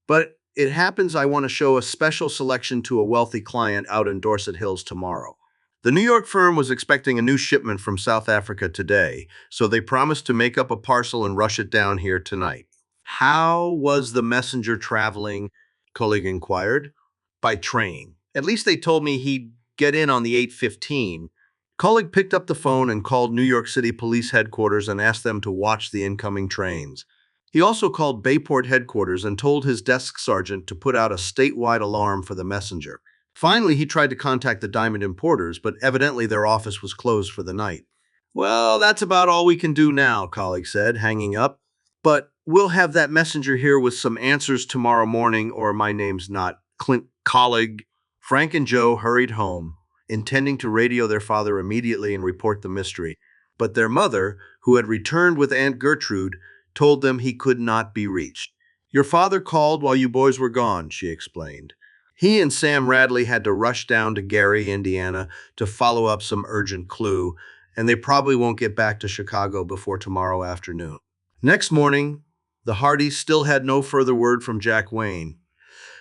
But it happens I want to show a special selection to a wealthy client out in Dorset Hills tomorrow. The New York firm was expecting a new shipment from South Africa today, so they promised to make up a parcel and rush it down here tonight. How was the messenger traveling? Colleague inquired. By train. At least they told me he'd get in on the 8:15. Colleague picked up the phone and called New York City Police Headquarters and asked them to watch the incoming trains. He also called Bayport Headquarters and told his desk sergeant to put out a statewide alarm for the messenger. Finally, he tried to contact the diamond importers, but evidently their office was closed for the night. Well, that's about all we can do now, Colleague said, hanging up. But we'll have that messenger here with some answers tomorrow morning, or my name's not Clint. Colleague. Frank and Joe hurried home. intending to radio their father immediately and report the mystery. But their mother, who had returned with Aunt Gertrude, told them he could not be reached. "Your father called while you boys were gone," she explained. "He and Sam Radley had to rush down to Gary, Indiana, to follow up some urgent clue, and they probably won't get back to Chicago before tomorrow afternoon." Next morning, the Hardys still had no further word from Jack Wayne,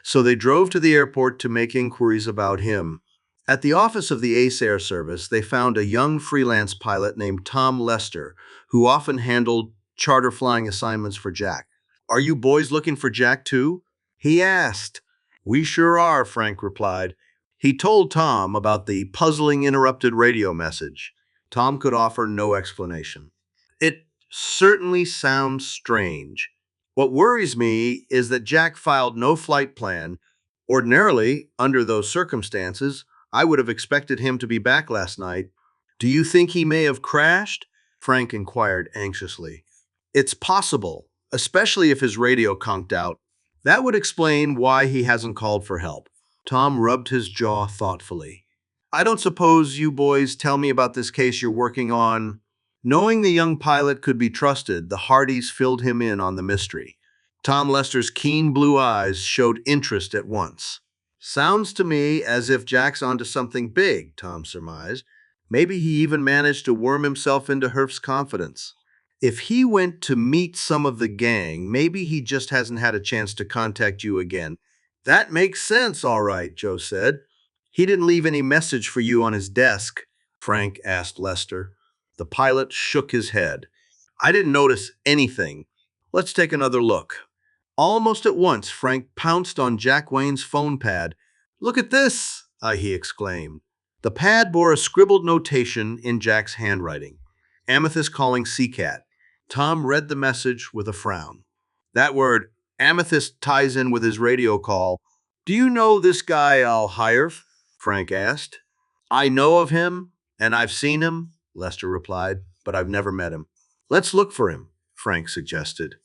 so they drove to the airport to make inquiries about him. At the office of the Ace Air Service, they found a young freelance pilot named Tom Lester, who often handled charter flying assignments for Jack. "Are you boys looking for Jack too?" he asked. "We sure are," Frank replied. He told Tom about the puzzling interrupted radio message. Tom could offer no explanation. "It certainly sounds strange. What worries me is that Jack filed no flight plan. Ordinarily, under those circumstances, I would have expected him to be back last night." "Do you think he may have crashed?" Frank inquired anxiously. "It's possible, especially if his radio conked out. That would explain why he hasn't called for help." Tom rubbed his jaw thoughtfully. "I don't suppose you boys tell me about this case you're working on." Knowing the young pilot could be trusted, the Hardys filled him in on the mystery. Tom Lester's keen blue eyes showed interest at once. "Sounds to me as if Jack's onto something big," Tom surmised. "Maybe he even managed to worm himself into Herf's confidence. If he went to meet some of the gang, maybe he just hasn't had a chance to contact you again." "That makes sense, all right," Joe said. "He didn't leave any message for you on his desk?" Frank asked Lester. The pilot shook his head. "I didn't notice anything. Let's take another look." Almost at once, Frank pounced on Jack Wayne's phone pad. "Look at this!" he exclaimed. The pad bore a scribbled notation in Jack's handwriting. "Amethyst calling Seacat." Tom read the message with a frown. "That word, amethyst, ties in with his radio call. Do you know this guy Al Hiref?" Frank asked. "I know of him, and I've seen him," Lester replied, "but I've never met him." "Let's look for him," Frank suggested.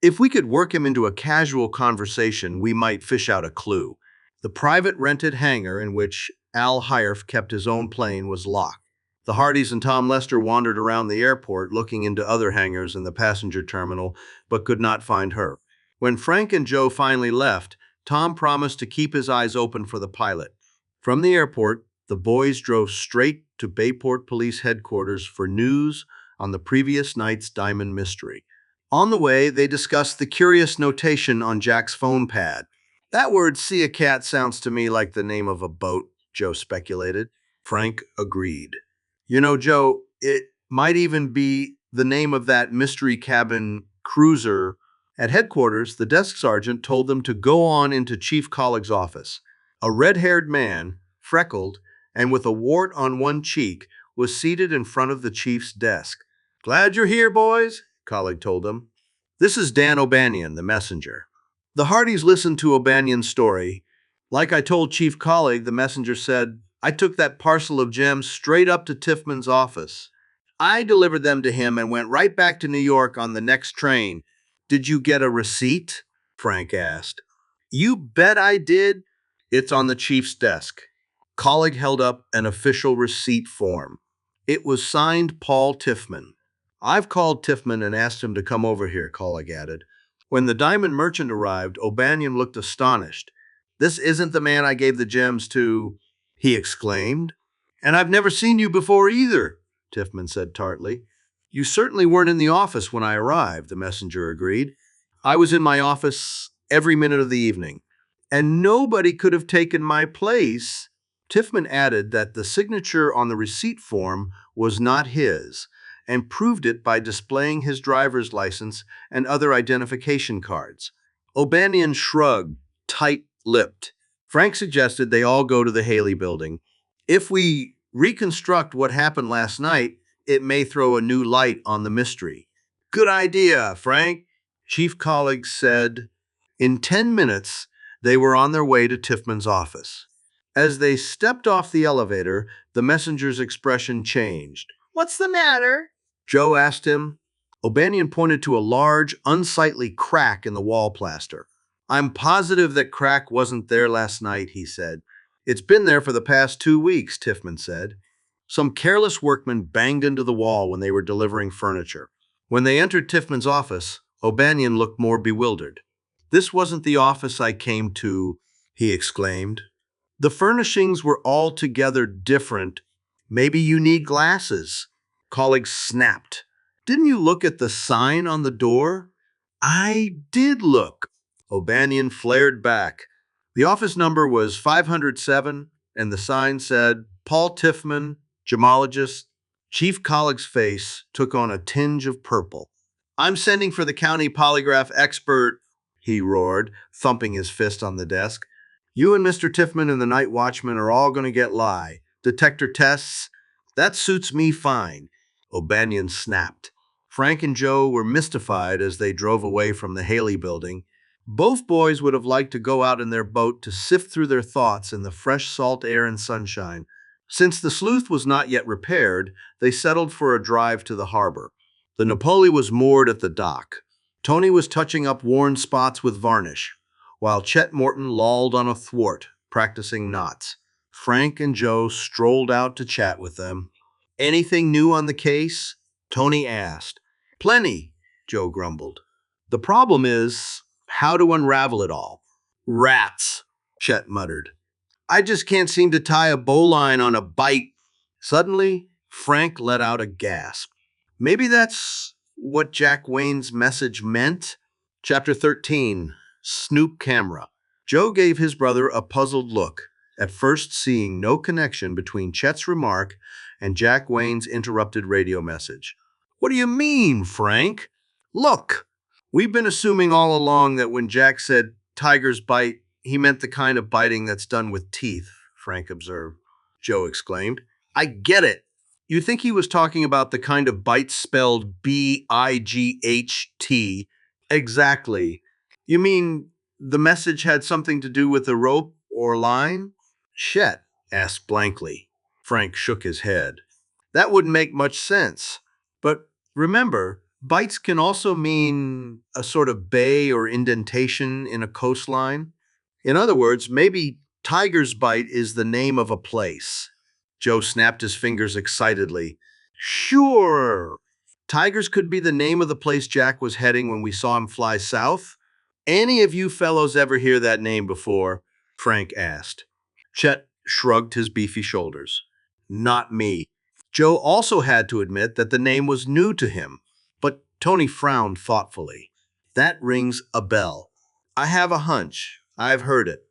"If we could work him into a casual conversation, we might fish out a clue." The private rented hangar in which Al Hiref kept his own plane was locked. The Hardys and Tom Lester wandered around the airport looking into other hangars in the passenger terminal, but could not find her. When Frank and Joe finally left, Tom promised to keep his eyes open for the pilot. From the airport, the boys drove straight to Bayport Police Headquarters for news on the previous night's diamond mystery. On the way, they discussed the curious notation on Jack's phone pad. "That word see a cat sounds to me like the name of a boat," Joe speculated. Frank agreed. "You know, Joe, it might even be the name of that mystery cabin cruiser." At headquarters, the desk sergeant told them to go on into Chief Colleague's office. A red-haired man, freckled, and with a wart on one cheek, was seated in front of the chief's desk. "Glad you're here, boys," Colleague told them. "This is Dan O'Banion, the messenger." The Hardys listened to O'Banion's story. "Like I told Chief Colleague," the messenger said, "I took that parcel of gems straight up to Tiffman's office. I delivered them to him and went right back to New York on the next train." "Did you get a receipt?" Frank asked. "You bet I did. It's on the chief's desk." Colleague held up an official receipt form. It was signed Paul Tiffman. "I've called Tiffman and asked him to come over here," Colleague added. When the diamond merchant arrived, O'Banion looked astonished. "This isn't the man I gave the gems to," he exclaimed. "And I've never seen you before either," Tiffman said tartly. "You certainly weren't in the office when I arrived," the messenger agreed. "I was in my office every minute of the evening. And nobody could have taken my place." Tiffman added that the signature on the receipt form was not his, and proved it by displaying his driver's license and other identification cards. O'Banion shrugged, tight-lipped. Frank suggested they all go to the Haley building. "If we reconstruct what happened last night, it may throw a new light on the mystery." "Good idea, Frank," Chief Colleague said. In 10 minutes, they were on their way to Tiffman's office. As they stepped off the elevator, the messenger's expression changed. "What's the matter?" Joe asked him. O'Banion pointed to a large, unsightly crack in the wall plaster. "I'm positive that crack wasn't there last night," he said. It's been there for the past 2 weeks, Tiffman said. Some careless workman banged into the wall when they were delivering furniture. When they entered Tiffman's office, O'Banion looked more bewildered. "This wasn't the office I came to," he exclaimed. "The furnishings were altogether different. Maybe you need glasses." Colleague snapped. "Didn't you look at the sign on the door?" "I did look," O'Banion flared back. The office number was 507, and the sign said, "Paul Tiffman, gemologist." Chief Colleague's face took on a tinge of purple. "I'm sending for the county polygraph expert," he roared, thumping his fist on the desk. "You and Mr. Tiffman and the night watchman are all going to get lie detector tests." "That suits me fine," O'Banion snapped. Frank and Joe were mystified as they drove away from the Haley building. Both boys would have liked to go out in their boat to sift through their thoughts in the fresh salt air and sunshine. Since the sleuth was not yet repaired, they settled for a drive to the harbor. The Napoli was moored at the dock. Tony was touching up worn spots with varnish, while Chet Morton lolled on a thwart, practicing knots. Frank and Joe strolled out to chat with them. "Anything new on the case?" Tony asked. "Plenty," Joe grumbled. "The problem is how to unravel it all." "Rats," Chet muttered. "I just can't seem to tie a bowline on a bite." Suddenly, Frank let out a gasp. "Maybe that's what Jack Wayne's message meant?" Chapter 13, Snoop Camera. Joe gave his brother a puzzled look, at first seeing no connection between Chet's remark and Jack Wayne's interrupted radio message. "What do you mean, Frank?" "Look, we've been assuming all along that when Jack said tiger's bite, he meant the kind of biting that's done with teeth," Frank observed. Joe exclaimed. "I get it. You think he was talking about the kind of bite spelled B-I-G-H-T?" "Exactly. You mean the message had something to do with a rope or line?" Chet asked blankly. Frank shook his head. "That wouldn't make much sense. But remember, bites can also mean a sort of bay or indentation in a coastline. In other words, maybe Tiger's Bite is the name of a place." Joe snapped his fingers excitedly. "Sure. Tigers could be the name of the place Jack was heading when we saw him fly south." "Any of you fellows ever hear that name before?" Frank asked. Chet shrugged his beefy shoulders. "Not me." Joe also had to admit that the name was new to him, but Tony frowned thoughtfully. "That rings a bell. I have a hunch. I've heard it."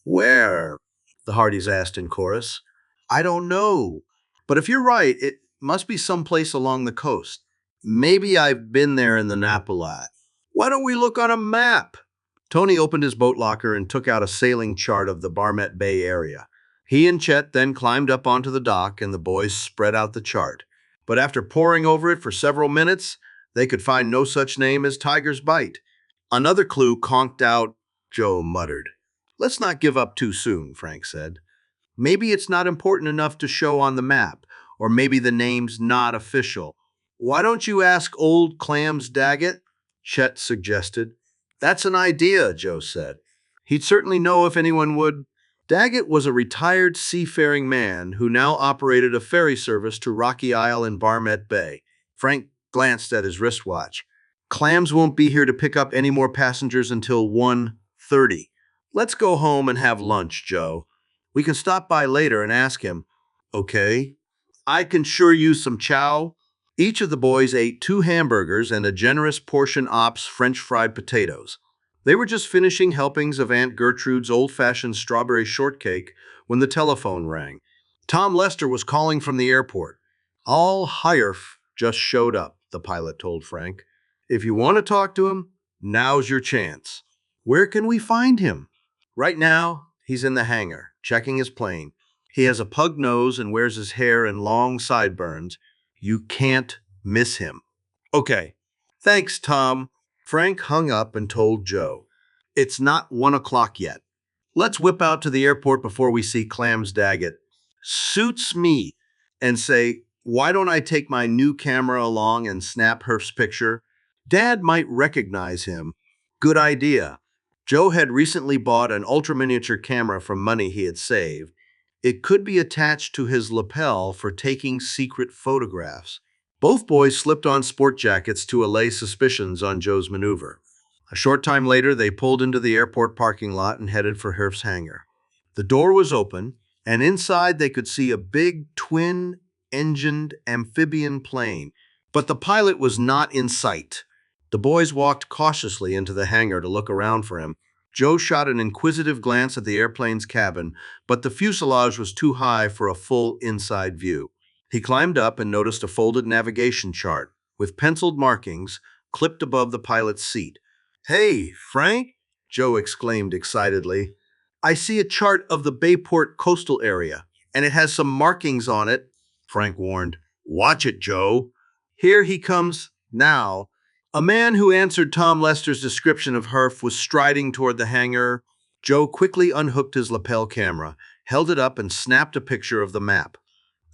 "Where?" the Hardys asked in chorus. "I don't know. But if you're right, it must be someplace along the coast. Maybe I've been there in the Napoli." "Why don't we look on a map?" Tony opened his boat locker and took out a sailing chart of the Barmet Bay area. He and Chet then climbed up onto the dock and the boys spread out the chart. But after poring over it for several minutes, they could find no such name as Tiger's Bite. "Another clue conked out," Joe muttered. "Let's not give up too soon," Frank said. "Maybe it's not important enough to show on the map, or maybe the name's not official." "Why don't you ask old Clams Daggett?" Chet suggested. "That's an idea," Joe said. "He'd certainly know if anyone would." Daggett was a retired seafaring man who now operated a ferry service to Rocky Isle in Barmet Bay. Frank glanced at his wristwatch. "Clams won't be here to pick up any more passengers until 1:30. Let's go home and have lunch, Joe. We can stop by later and ask him." "Okay. I can sure use some chow." Each of the boys ate 2 hamburgers and a generous portion Ops French fried potatoes. They were just finishing helpings of Aunt Gertrude's old-fashioned strawberry shortcake when the telephone rang. Tom Lester was calling from the airport. "All Hiref just showed up," the pilot told Frank. "If you want to talk to him, now's your chance." "Where can we find him?" "Right now, he's in the hangar, checking his plane. He has a pug nose and wears his hair in long sideburns. You can't miss him." "Okay. Thanks, Tom." Frank hung up and told Joe, "It's not 1 o'clock yet. Let's whip out to the airport before we see Clams Daggett." "Suits me." "And say, why don't I take my new camera along and snap Herf's picture? Dad might recognize him." "Good idea." Joe had recently bought an ultra-miniature camera from money he had saved. It could be attached to his lapel for taking secret photographs. Both boys slipped on sport jackets to allay suspicions on Joe's maneuver. A short time later, they pulled into the airport parking lot and headed for Herf's hangar. The door was open, and inside they could see a big twin-engined amphibian plane. But the pilot was not in sight. The boys walked cautiously into the hangar to look around for him. Joe shot an inquisitive glance at the airplane's cabin, but the fuselage was too high for a full inside view. He climbed up and noticed a folded navigation chart with penciled markings clipped above the pilot's seat. "Hey, Frank," Joe exclaimed excitedly. "I see a chart of the Bayport coastal area, and it has some markings on it." Frank warned. "Watch it, Joe. Here he comes now." A man who answered Tom Lester's description of Herf was striding toward the hangar. Joe quickly unhooked his lapel camera, held it up, and snapped a picture of the map.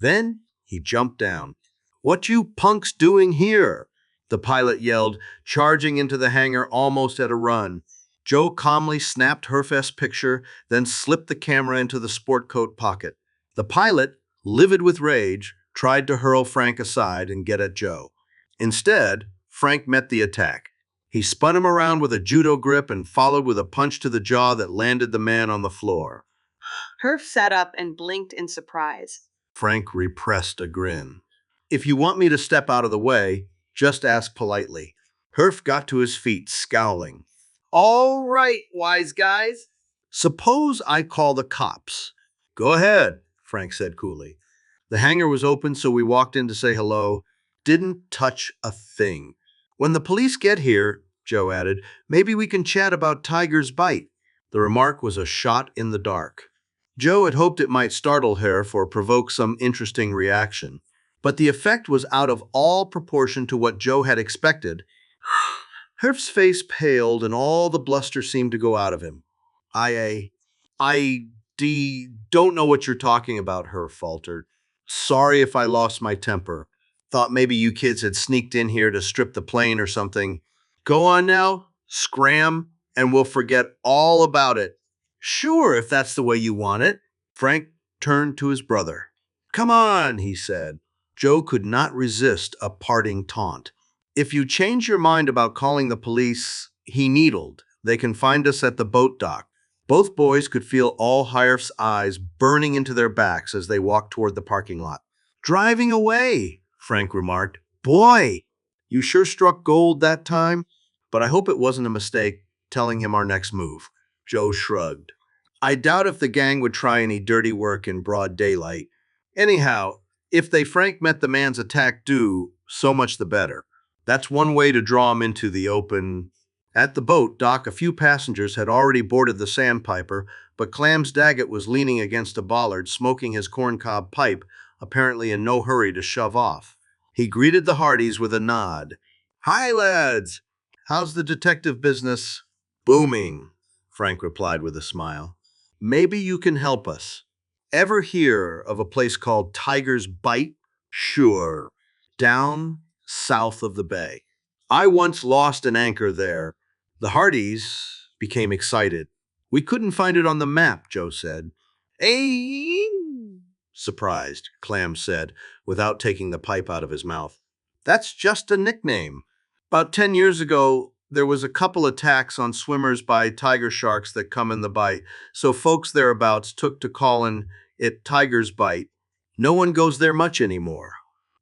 Then he jumped down. "What you punks doing here?" the pilot yelled, charging into the hangar almost at a run. Joe calmly snapped Herf's picture, then slipped the camera into the sport coat pocket. The pilot, livid with rage, tried to hurl Frank aside and get at Joe. Instead, Frank met the attack. He spun him around with a judo grip and followed with a punch to the jaw that landed the man on the floor. Herf sat up and blinked in surprise. Frank repressed a grin. "If you want me to step out of the way, just ask politely." Herf got to his feet, scowling. All right, wise guys. "Suppose I call the cops." "Go ahead," Frank said coolly. The hangar was open, so we walked in to say hello. Didn't touch a thing. "When the police get here," Joe added, "maybe we can chat about Tiger's bite." The remark was a shot in the dark. Joe had hoped it might startle Herf or provoke some interesting reaction, but the effect was out of all proportion to what Joe had expected. Herf's face paled and all the bluster seemed to go out of him. Don't know what you're talking about," Herf faltered. "Sorry if I lost my temper. Thought maybe you kids had sneaked in here to strip the plane or something. Go on now, scram, and we'll forget all about it." "Sure, if that's the way you want it." Frank turned to his brother. "Come on," he said. Joe could not resist a parting taunt. "If you change your mind about calling the police," he needled, "they can find us at the boat dock." Both boys could feel all Herf's eyes burning into their backs as they walked toward the parking lot. "Driving away," Frank remarked. "Boy, you sure struck gold that time. But I hope it wasn't a mistake telling him our next move." Joe shrugged. "I doubt if the gang would try any dirty work in broad daylight. Anyhow, if Frank met the man's attack due, so much the better. That's one way to draw him into the open." At the boat dock, a few passengers had already boarded the Sandpiper, but Clams Daggett was leaning against a bollard, smoking his corncob pipe, apparently in no hurry to shove off. He greeted the Hardys with a nod. "Hi, lads. How's the detective business?" "Booming," Frank replied with a smile. "Maybe you can help us. Ever hear of a place called Tiger's Bite?" "Sure. Down south of the bay. I once lost an anchor there." The Hardys became excited. "We couldn't find it on the map," Joe said. "Eh?" Surprised, Clam said, without taking the pipe out of his mouth. "That's just a nickname. About 10 years ago, there was a couple attacks on swimmers by tiger sharks that come in the bite, so folks thereabouts took to calling it Tiger's Bite. No one goes there much anymore.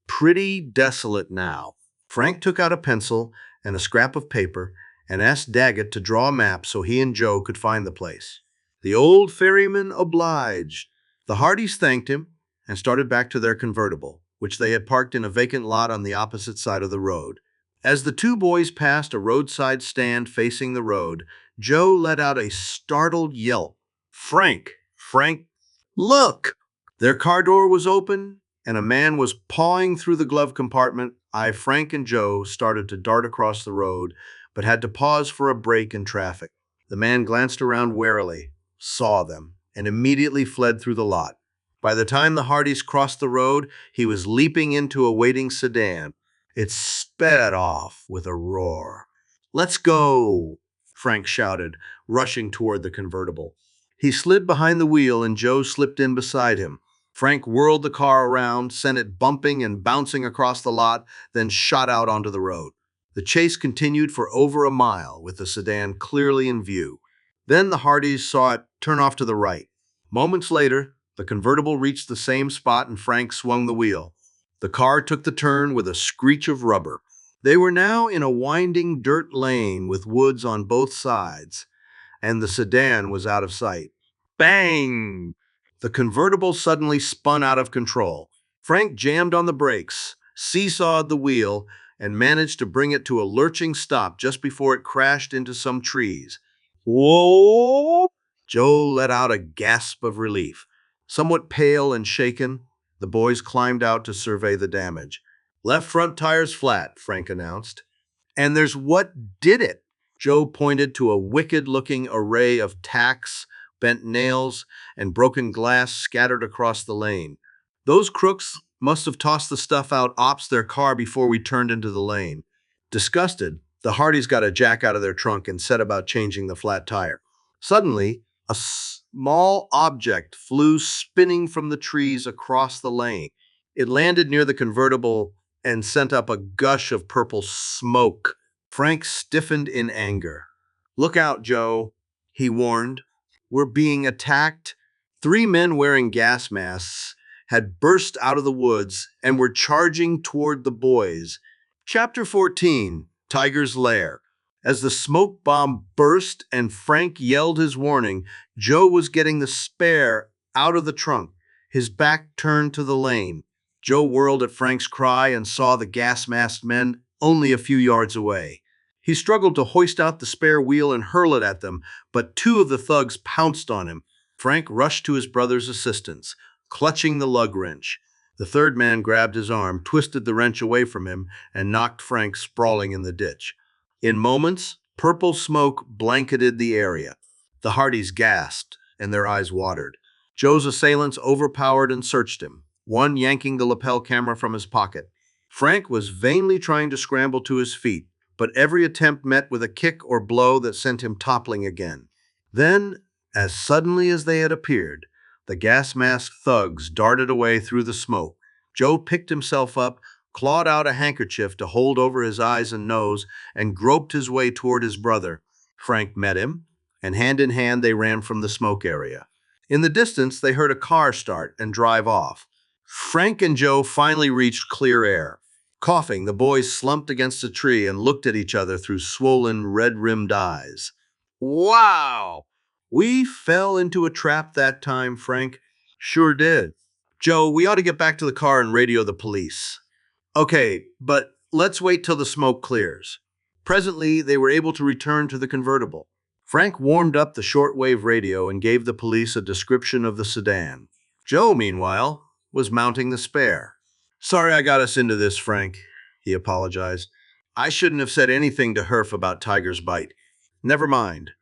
Pretty desolate now." Frank took out a pencil and a scrap of paper and asked Daggett to draw a map so he and Joe could find the place. The old ferryman obliged. The Hardys thanked him and started back to their convertible, which they had parked in a vacant lot on the opposite side of the road. As the two boys passed a roadside stand facing the road, Joe let out a startled yelp. Frank, look!" Their car door was open, and a man was pawing through the glove compartment. Frank and Joe started to dart across the road, but had to pause for a break in traffic. The man glanced around warily, saw them, and immediately fled through the lot. By the time the Hardys crossed the road, he was leaping into a waiting sedan. It sped off with a roar. "Let's go!" Frank shouted, rushing toward the convertible. He slid behind the wheel and Joe slipped in beside him. Frank whirled the car around, sent it bumping and bouncing across the lot, then shot out onto the road. The chase continued for over a mile, with the sedan clearly in view. Then the Hardys saw it turn off to the right. Moments later, the convertible reached the same spot and Frank swung the wheel. The car took the turn with a screech of rubber. They were now in a winding dirt lane with woods on both sides, and the sedan was out of sight. Bang! The convertible suddenly spun out of control. Frank jammed on the brakes, seesawed the wheel, and managed to bring it to a lurching stop just before it crashed into some trees. Whoa! Joe let out a gasp of relief. Somewhat pale and shaken, the boys climbed out to survey the damage. Left front tire's flat, Frank announced. And there's what did it. Joe pointed to a wicked-looking array of tacks, bent nails, and broken glass scattered across the lane. Those crooks must have tossed the stuff out ops their car before we turned into the lane. Disgusted, the Hardys got a jack out of their trunk and set about changing the flat tire. Suddenly, a small object flew spinning from the trees across the lane. It landed near the convertible and sent up a gush of purple smoke. Frank stiffened in anger. "Look out, Joe," he warned. "We're being attacked." 3 men wearing gas masks had burst out of the woods and were charging toward the boys. Chapter 14, Tiger's Lair. As the smoke bomb burst and Frank yelled his warning, Joe was getting the spare out of the trunk, his back turned to the lane. Joe whirled at Frank's cry and saw the gas-masked men only a few yards away. He struggled to hoist out the spare wheel and hurl it at them, but 2 of the thugs pounced on him. Frank rushed to his brother's assistance, clutching the lug wrench. The 3rd man grabbed his arm, twisted the wrench away from him, and knocked Frank sprawling in the ditch. In moments, purple smoke blanketed the area. The Hardys gasped, and their eyes watered. Joe's assailants overpowered and searched him, one yanking the lapel camera from his pocket. Frank was vainly trying to scramble to his feet, but every attempt met with a kick or blow that sent him toppling again. Then, as suddenly as they had appeared, the gas-masked thugs darted away through the smoke. Joe picked himself up, clawed out a handkerchief to hold over his eyes and nose, and groped his way toward his brother. Frank met him, and hand in hand they ran from the smoke area. In the distance, they heard a car start and drive off. Frank and Joe finally reached clear air. Coughing, the boys slumped against a tree and looked at each other through swollen, red-rimmed eyes. "Wow! We fell into a trap that time, Frank." "Sure did." "Joe, we ought to get back to the car and radio the police." "Okay, but let's wait till the smoke clears." Presently, they were able to return to the convertible. Frank warmed up the shortwave radio and gave the police a description of the sedan. Joe, meanwhile, was mounting the spare. "Sorry I got us into this, Frank," he apologized. "I shouldn't have said anything to Herf about Tiger's bite." "Never mind.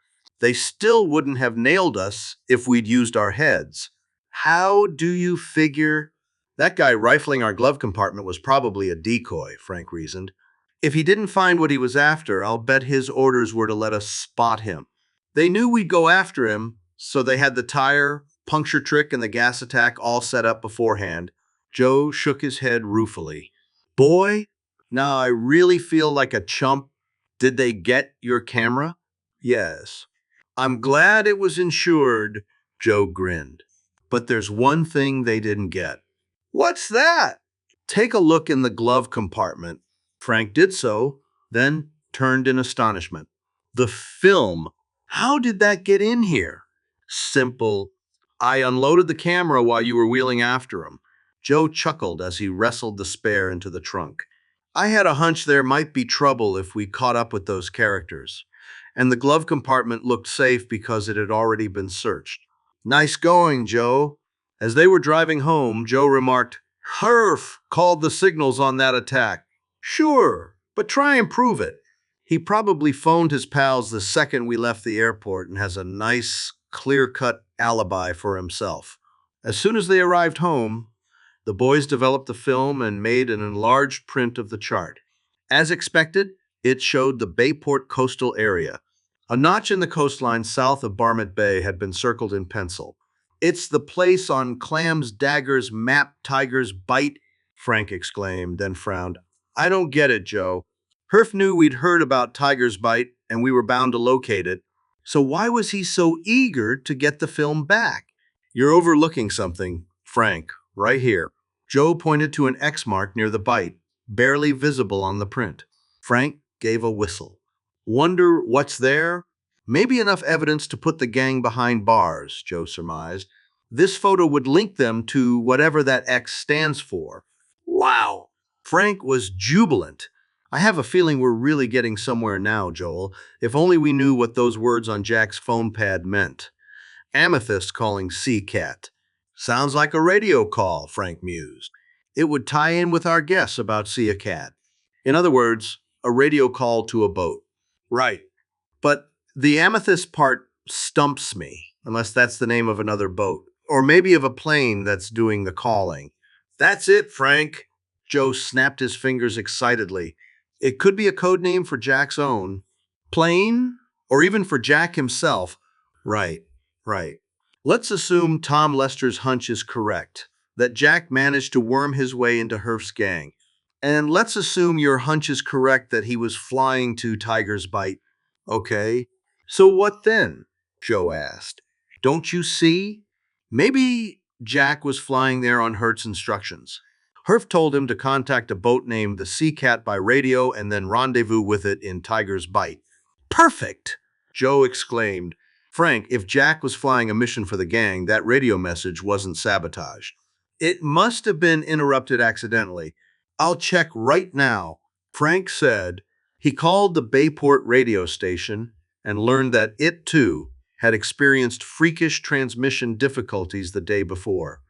They still wouldn't have nailed us if we'd used our heads." "How do you figure?" "That guy rifling our glove compartment was probably a decoy," Frank reasoned. "If he didn't find what he was after, I'll bet his orders were to let us spot him. They knew we'd go after him, so they had the tire, puncture trick, and the gas attack all set up beforehand." Joe shook his head ruefully. "Boy, now I really feel like a chump. Did they get your camera?" "Yes." "I'm glad it was insured," Joe grinned. "But there's one thing they didn't get." "What's that?" "Take a look in the glove compartment." Frank did so, then turned in astonishment. "The film! How did that get in here?" "Simple. I unloaded the camera while you were wheeling after him." Joe chuckled as he wrestled the spare into the trunk. "I had a hunch there might be trouble if we caught up with those characters. And the glove compartment looked safe because it had already been searched." "Nice going, Joe." As they were driving home, Joe remarked, "Herf called the signals on that attack." "Sure, but try and prove it." "He probably phoned his pals the second we left the airport and has a nice, clear-cut alibi for himself." As soon as they arrived home, the boys developed the film and made an enlarged print of the chart. As expected, it showed the Bayport coastal area. A notch in the coastline south of Barmet Bay had been circled in pencil. "It's the place on Clam's Dagger's map Tiger's Bite," Frank exclaimed, then frowned. "I don't get it, Joe. Herf knew we'd heard about Tiger's Bite, and we were bound to locate it. So why was he so eager to get the film back?" "You're overlooking something, Frank, right here." Joe pointed to an X mark near the bite, barely visible on the print. Frank gave a whistle. "Wonder what's there? Maybe enough evidence to put the gang behind bars," Joe surmised. "This photo would link them to whatever that X stands for." Wow. Frank was jubilant. "I have a feeling we're really getting somewhere now, Joel. If only we knew what those words on Jack's phone pad meant. Amethyst calling Sea Cat. Sounds like a radio call," Frank mused. "It would tie in with our guess about Sea Cat. In other words, a radio call to a boat." "Right. But the amethyst part stumps me, unless that's the name of another boat. Or maybe of a plane that's doing the calling." "That's it, Frank." Joe snapped his fingers excitedly. "It could be a code name for Jack's own plane, or even for Jack himself." Right. Let's assume Tom Lester's hunch is correct, that Jack managed to worm his way into Herf's gang. And let's assume your hunch is correct that he was flying to Tiger's Bite. Okay. So what then? Joe asked. "Don't you see? Maybe Jack was flying there on Hert's instructions. Herf told him to contact a boat named the Sea Cat by radio and then rendezvous with it in Tiger's Bite." "Perfect!" Joe exclaimed. "Frank, if Jack was flying a mission for the gang, that radio message wasn't sabotaged. It must have been interrupted accidentally. I'll check right now." Frank said he called the Bayport radio station and learned that it, too, had experienced freakish transmission difficulties the day before,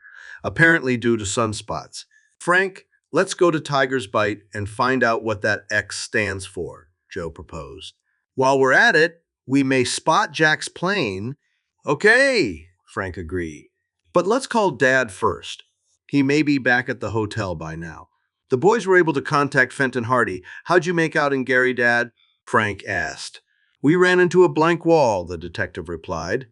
apparently due to sunspots. "Frank, let's go to Tiger's Bite and find out what that X stands for," Joe proposed. "While we're at it, we may spot Jack's plane." "Okay," Frank agreed. "But let's call Dad first. He may be back at the hotel by now." The boys were able to contact Fenton Hardy. "How'd you make out in Gary, Dad?" Frank asked. "We ran into a blank wall," the detective replied.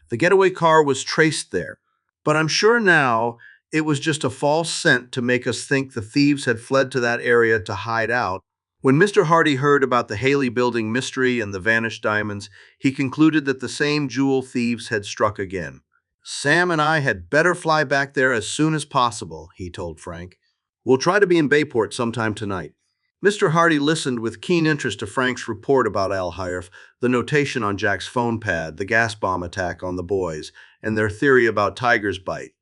"The getaway car was traced there, but I'm sure now it was just a false scent to make us think the thieves had fled to that area to hide out." When Mr. Hardy heard about the Haley Building mystery and the vanished diamonds, he concluded that the same jewel thieves had struck again. "Sam and I had better fly back there as soon as possible," he told Frank. "We'll try to be in Bayport sometime tonight." Mr. Hardy listened with keen interest to Frank's report about Al Hiref, the notation on Jack's phone pad, the gas bomb attack on the boys, and their theory about Tiger's Bite.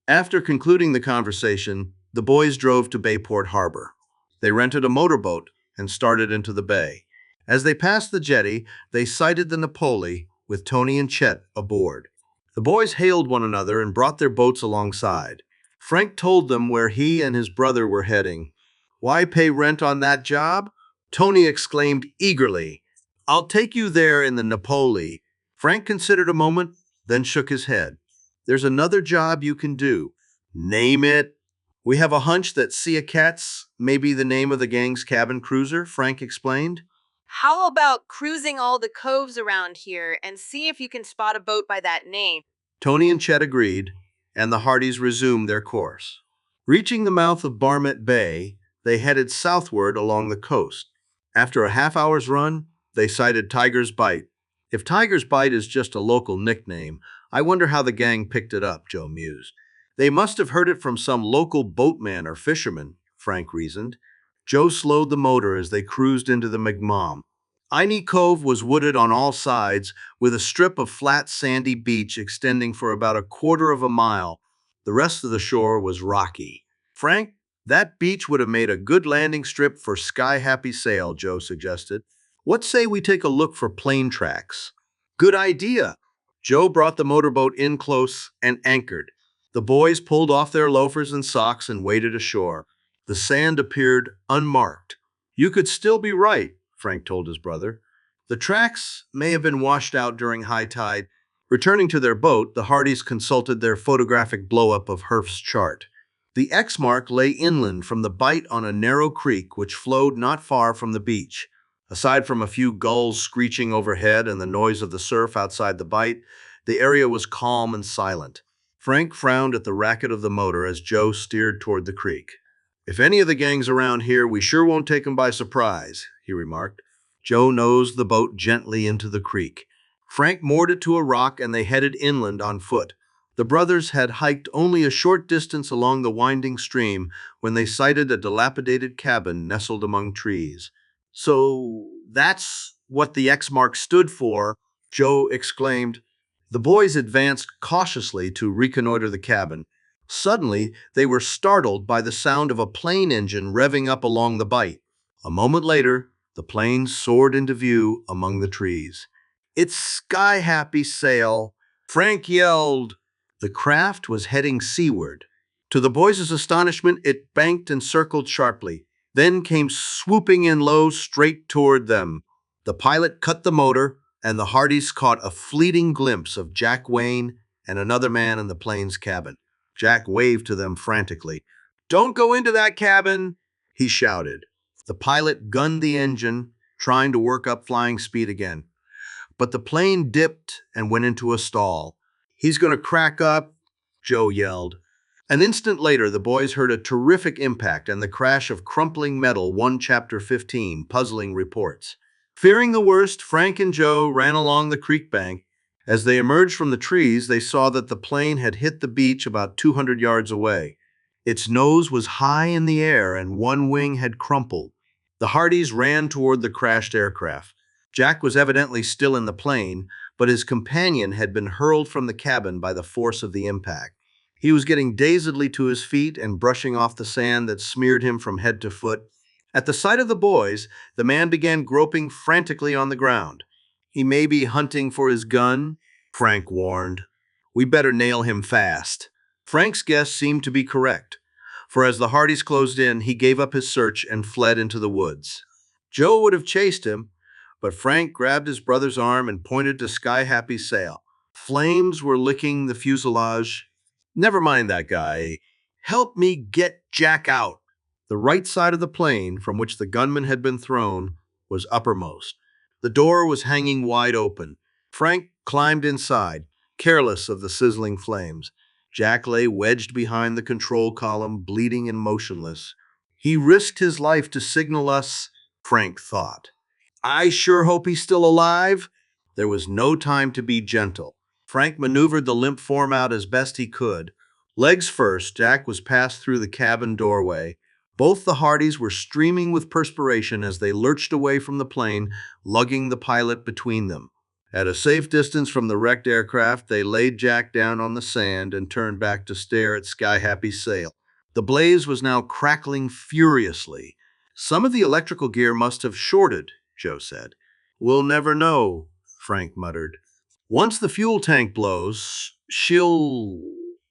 After concluding the conversation, the boys drove to Bayport Harbor. They rented a motorboat and started into the bay. As they passed the jetty, they sighted the Napoli with Tony and Chet aboard. The boys hailed one another and brought their boats alongside. Frank told them where he and his brother were heading. "Why pay rent on that job?" Tony exclaimed eagerly. "I'll take you there in the Napoli." Frank considered a moment, then shook his head. "There's another job you can do." "Name it." "We have a hunch that Sea Cat's may be the name of the gang's cabin cruiser," Frank explained. How about cruising all the coves around here and see if you can spot a boat by that name? Tony and Chet agreed, and the Hardys resumed their course. Reaching the mouth of Barmet Bay, they headed southward along the coast. After a half-hour's run, they sighted Tiger's Bite. "If Tiger's Bite is just a local nickname, I wonder how the gang picked it up," Joe mused. "They must have heard it from some local boatman or fisherman," Frank reasoned. Joe slowed the motor as they cruised into the Mi'kmaq. Iney Cove was wooded on all sides, with a strip of flat sandy beach extending for about a quarter of a mile. The rest of the shore was rocky. "Frank, that beach would have made a good landing strip for Sky Happy Sail," Joe suggested. "What say we take a look for plane tracks?" "Good idea." Joe brought the motorboat in close and anchored. The boys pulled off their loafers and socks and waded ashore. The sand appeared unmarked. "You could still be right," Frank told his brother. "The tracks may have been washed out during high tide." Returning to their boat, the Hardys consulted their photographic blow-up of Herf's chart. The X mark lay inland from the bite on a narrow creek which flowed not far from the beach. Aside from a few gulls screeching overhead and the noise of the surf outside the bite, the area was calm and silent. Frank frowned at the racket of the motor as Joe steered toward the creek. "If any of the gang's around here, we sure won't take 'em by surprise," he remarked. Joe nosed the boat gently into the creek. Frank moored it to a rock and they headed inland on foot. The brothers had hiked only a short distance along the winding stream when they sighted a dilapidated cabin nestled among trees. "So that's what the X mark stood for," Joe exclaimed. The boys advanced cautiously to reconnoiter the cabin. Suddenly, they were startled by the sound of a plane engine revving up along the bight. A moment later, the plane soared into view among the trees. "It's Sky Happy Sail!" Frank yelled. The craft was heading seaward. To the boys' astonishment, it banked and circled sharply, then came swooping in low straight toward them. The pilot cut the motor, and the Hardys caught a fleeting glimpse of Jack Wayne and another man in the plane's cabin. Jack waved to them frantically. "Don't go into that cabin!" he shouted. The pilot gunned the engine, trying to work up flying speed again. But the plane dipped and went into a stall. "He's going to crack up," Joe yelled. An instant later, the boys heard a terrific impact and the crash of crumpling metal, 1 Chapter 15, puzzling reports. Fearing the worst, Frank and Joe ran along the creek bank. As they emerged from the trees, they saw that the plane had hit the beach about 200 yards away. Its nose was high in the air and one wing had crumpled. The Hardys ran toward the crashed aircraft. Jack was evidently still in the plane, but his companion had been hurled from the cabin by the force of the impact. He was getting dazedly to his feet and brushing off the sand that smeared him from head to foot. At the sight of the boys, the man began groping frantically on the ground. "He may be hunting for his gun," Frank warned. "We better nail him fast." Frank's guess seemed to be correct, for as the Hardys closed in, he gave up his search and fled into the woods. Joe would have chased him, but Frank grabbed his brother's arm and pointed to Sky Happy's sail. Flames were licking the fuselage. "Never mind that guy. Help me get Jack out." The right side of the plane, from which the gunman had been thrown, was uppermost. The door was hanging wide open. Frank climbed inside, careless of the sizzling flames. Jack lay wedged behind the control column, bleeding and motionless. "He risked his life to signal us," Frank thought. "I sure hope he's still alive." There was no time to be gentle. Frank maneuvered the limp form out as best he could. Legs first, Jack was passed through the cabin doorway. Both the Hardys were streaming with perspiration as they lurched away from the plane, lugging the pilot between them. At a safe distance from the wrecked aircraft, they laid Jack down on the sand and turned back to stare at Sky Happy's sail. The blaze was now crackling furiously. "Some of the electrical gear must have shorted," Joe said. "We'll never know," Frank muttered. "Once the fuel tank blows, she'll—"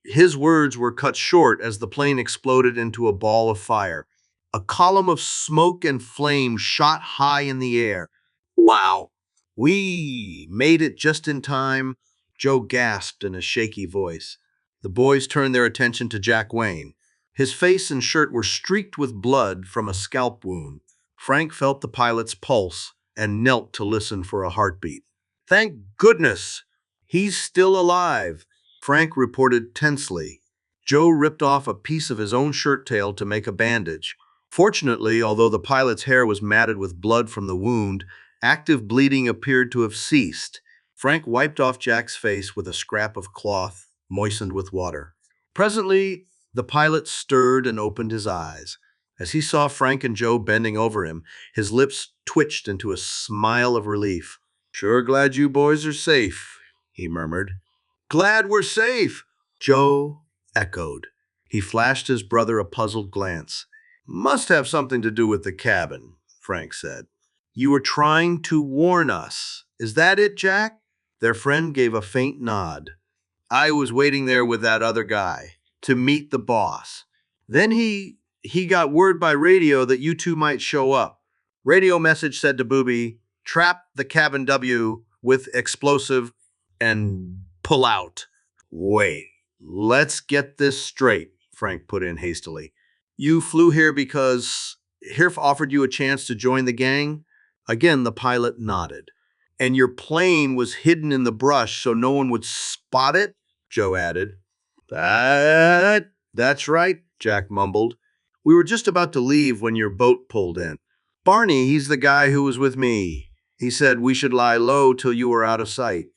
His words were cut short as the plane exploded into a ball of fire. A column of smoke and flame shot high in the air. "Wow! We made it just in time," Joe gasped in a shaky voice. The boys turned their attention to Jack Wayne. His face and shirt were streaked with blood from a scalp wound. Frank felt the pilot's pulse and knelt to listen for a heartbeat. "Thank goodness! He's still alive," Frank reported tensely. Joe ripped off a piece of his own shirt tail to make a bandage. Fortunately, although the pilot's hair was matted with blood from the wound, active bleeding appeared to have ceased. Frank wiped off Jack's face with a scrap of cloth moistened with water. Presently, the pilot stirred and opened his eyes. As he saw Frank and Joe bending over him, his lips twitched into a smile of relief. "Sure glad you boys are safe," he murmured. "Glad we're safe," Joe echoed. He flashed his brother a puzzled glance. "Must have something to do with the cabin," Frank said. "You were trying to warn us. Is that it, Jack?" Their friend gave a faint nod. "I was waiting there with that other guy to meet the boss. Then he got word by radio that you two might show up. Radio message said to Booby, 'Trap the cabin W with explosive and pull out.'" "Wait, let's get this straight," Frank put in hastily. "You flew here because Hirf offered you a chance to join the gang?" Again, the pilot nodded. And your plane was hidden in the brush so no one would spot it? Joe added. That's right, Jack mumbled. We were just about to leave when your boat pulled in. Barney, he's the guy who was with me. He said we should lie low till you were out of sight.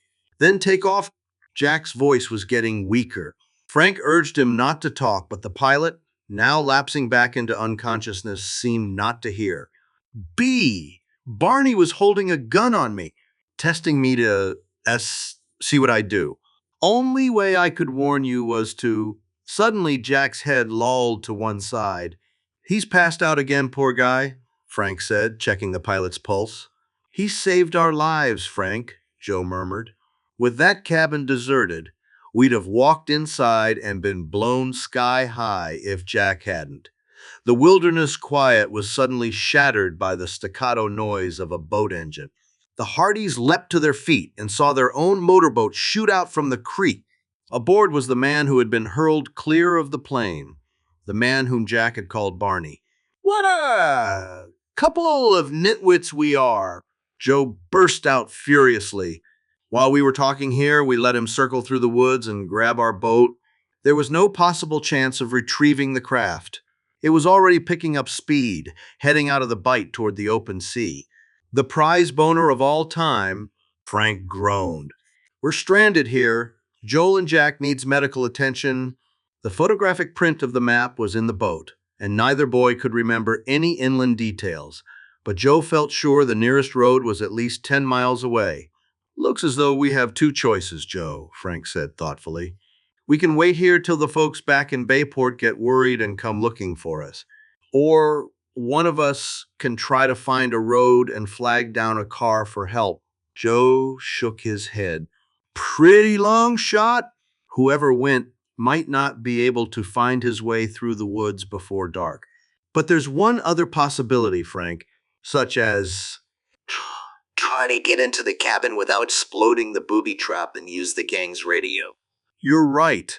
Then take off. Jack's voice was getting weaker. Frank urged him not to talk, but the pilot, now lapsing back into unconsciousness, seemed not to hear. Barney was holding a gun on me, testing me to see what I'd do. Only way I could warn you was to... Suddenly, Jack's head lolled to one side. He's passed out again, poor guy, Frank said, checking the pilot's pulse. He saved our lives, Frank, Joe murmured. With that cabin deserted, we'd have walked inside and been blown sky high if Jack hadn't. The wilderness quiet was suddenly shattered by the staccato noise of a boat engine. The Hardys leapt to their feet and saw their own motorboat shoot out from the creek. Aboard was the man who had been hurled clear of the plane, the man whom Jack had called Barney. What a couple of nitwits we are, Joe burst out furiously. While we were talking here, we let him circle through the woods and grab our boat. There was no possible chance of retrieving the craft. It was already picking up speed, heading out of the bight toward the open sea. The prize boner of all time, Frank groaned. We're stranded here. Joel and Jack needs medical attention. The photographic print of the map was in the boat, and neither boy could remember any inland details. But Joe felt sure the nearest road was at least 10 miles away. Looks as though we have two choices, Joe, Frank said thoughtfully. We can wait here till the folks back in Bayport get worried and come looking for us. Or one of us can try to find a road and flag down a car for help. Joe shook his head. Pretty long shot. Whoever went might not be able to find his way through the woods before dark. But there's one other possibility, Frank, such as Trying to get into the cabin without exploding the booby trap and use the gang's radio. You're right.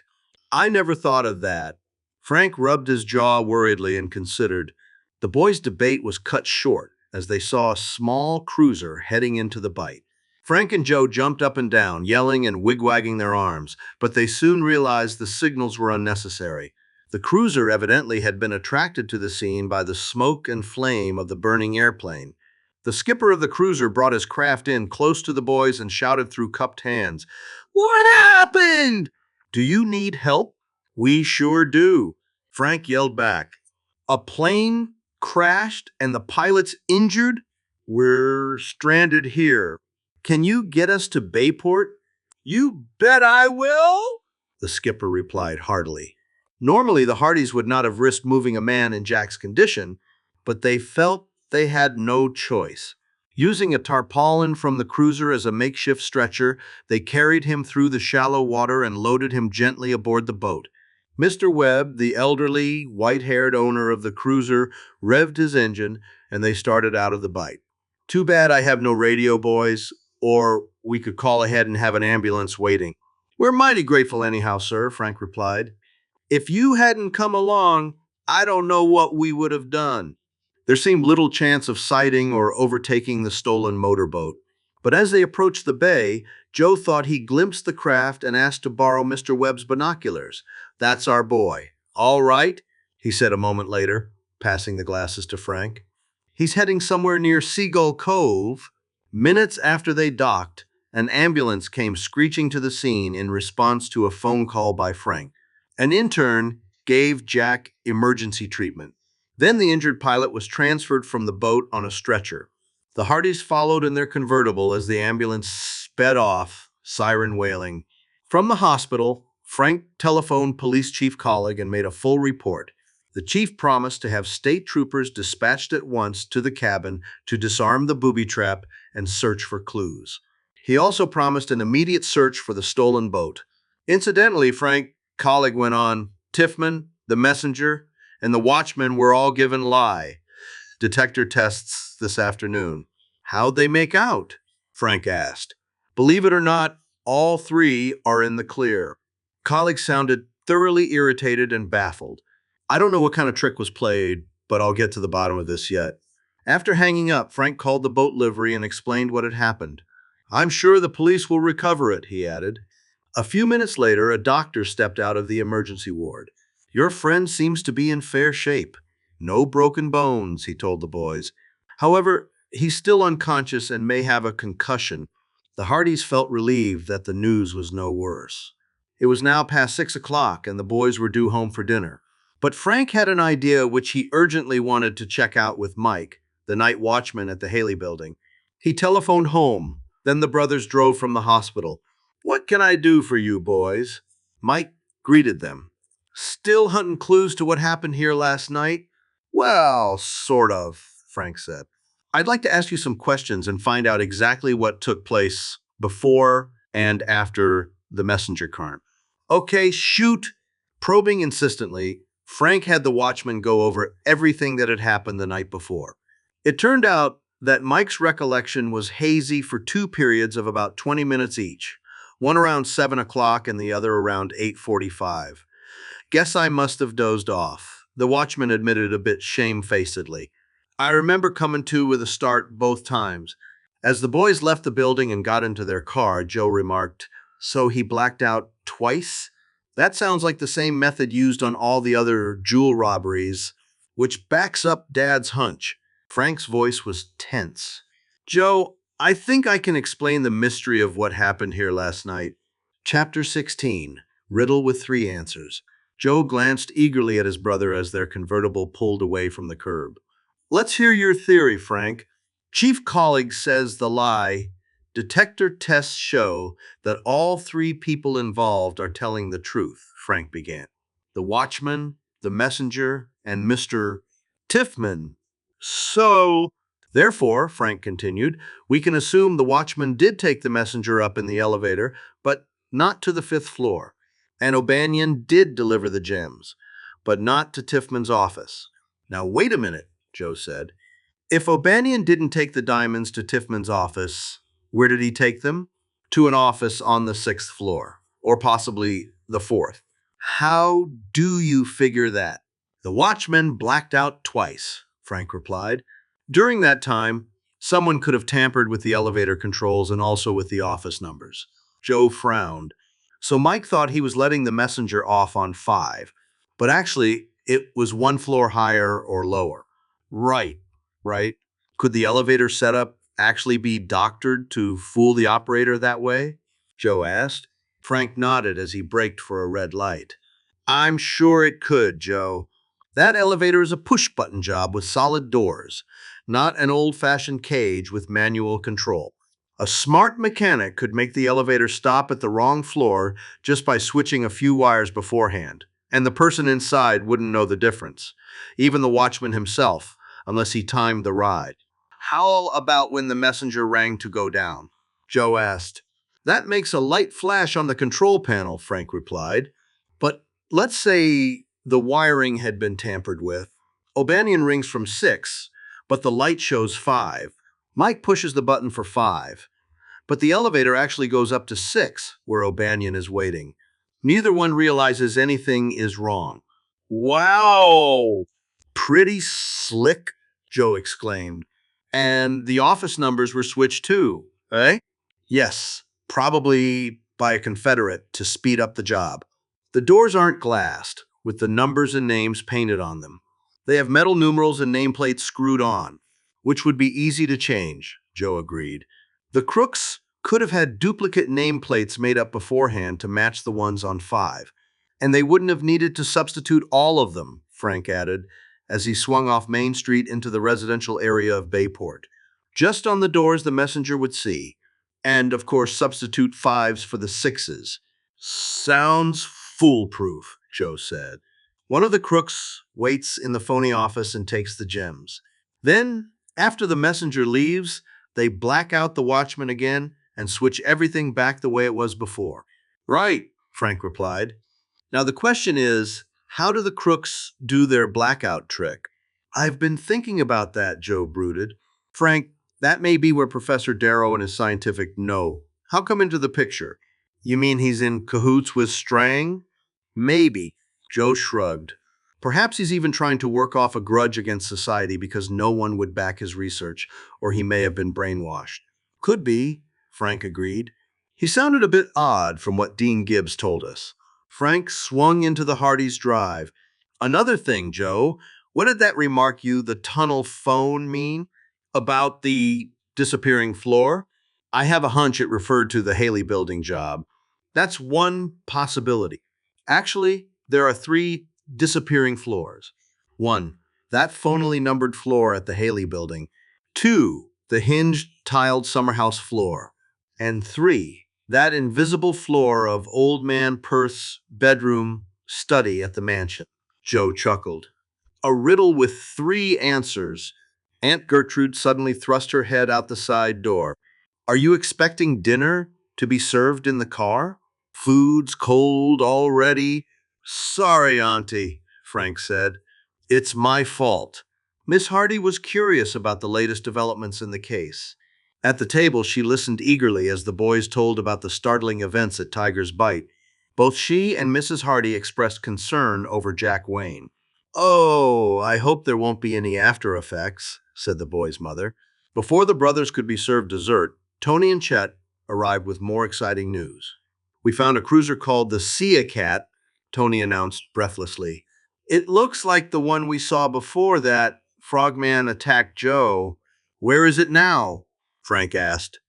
I never thought of that. Frank rubbed his jaw worriedly and considered. The boys' debate was cut short as they saw a small cruiser heading into the bight. Frank and Joe jumped up and down, yelling and wigwagging their arms, but they soon realized the signals were unnecessary. The cruiser evidently had been attracted to the scene by the smoke and flame of the burning airplane. The skipper of the cruiser brought his craft in close to the boys and shouted through cupped hands, "What happened? Do you need help?" "We sure do," Frank yelled back. "A plane crashed and the pilot's injured? We're stranded here. Can you get us to Bayport?" "You bet I will," the skipper replied heartily. Normally, the Hardys would not have risked moving a man in Jack's condition, but they felt they had no choice. Using a tarpaulin from the cruiser as a makeshift stretcher, they carried him through the shallow water and loaded him gently aboard the boat. Mr. Webb, the elderly, white-haired owner of the cruiser, revved his engine, and they started out of the bight. "Too bad I have no radio, boys, or we could call ahead and have an ambulance waiting." "We're mighty grateful anyhow, sir," Frank replied. "If you hadn't come along, I don't know what we would have done." There seemed little chance of sighting or overtaking the stolen motorboat. But as they approached the bay, Joe thought he glimpsed the craft and asked to borrow Mr. Webb's binoculars. "That's our boy." "All right," he said a moment later, passing the glasses to Frank. "He's heading somewhere near Seagull Cove." Minutes after they docked, an ambulance came screeching to the scene in response to a phone call by Frank. An intern gave Jack emergency treatment. Then the injured pilot was transferred from the boat on a stretcher. The Hardys followed in their convertible as the ambulance sped off, siren wailing. From the hospital, Frank telephoned Police Chief Collig and made a full report. The chief promised to have state troopers dispatched at once to the cabin to disarm the booby trap and search for clues. He also promised an immediate search for the stolen boat. Incidentally, Frank, Collig went on, Tiffman, the messenger, and the watchman were all given lie detector tests this afternoon. "How'd they make out?" Frank asked. "Believe it or not, all three are in the clear." Colleague sounded thoroughly irritated and baffled. "I don't know what kind of trick was played, but I'll get to the bottom of this yet." After hanging up, Frank called the boat livery and explained what had happened. I'm sure the police will recover it, he added. A few minutes later, a doctor stepped out of the emergency ward. Your friend seems to be in fair shape. No broken bones, he told the boys. However, he's still unconscious and may have a concussion. The Hardys felt relieved that the news was no worse. It was now past 6 o'clock and the boys were due home for dinner. But Frank had an idea which he urgently wanted to check out with Mike, the night watchman at the Haley building. He telephoned home. Then the brothers drove from the hospital. What can I do for you, boys? Mike greeted them. Still hunting clues to what happened here last night? Well, sort of, Frank said. I'd like to ask you some questions and find out exactly what took place before and after the messenger car. Okay, shoot. Probing insistently, Frank had the watchman go over everything that had happened the night before. It turned out that Mike's recollection was hazy for 2 periods of about 20 minutes each, one around 7 o'clock and the other around 8:45. Guess I must have dozed off, the watchman admitted a bit shamefacedly. I remember coming to with a start both times. As the boys left the building and got into their car, Joe remarked, So he blacked out twice? That sounds like the same method used on all the other jewel robberies, which backs up Dad's hunch. Frank's voice was tense. Joe, I think I can explain the mystery of what happened here last night. Chapter 16, Riddle with 3 Answers. Joe glanced eagerly at his brother as their convertible pulled away from the curb. Let's hear your theory, Frank. Chief Colleague says the lie detector tests show that all 3 people involved are telling the truth, Frank began. The watchman, the messenger, and Mr. Tiffman. So, therefore, Frank continued, we can assume the watchman did take the messenger up in the elevator, but not to the 5th floor. And O'Banion did deliver the gems, but not to Tiffman's office. Now, wait a minute, Joe said. If O'Banion didn't take the diamonds to Tiffman's office, where did he take them? To an office on the 6th floor, or possibly the 4th. How do you figure that? The watchman blacked out twice, Frank replied. During that time, someone could have tampered with the elevator controls and also with the office numbers. Joe frowned. So Mike thought he was letting the messenger off on 5, but actually it was 1 floor higher or lower. Right. Could the elevator setup actually be doctored to fool the operator that way? Joe asked. Frank nodded as he braked for a red light. I'm sure it could, Joe. That elevator is a push-button job with solid doors, not an old-fashioned cage with manual control. A smart mechanic could make the elevator stop at the wrong floor just by switching a few wires beforehand, and the person inside wouldn't know the difference, even the watchman himself, unless he timed the ride. How about when the messenger rang to go down? Joe asked. That makes a light flash on the control panel, Frank replied. But let's say the wiring had been tampered with. O'Banion rings from 6, but the light shows 5. Mike pushes the button for 5, but the elevator actually goes up to 6, where O'Banion is waiting. Neither one realizes anything is wrong. Wow! Pretty slick, Joe exclaimed. And the office numbers were switched too, eh? Yes, probably by a Confederate to speed up the job. The doors aren't glassed, with the numbers and names painted on them. They have metal numerals and nameplates screwed on, which would be easy to change, Joe agreed. The crooks could have had duplicate nameplates made up beforehand to match the ones on 5, and they wouldn't have needed to substitute all of them, Frank added, as he swung off Main Street into the residential area of Bayport. Just on the doors the messenger would see, and, of course, substitute 5s for the 6s. Sounds foolproof, Joe said. One of the crooks waits in the phony office and takes the gems. Then, after the messenger leaves, they black out the watchman again and switch everything back the way it was before. Right, Frank replied. Now the question is, how do the crooks do their blackout trick? I've been thinking about that, Joe brooded. Frank, that may be where Professor Darrow and his scientific know. How come into the picture? You mean he's in cahoots with Strang? Maybe, Joe shrugged. Perhaps he's even trying to work off a grudge against society because no one would back his research, or he may have been brainwashed. Could be, Frank agreed. He sounded a bit odd from what Dean Gibbs told us. Frank swung into the Hardy's drive. Another thing, Joe, what did that remark you, the tunnel phone, mean? About the disappearing floor? I have a hunch it referred to the Haley building job. That's one possibility. Actually, there are three disappearing floors. 1. That phonily numbered floor at the Haley building. 2. The hinged, tiled summer house floor. And 3. That invisible floor of Old Man Perth's bedroom study at the mansion. Joe chuckled. A riddle with 3 answers. Aunt Gertrude suddenly thrust her head out the side door. Are you expecting dinner to be served in the car? Food's cold already. Sorry, Auntie, Frank said. It's my fault. Miss Hardy was curious about the latest developments in the case. At the table, she listened eagerly as the boys told about the startling events at Tiger's Bite. Both she and Mrs. Hardy expressed concern over Jack Wayne. Oh, I hope there won't be any after effects, said the boy's mother. Before the brothers could be served dessert, Tony and Chet arrived with more exciting news. We found a cruiser called the Sia Cat, Tony announced breathlessly. It looks like the one we saw before that Frogman attacked Joe. Where is it now? Frank asked.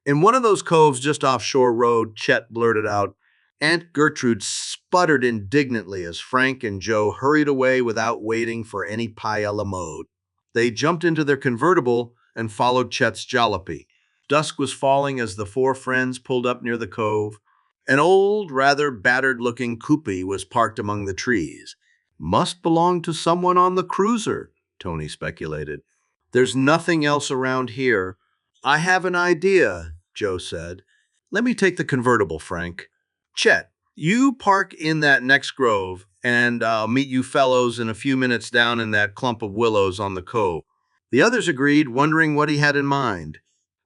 In one of those coves just off Shore Road, Chet blurted out. Aunt Gertrude sputtered indignantly as Frank and Joe hurried away without waiting for any paella mode. They jumped into their convertible and followed Chet's jalopy. Dusk was falling as the 4 friends pulled up near the cove. An old, rather battered-looking coupe was parked among the trees. Must belong to someone on the cruiser, Tony speculated. There's nothing else around here. I have an idea, Joe said. Let me take the convertible, Frank. Chet, you park in that next grove, and I'll meet you fellows in a few minutes down in that clump of willows on the cove. The others agreed, wondering what he had in mind.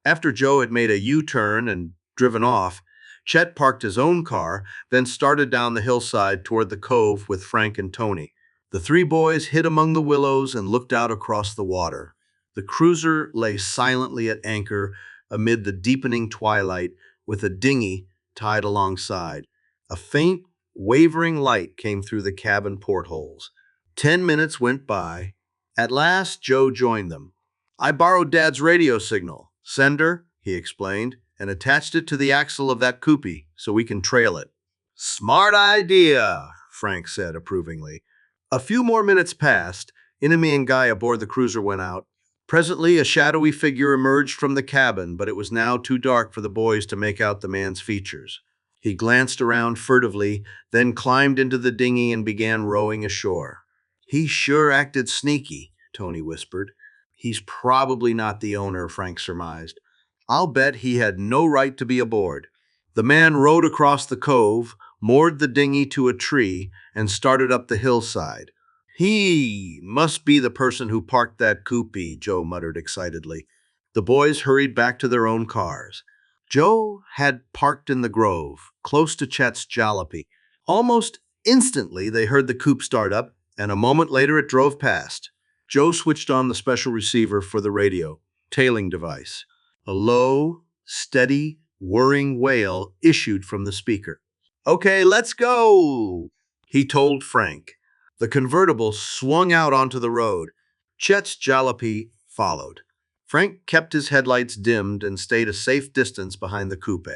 After Joe had made a U-turn and driven off, Chet parked his own car, then started down the hillside toward the cove with Frank and Tony. The 3 boys hid among the willows and looked out across the water. The cruiser lay silently at anchor amid the deepening twilight with a dinghy tied alongside. A faint, wavering light came through the cabin portholes. 10 minutes went by. At last, Joe joined them. I borrowed Dad's radio signal. Sender, he explained, and attached it to the axle of that coupe so we can trail it. Smart idea, Frank said approvingly. A few more minutes passed. Inami and Guy aboard the cruiser went out. Presently, a shadowy figure emerged from the cabin, but it was now too dark for the boys to make out the man's features. He glanced around furtively, then climbed into the dinghy and began rowing ashore. He sure acted sneaky, Tony whispered. He's probably not the owner, Frank surmised. I'll bet he had no right to be aboard. The man rowed across the cove, moored the dinghy to a tree, and started up the hillside. He must be the person who parked that coupe, Joe muttered excitedly. The boys hurried back to their own cars. Joe had parked in the grove, close to Chet's jalopy. Almost instantly, they heard the coupe start up, and a moment later it drove past. Joe switched on the special receiver for the radio, tailing device. A low, steady, whirring wail issued from the speaker. Okay, let's go, he told Frank. The convertible swung out onto the road. Chet's jalopy followed. Frank kept his headlights dimmed and stayed a safe distance behind the coupe.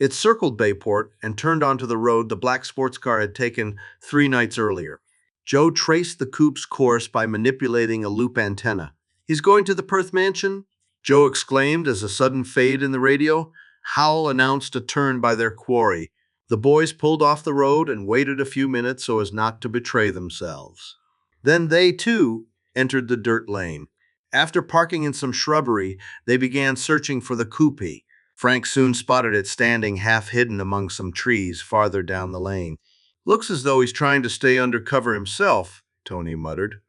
It circled Bayport and turned onto the road the black sports car had taken 3 nights earlier. Joe traced the coupe's course by manipulating a loop antenna. He's going to the Perth mansion? Joe exclaimed as a sudden fade in the radio. Howell announced a turn by their quarry. The boys pulled off the road and waited a few minutes so as not to betray themselves. Then they, too, entered the dirt lane. After parking in some shrubbery, they began searching for the coupe. Frank soon spotted it standing half-hidden among some trees farther down the lane. Looks as though he's trying to stay under cover himself, Tony muttered.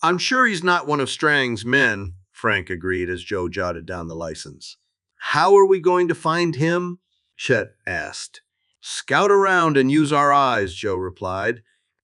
I'm sure he's not one of Strang's men, Frank agreed as Joe jotted down the license. How are we going to find him? Chet asked. Scout around and use our eyes, Joe replied.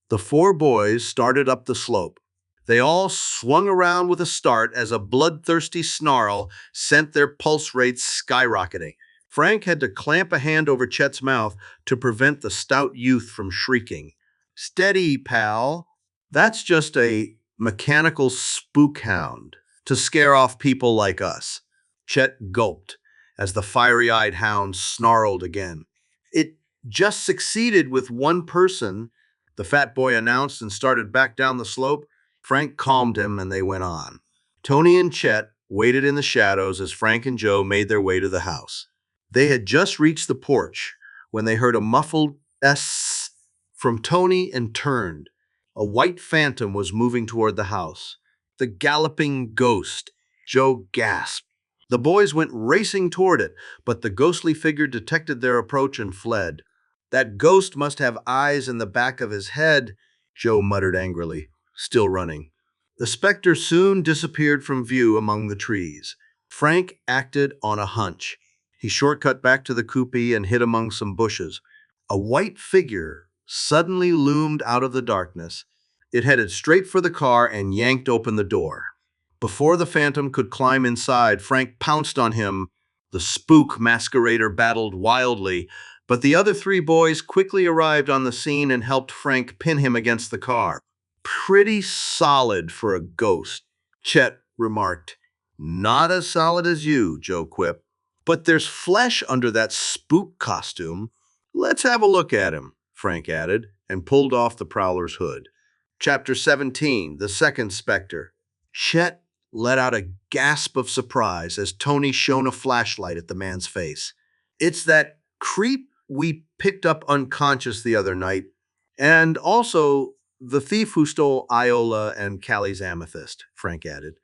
The four boys started up the slope. They all swung around with a start as a bloodthirsty snarl sent their pulse rates skyrocketing. Frank had to clamp a hand over Chet's mouth to prevent the stout youth from shrieking. "Steady, pal. That's just a mechanical spook hound to scare off people like us." Chet gulped as the fiery-eyed hound snarled again. "It just succeeded with one person," the fat boy announced and started back down the slope. Frank calmed him and they went on. Tony and Chet waited in the shadows as Frank and Joe made their way to the house. They had just reached the porch when they heard a muffled "S" from Tony and turned. A white phantom was moving toward the house. "The galloping ghost," Joe gasped. The boys went racing toward it, but the ghostly figure detected their approach and fled. "That ghost must have eyes in the back of his head," Joe muttered angrily, still running. The specter soon disappeared from view among the trees. Frank acted on a hunch. He shortcut back to the coupé and hid among some bushes. A white figure suddenly loomed out of the darkness. It headed straight for the car and yanked open the door. Before the phantom could climb inside, Frank pounced on him. The spook masquerader battled wildly, but the other three boys quickly arrived on the scene and helped Frank pin him against the car. "Pretty solid for a ghost," Chet remarked. "Not as solid as you," Joe quipped. "But there's flesh under that spook costume. Let's have a look at him," Frank added, and pulled off the prowler's hood. Chapter 17, The Second Spectre. Chet let out a gasp of surprise as Tony shone a flashlight at the man's face. "It's that creep we picked up unconscious the other night, and also the thief who stole Iola and Callie's amethyst," Frank added.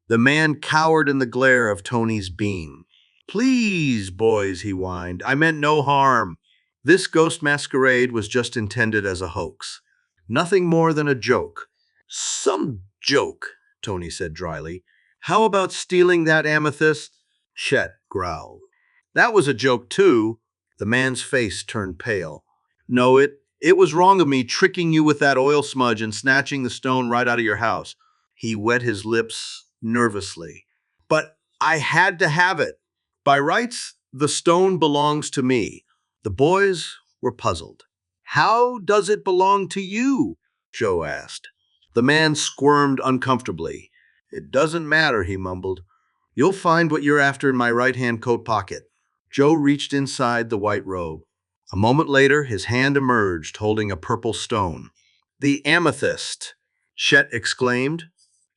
The man cowered in the glare of Tony's beam. "Please, boys," he whined, "I meant no harm. This ghost masquerade was just intended as a hoax. Nothing more than a joke." "Some joke," Tony said dryly. "How about stealing that amethyst?" Chet growled. "That was a joke, too." The man's face turned pale. "No, it was wrong of me tricking you with that oil smudge and snatching the stone right out of your house." He wet his lips nervously. "But I had to have it. By rights, the stone belongs to me." The boys were puzzled. "How does it belong to you?" Joe asked. The man squirmed uncomfortably. "It doesn't matter," he mumbled. "You'll find what you're after in my right-hand coat pocket." Joe reached inside the white robe. A moment later, his hand emerged, holding a purple stone. "The amethyst!" Chet exclaimed.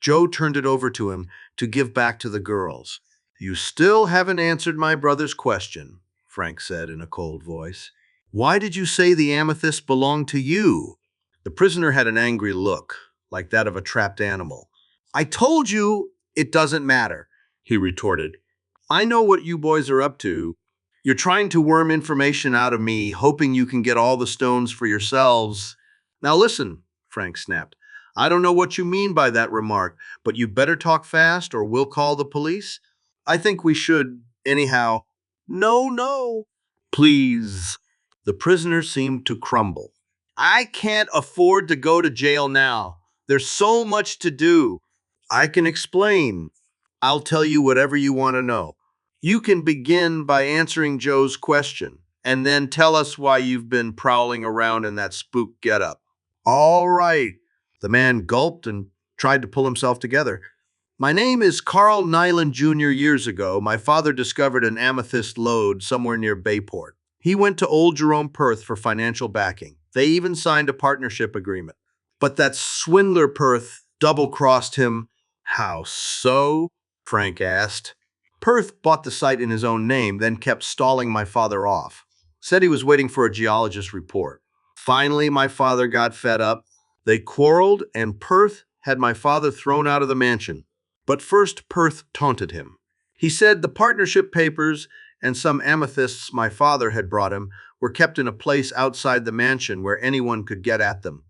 Joe turned it over to him to give back to the girls. "You still haven't answered my brother's question," Frank said in a cold voice. "Why did you say the amethyst belonged to you?" The prisoner had an angry look, like that of a trapped animal. "I told you it doesn't matter," he retorted. "I know what you boys are up to. You're trying to worm information out of me, hoping you can get all the stones for yourselves." "Now listen," Frank snapped. "I don't know what you mean by that remark, but you better talk fast or we'll call the police." "I think we should, anyhow." "No, no." "Please." The prisoner seemed to crumble. "I can't afford to go to jail now. There's so much to do." "I can explain. I'll tell you whatever you want to know. You can begin by answering Joe's question, and then tell us why you've been prowling around in that spook getup." "All right." The man gulped and tried to pull himself together. "My name is Carl Nyland Jr. Years ago, my father discovered an amethyst lode somewhere near Bayport. He went to old Jerome Perth for financial backing. They even signed a partnership agreement. But that swindler Perth double-crossed him." "How so?" Frank asked. "Perth bought the site in his own name, then kept stalling my father off. Said he was waiting for a geologist's report. Finally, my father got fed up. They quarreled, and Perth had my father thrown out of the mansion. But first, Perth taunted him. He said the partnership papers and some amethysts my father had brought him were kept in a place outside the mansion where anyone could get at them.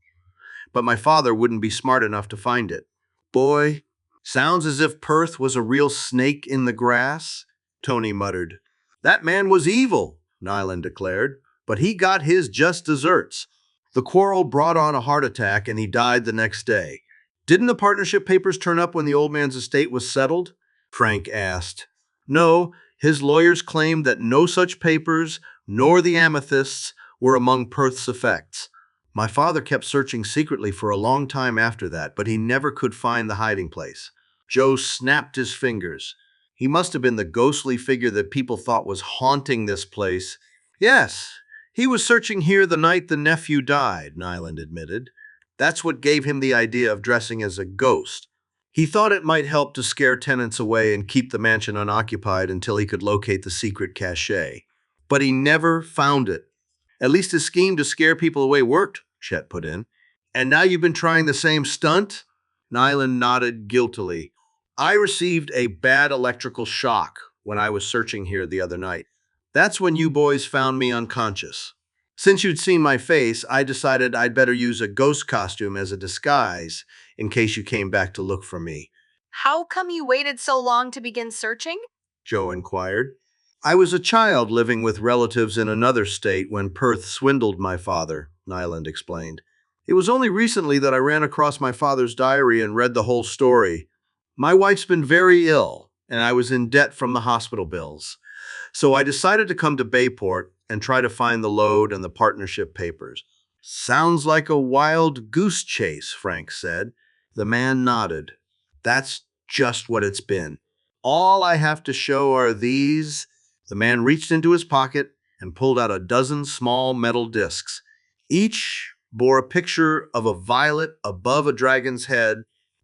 But my father wouldn't be smart enough to find it." "Boy, sounds as if Perth was a real snake in the grass," Tony muttered. "That man was evil," Nyland declared, "but he got his just desserts." The quarrel brought on a heart attack and he died the next day. Didn't the partnership papers turn up when the old man's estate was settled? Frank asked. No, his lawyers claimed that no such papers, nor the amethysts, were among Perth's effects. My father kept searching secretly for a long time after that, but he never could find the hiding place. Joe snapped his fingers. He must have been the ghostly figure that people thought was haunting this place. Yes, he was searching here the night the nephew died, Nyland admitted. That's what gave him the idea of dressing as a ghost. He thought it might help to scare tenants away and keep the mansion unoccupied until he could locate the secret cache. But he never found it. At least his scheme to scare people away worked, Chet put in. And now you've been trying the same stunt? Nyland nodded guiltily. I received a bad electrical shock when I was searching here the other night. That's when you boys found me unconscious. Since you'd seen my face, I decided I'd better use a ghost costume as a disguise in case you came back to look for me. How come you waited so long to begin searching? Joe inquired. I was a child living with relatives in another state when Perth swindled my father, Nyland explained. It was only recently that I ran across my father's diary and read the whole story. My wife's been very ill, and I was in debt from the hospital bills. So I decided to come to Bayport and try to find the load and the partnership papers. Sounds like a wild goose chase, Frank said. The man nodded. That's just what it's been. All I have to show are these. The man reached into his pocket and pulled out a dozen small metal discs. Each bore a picture of a violet above a dragon's head.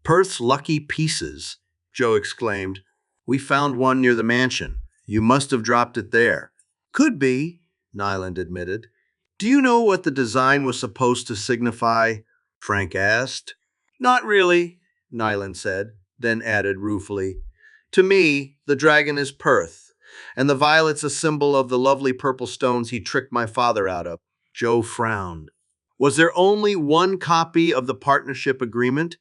Perth's lucky pieces, Joe exclaimed. We found one near the mansion. You must have dropped it there. Could be, Nyland admitted. Do you know what the design was supposed to signify? Frank asked. Not really, Nyland said, then added ruefully. To me, the dragon is Perth, and the violet's a symbol of the lovely purple stones he tricked my father out of. Joe frowned. Was there only one copy of the partnership agreement?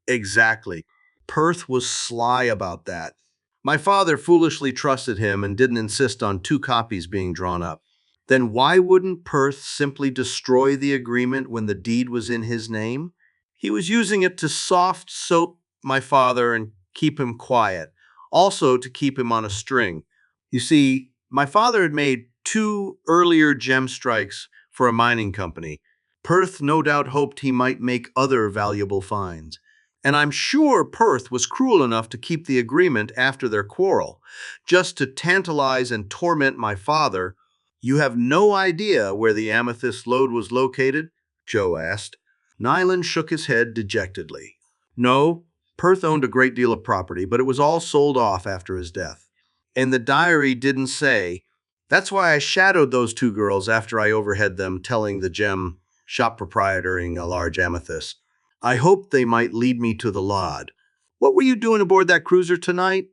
Exactly. Perth was sly about that. My father foolishly trusted him and didn't insist on 2 copies being drawn up. Then why wouldn't Perth simply destroy the agreement when the deed was in his name? He was using it to soft soap my father and keep him quiet, also to keep him on a string. You see, my father had made 2 earlier gem strikes for a mining company. Perth no doubt hoped he might make other valuable finds. And I'm sure Perth was cruel enough to keep the agreement after their quarrel, just to tantalize and torment my father. You have no idea where the amethyst lode was located? Joe asked. Nyland shook his head dejectedly. No, Perth owned a great deal of property, but it was all sold off after his death. And the diary didn't say. That's why I shadowed those 2 girls after I overheard them telling the gem shop proprietoring a large amethyst. I hoped they might lead me to the lod. What were you doing aboard that cruiser tonight?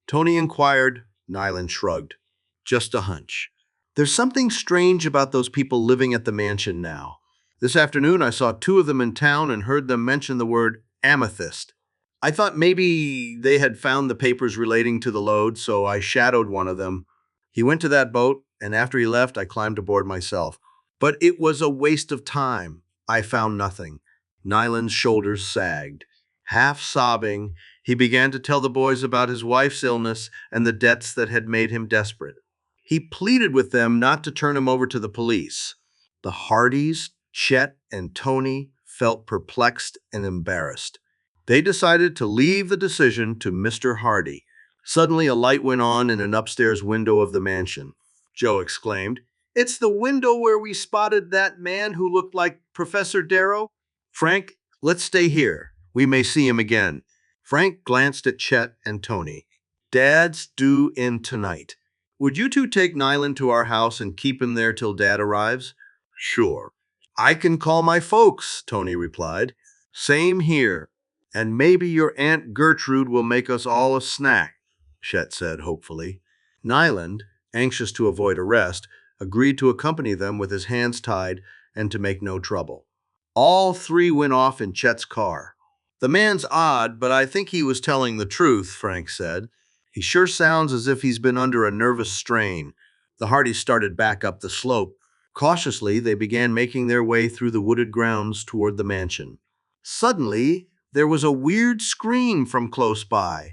Tony inquired. Nyland shrugged. Just a hunch. There's something strange about those people living at the mansion now. This afternoon I saw 2 of them in town and heard them mention the word amethyst. I thought maybe they had found the papers relating to the load, so I shadowed one of them. He went to that boat, and after he left, I climbed aboard myself. But it was a waste of time. I found nothing. Nyland's shoulders sagged. Half sobbing, he began to tell the boys about his wife's illness and the debts that had made him desperate. He pleaded with them not to turn him over to the police. The Hardys, Chet, and Tony felt perplexed and embarrassed. They decided to leave the decision to Mr. Hardy. Suddenly, a light went on in an upstairs window of the mansion. Joe exclaimed, It's the window where we spotted that man who looked like Professor Darrow. Frank, let's stay here. We may see him again. Frank glanced at Chet and Tony. Dad's due in tonight. Would you 2 take Nyland to our house and keep him there till Dad arrives? Sure. I can call my folks, Tony replied. Same here. And maybe your Aunt Gertrude will make us all a snack, Chet said hopefully. Nyland, anxious to avoid arrest, agreed to accompany them with his hands tied and to make no trouble. All 3 went off in Chet's car. The man's odd, but I think he was telling the truth, Frank said. He sure sounds as if he's been under a nervous strain. The Hardys started back up the slope, Cautiously, they began making their way through the wooded grounds toward the mansion. Suddenly, there was a weird scream from close by.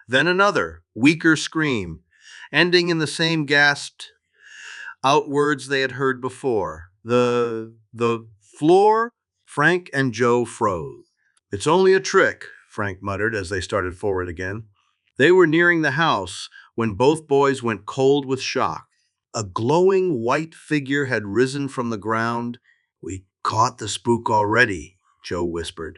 Then another, weaker scream, ending in the same gasped out words they had heard before. The floor, Frank and Joe froze. It's only a trick, Frank muttered as they started forward again. They were nearing the house when both boys went cold with shock. A glowing white figure had risen from the ground. We caught the spook already, Joe whispered.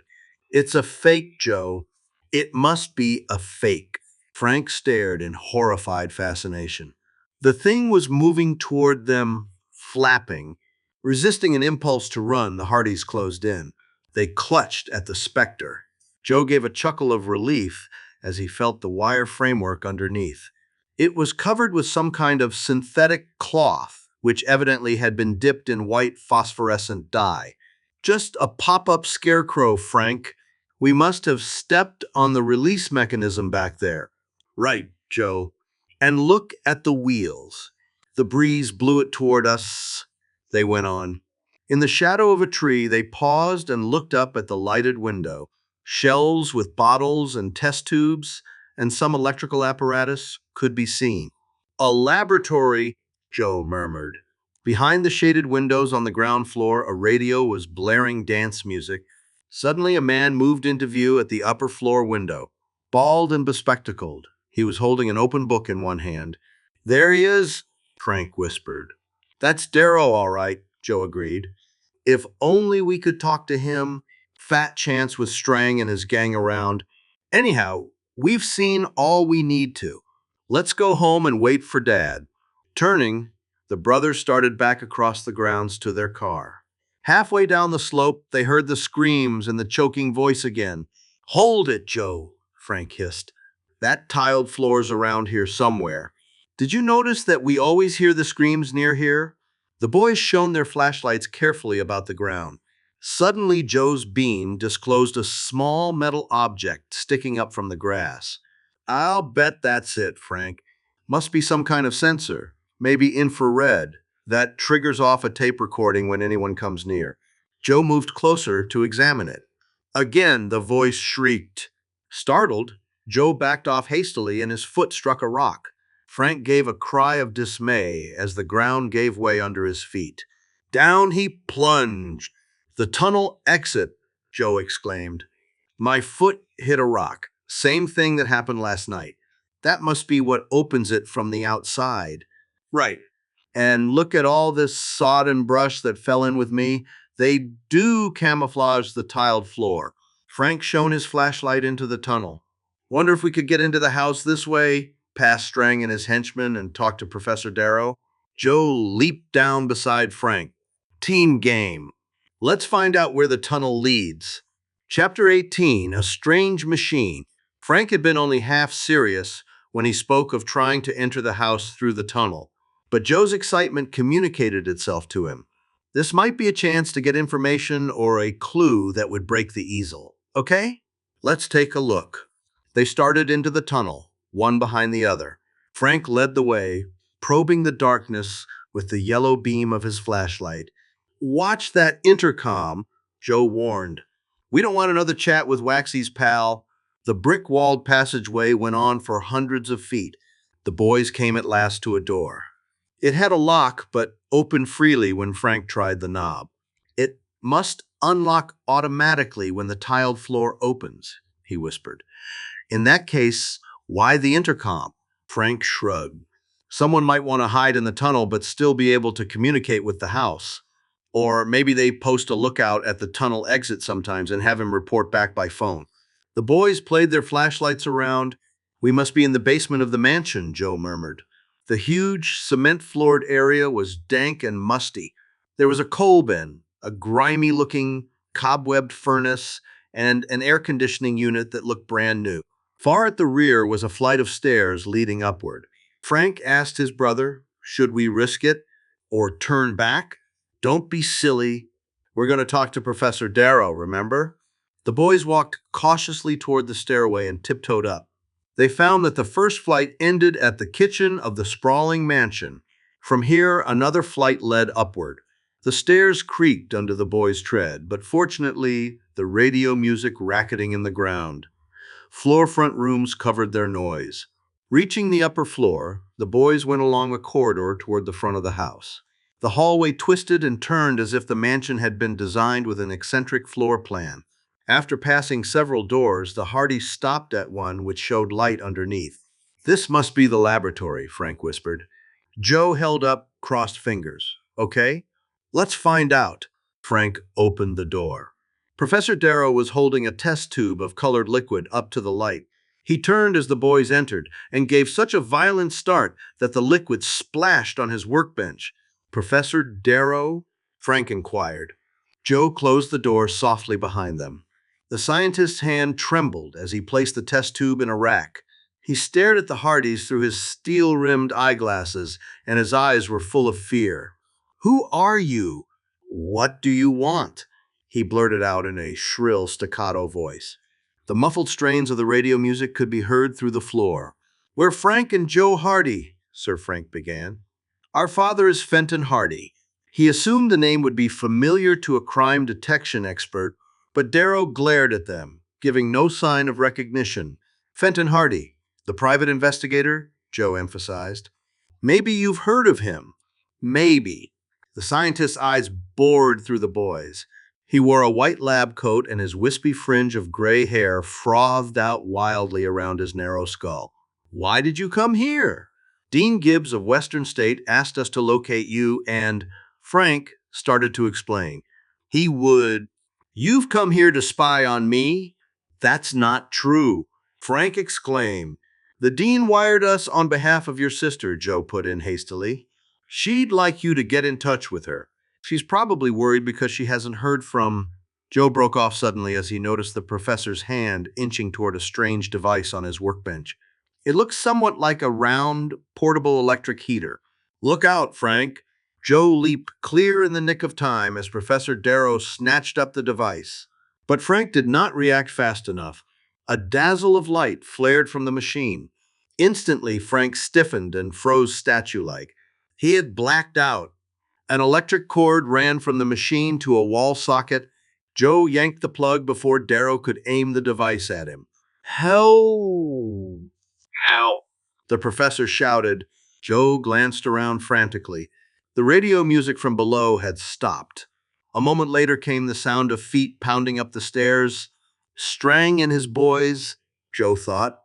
It's a fake, Joe. It must be a fake. Frank stared in horrified fascination. The thing was moving toward them, flapping. Resisting an impulse to run, the Hardys closed in. They clutched at the specter. Joe gave a chuckle of relief as he felt the wire framework underneath. It was covered with some kind of synthetic cloth, which evidently had been dipped in white phosphorescent dye. Just a pop-up scarecrow, Frank. We must have stepped on the release mechanism back there. Right, Joe. And look at the wheels. The breeze blew it toward us, they went on. In the shadow of a tree, they paused and looked up at the lighted window. Shelves with bottles and test tubes and some electrical apparatus could be seen. A laboratory, Joe murmured. Behind the shaded windows on the ground floor, a radio was blaring dance music. Suddenly, a man moved into view at the upper floor window. Bald and bespectacled, he was holding an open book in one hand. There he is, Frank whispered. That's Darrow, all right, Joe agreed. If only we could talk to him. Fat chance with Strang and his gang around. Anyhow, we've seen all we need to. Let's go home and wait for Dad. Turning, the brothers started back across the grounds to their car. Halfway down the slope, they heard the screams and the choking voice again. Hold it, Joe, Frank hissed. That tiled floor's around here somewhere. Did you notice that we always hear the screams near here? The boys shone their flashlights carefully about the ground. Suddenly, Joe's beam disclosed a small metal object sticking up from the grass. I'll bet that's it, Frank. Must be some kind of sensor, maybe infrared, that triggers off a tape recording when anyone comes near. Joe moved closer to examine it. Again, the voice shrieked. Startled, Joe backed off hastily and his foot struck a rock. Frank gave a cry of dismay as the ground gave way under his feet. Down he plunged. The tunnel exit, Joe exclaimed. My foot hit a rock. Same thing that happened last night. That must be what opens it from the outside. Right. And look at all this sod and brush that fell in with me. They do camouflage the tiled floor. Frank shone his flashlight into the tunnel. Wonder if we could get into the house this way, past Strang and his henchmen, and talk to Professor Darrow? Joe leaped down beside Frank. Team game. Let's find out where the tunnel leads. Chapter 18, A Strange Machine. Frank had been only half serious when he spoke of trying to enter the house through the tunnel, but Joe's excitement communicated itself to him. This might be a chance to get information or a clue that would break the easel. Okay? Let's take a look. They started into the tunnel, one behind the other. Frank led the way, probing the darkness with the yellow beam of his flashlight. Watch that intercom, Joe warned. We don't want another chat with Waxy's pal. The brick-walled passageway went on for hundreds of feet. The boys came at last to a door. It had a lock, but opened freely when Frank tried the knob. It must unlock automatically when the tiled floor opens, he whispered. In that case, why the intercom? Frank shrugged. Someone might want to hide in the tunnel but still be able to communicate with the house. Or maybe they post a lookout at the tunnel exit sometimes and have him report back by phone. The boys played their flashlights around. We must be in the basement of the mansion, Joe murmured. The huge, cement-floored area was dank and musty. There was a coal bin, a grimy-looking, cobwebbed furnace, and an air conditioning unit that looked brand new. Far at the rear was a flight of stairs leading upward. Frank asked his brother, should we risk it or turn back? Don't be silly. We're going to talk to Professor Darrow, remember? The boys walked cautiously toward the stairway and tiptoed up. They found that the first flight ended at the kitchen of the sprawling mansion. From here, another flight led upward. The stairs creaked under the boys' tread, but fortunately, the radio music racketing in the ground. Floor-front rooms covered their noise. Reaching the upper floor, the boys went along a corridor toward the front of the house. The hallway twisted and turned as if the mansion had been designed with an eccentric floor plan. After passing several doors, the Hardys stopped at one which showed light underneath. "This must be the laboratory," Frank whispered. Joe held up crossed fingers. "Okay, let's find out." Frank opened the door. Professor Darrow was holding a test tube of colored liquid up to the light. He turned as the boys entered and gave such a violent start that the liquid splashed on his workbench. "Professor Darrow?" Frank inquired. Joe closed the door softly behind them. The scientist's hand trembled as he placed the test tube in a rack. He stared at the Hardys through his steel-rimmed eyeglasses, and his eyes were full of fear. "Who are you? What do you want?" he blurted out in a shrill staccato voice. The muffled strains of the radio music could be heard through the floor. "We're Frank and Joe Hardy," Sir Frank began. "Our father is Fenton Hardy." He assumed the name would be familiar to a crime detection expert, but Darrow glared at them, giving no sign of recognition. "Fenton Hardy, the private investigator?" Joe emphasized. "Maybe you've heard of him." "Maybe." The scientist's eyes bored through the boys. He wore a white lab coat, and his wispy fringe of gray hair frothed out wildly around his narrow skull. "Why did you come here?" "Dean Gibbs of Western State asked us to locate you, and—" Frank started to explain. "He would—" "You've come here to spy on me?" "That's not true," Frank exclaimed. "The dean wired us on behalf of your sister," Joe put in hastily. "She'd like you to get in touch with her. She's probably worried because she hasn't heard from—" Joe broke off suddenly as he noticed the professor's hand inching toward a strange device on his workbench. It looked somewhat like a round, portable electric heater. "Look out, Frank!" Joe leaped clear in the nick of time as Professor Darrow snatched up the device. But Frank did not react fast enough. A dazzle of light flared from the machine. Instantly, Frank stiffened and froze statue-like. He had blacked out. An electric cord ran from the machine to a wall socket. Joe yanked the plug before Darrow could aim the device at him. "Help!" Ow! the professor shouted. Joe glanced around frantically. The radio music from below had stopped. A moment later came the sound of feet pounding up the stairs. Strang and his boys, Joe thought.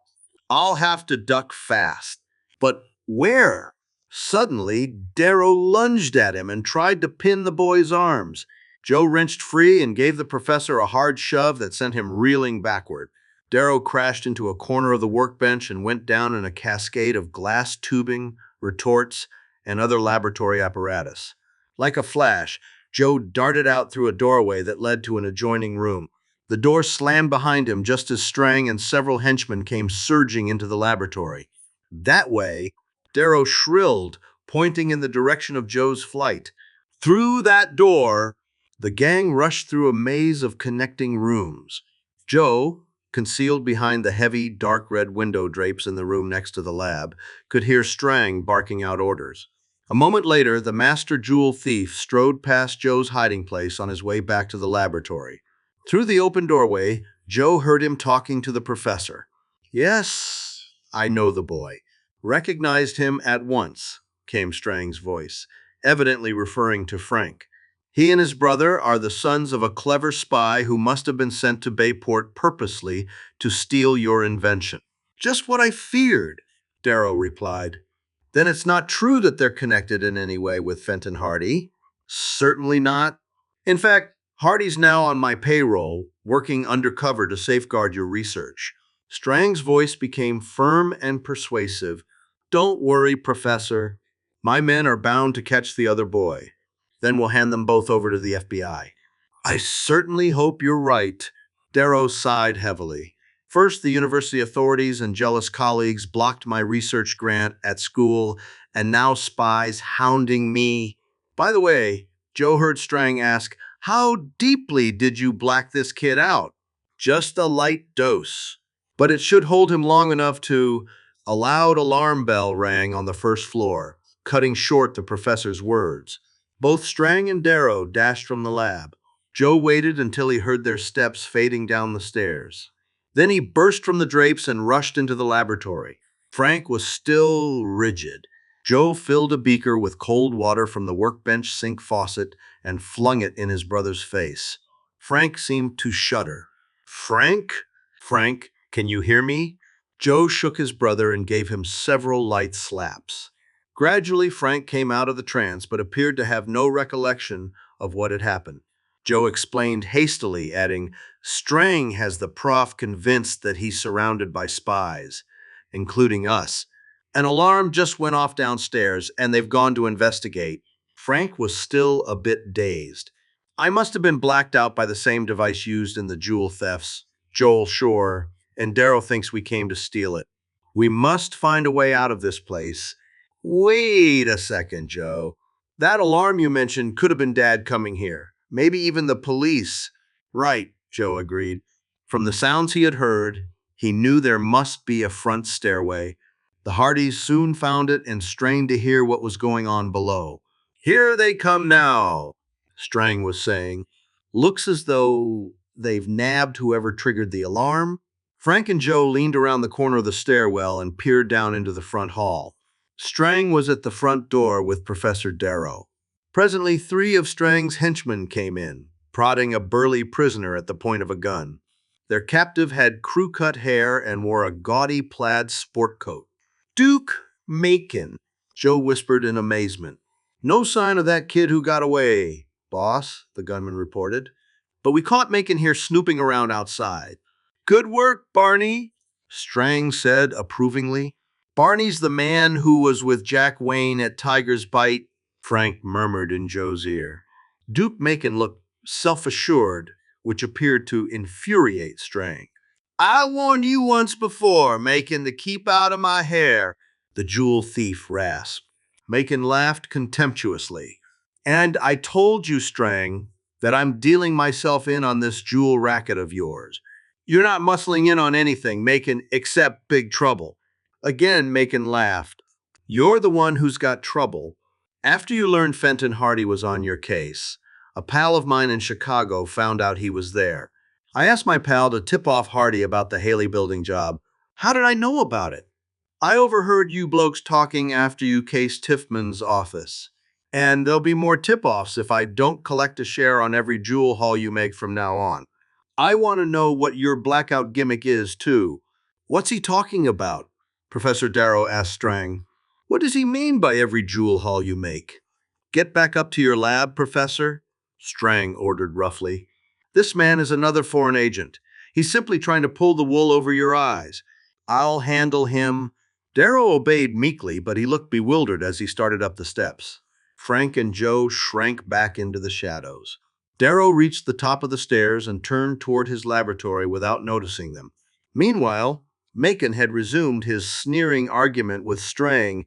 "I'll have to duck fast." But where? Suddenly, Darrow lunged at him and tried to pin the boy's arms. Joe wrenched free and gave the professor a hard shove that sent him reeling backward. Darrow crashed into a corner of the workbench and went down in a cascade of glass tubing, retorts, and other laboratory apparatus. Like a flash, Joe darted out through a doorway that led to an adjoining room. The door slammed behind him just as Strang and several henchmen came surging into the laboratory. "That way!" Darrow shrilled, pointing in the direction of Joe's flight. Through that door, the gang rushed through a maze of connecting rooms. Joe, concealed behind the heavy, dark red window drapes in the room next to the lab, could hear Strang barking out orders. A moment later, the master jewel thief strode past Joe's hiding place on his way back to the laboratory. Through the open doorway, Joe heard him talking to the professor. "Yes, I know the boy. Recognized him at once," came Strang's voice, evidently referring to Frank. "He and his brother are the sons of a clever spy who must have been sent to Bayport purposely to steal your invention." "Just what I feared," Darrow replied. "Then it's not true that they're connected in any way with Fenton Hardy?" "Certainly not. In fact, Hardy's now on my payroll, working undercover to safeguard your research." Strang's voice became firm and persuasive. "Don't worry, Professor. My men are bound to catch the other boy. Then we'll hand them both over to the FBI." "I certainly hope you're right." Darrow sighed heavily. "First, the university authorities and jealous colleagues blocked my research grant at school, and now spies hounding me." By the way, Joe heard Strang ask, "How deeply did you black this kid out?" "Just a light dose. But it should hold him long enough to—" A loud alarm bell rang on the first floor, cutting short the professor's words. Both Strang and Darrow dashed from the lab. Joe waited until he heard their steps fading down the stairs. Then he burst from the drapes and rushed into the laboratory. Frank was still rigid. Joe filled a beaker with cold water from the workbench sink faucet and flung it in his brother's face. Frank seemed to shudder. Frank? Frank, can you hear me? Joe shook his brother and gave him several light slaps. Gradually, Frank came out of the trance but appeared to have no recollection of what had happened. Joe explained hastily, adding, Strang has the prof convinced that he's surrounded by spies, including us. An alarm just went off downstairs, and they've gone to investigate. Frank was still a bit dazed. I must have been blacked out by the same device used in the jewel thefts. Joel, sure, and Darrow thinks we came to steal it. We must find a way out of this place. Wait a second, Joe. That alarm you mentioned could have been Dad coming here. Maybe even the police. Right, Joe agreed. From the sounds he had heard, he knew there must be a front stairway. The Hardys soon found it and strained to hear what was going on below. Here they come now, Strang was saying. Looks as though they've nabbed whoever triggered the alarm. Frank and Joe leaned around the corner of the stairwell and peered down into the front hall. Strang was at the front door with Professor Darrow. Presently, 3 of Strang's henchmen came in, prodding a burly prisoner at the point of a gun. Their captive had crew-cut hair and wore a gaudy plaid sport coat. Duke Macon, Joe whispered in amazement. No sign of that kid who got away, boss, the gunman reported. But we caught Macon here snooping around outside. Good work, Barney, Strang said approvingly. Barney's the man who was with Jack Wayne at Tiger's Bite, Frank murmured in Joe's ear. Duke Macon looked self-assured, which appeared to infuriate Strang. I warned you once before, Macon, to keep out of my hair, the jewel thief rasped. Macon laughed contemptuously. And I told you, Strang, that I'm dealing myself in on this jewel racket of yours. You're not muscling in on anything, Macon, except big trouble. Again, Macon laughed. You're the one who's got trouble. After you learned Fenton Hardy was on your case, a pal of mine in Chicago found out he was there. I asked my pal to tip off Hardy about the Haley building job. How did I know about it? I overheard you blokes talking after you cased Tiffman's office. And there'll be more tip-offs if I don't collect a share on every jewel haul you make from now on. I want to know what your blackout gimmick is, too. What's he talking about? Professor Darrow asked Strang. What does he mean by every jewel haul you make? Get back up to your lab, Professor, Strang ordered roughly. This man is another foreign agent. He's simply trying to pull the wool over your eyes. I'll handle him. Darrow obeyed meekly, but he looked bewildered as he started up the steps. Frank and Joe shrank back into the shadows. Darrow reached the top of the stairs and turned toward his laboratory without noticing them. Meanwhile, Macon had resumed his sneering argument with Strang.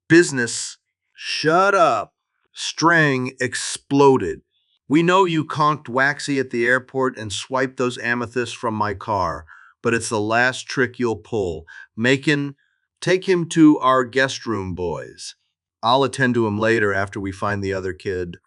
Business. Shut up. Strang exploded. We know you conked Waxy at the airport and swiped those amethysts from my car, but it's the last trick you'll pull. Macon, take him to our guest room, boys. I'll attend to him later after we find the other kid.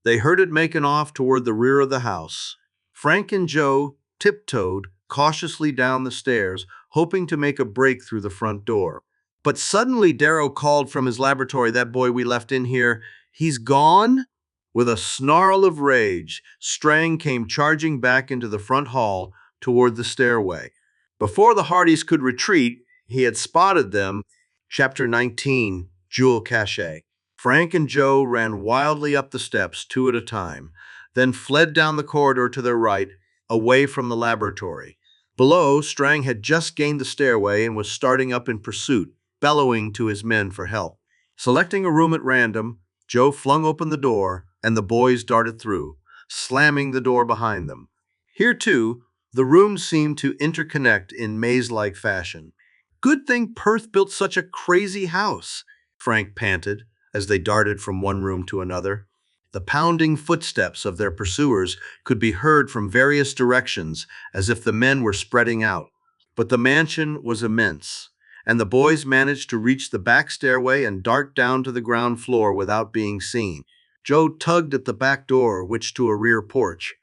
They herded Macon off toward the rear of the house. Frank and Joe tiptoed cautiously down the stairs, hoping to make a break through the front door. But suddenly Darrow called from his laboratory, that boy we left in here, he's gone? With a snarl of rage, Strang came charging back into the front hall toward the stairway. Before the Hardys could retreat, he had spotted them. Chapter 19, Jewel Cache. Frank and Joe ran wildly up the steps, 2 at a time, then fled down the corridor to their right, away from the laboratory. Below, Strang had just gained the stairway and was starting up in pursuit, bellowing to his men for help. Selecting a room at random, Joe flung open the door, and the boys darted through, slamming the door behind them. Here, too, the rooms seemed to interconnect in maze-like fashion. Good thing Perth built such a crazy house, Frank panted as they darted from one room to another. The pounding footsteps of their pursuers could be heard from various directions, as if the men were spreading out. But the mansion was immense, and the boys managed to reach the back stairway and dart down to the ground floor without being seen. Joe tugged at the back door, which to a rear porch,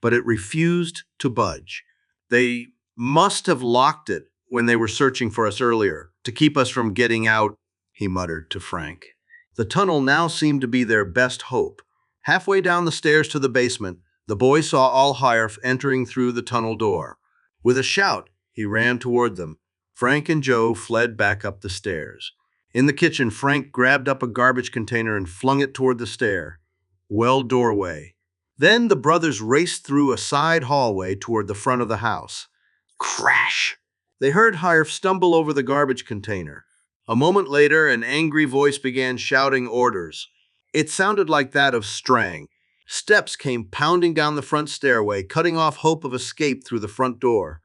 but it refused to budge. They must have locked it when they were searching for us earlier, to keep us from getting out, he muttered to Frank. The tunnel now seemed to be their best hope. Halfway down the stairs to the basement, the boy saw Alhirf entering through the tunnel door. With a shout, he ran toward them. Frank and Joe fled back up the stairs. In the kitchen, Frank grabbed up a garbage container and flung it toward the stair. Well doorway. Then the brothers raced through a side hallway toward the front of the house. Crash! They heard Hirf stumble over the garbage container. A moment later, an angry voice began shouting orders. It sounded like that of Strang. Steps came pounding down the front stairway, cutting off hope of escape through the front door.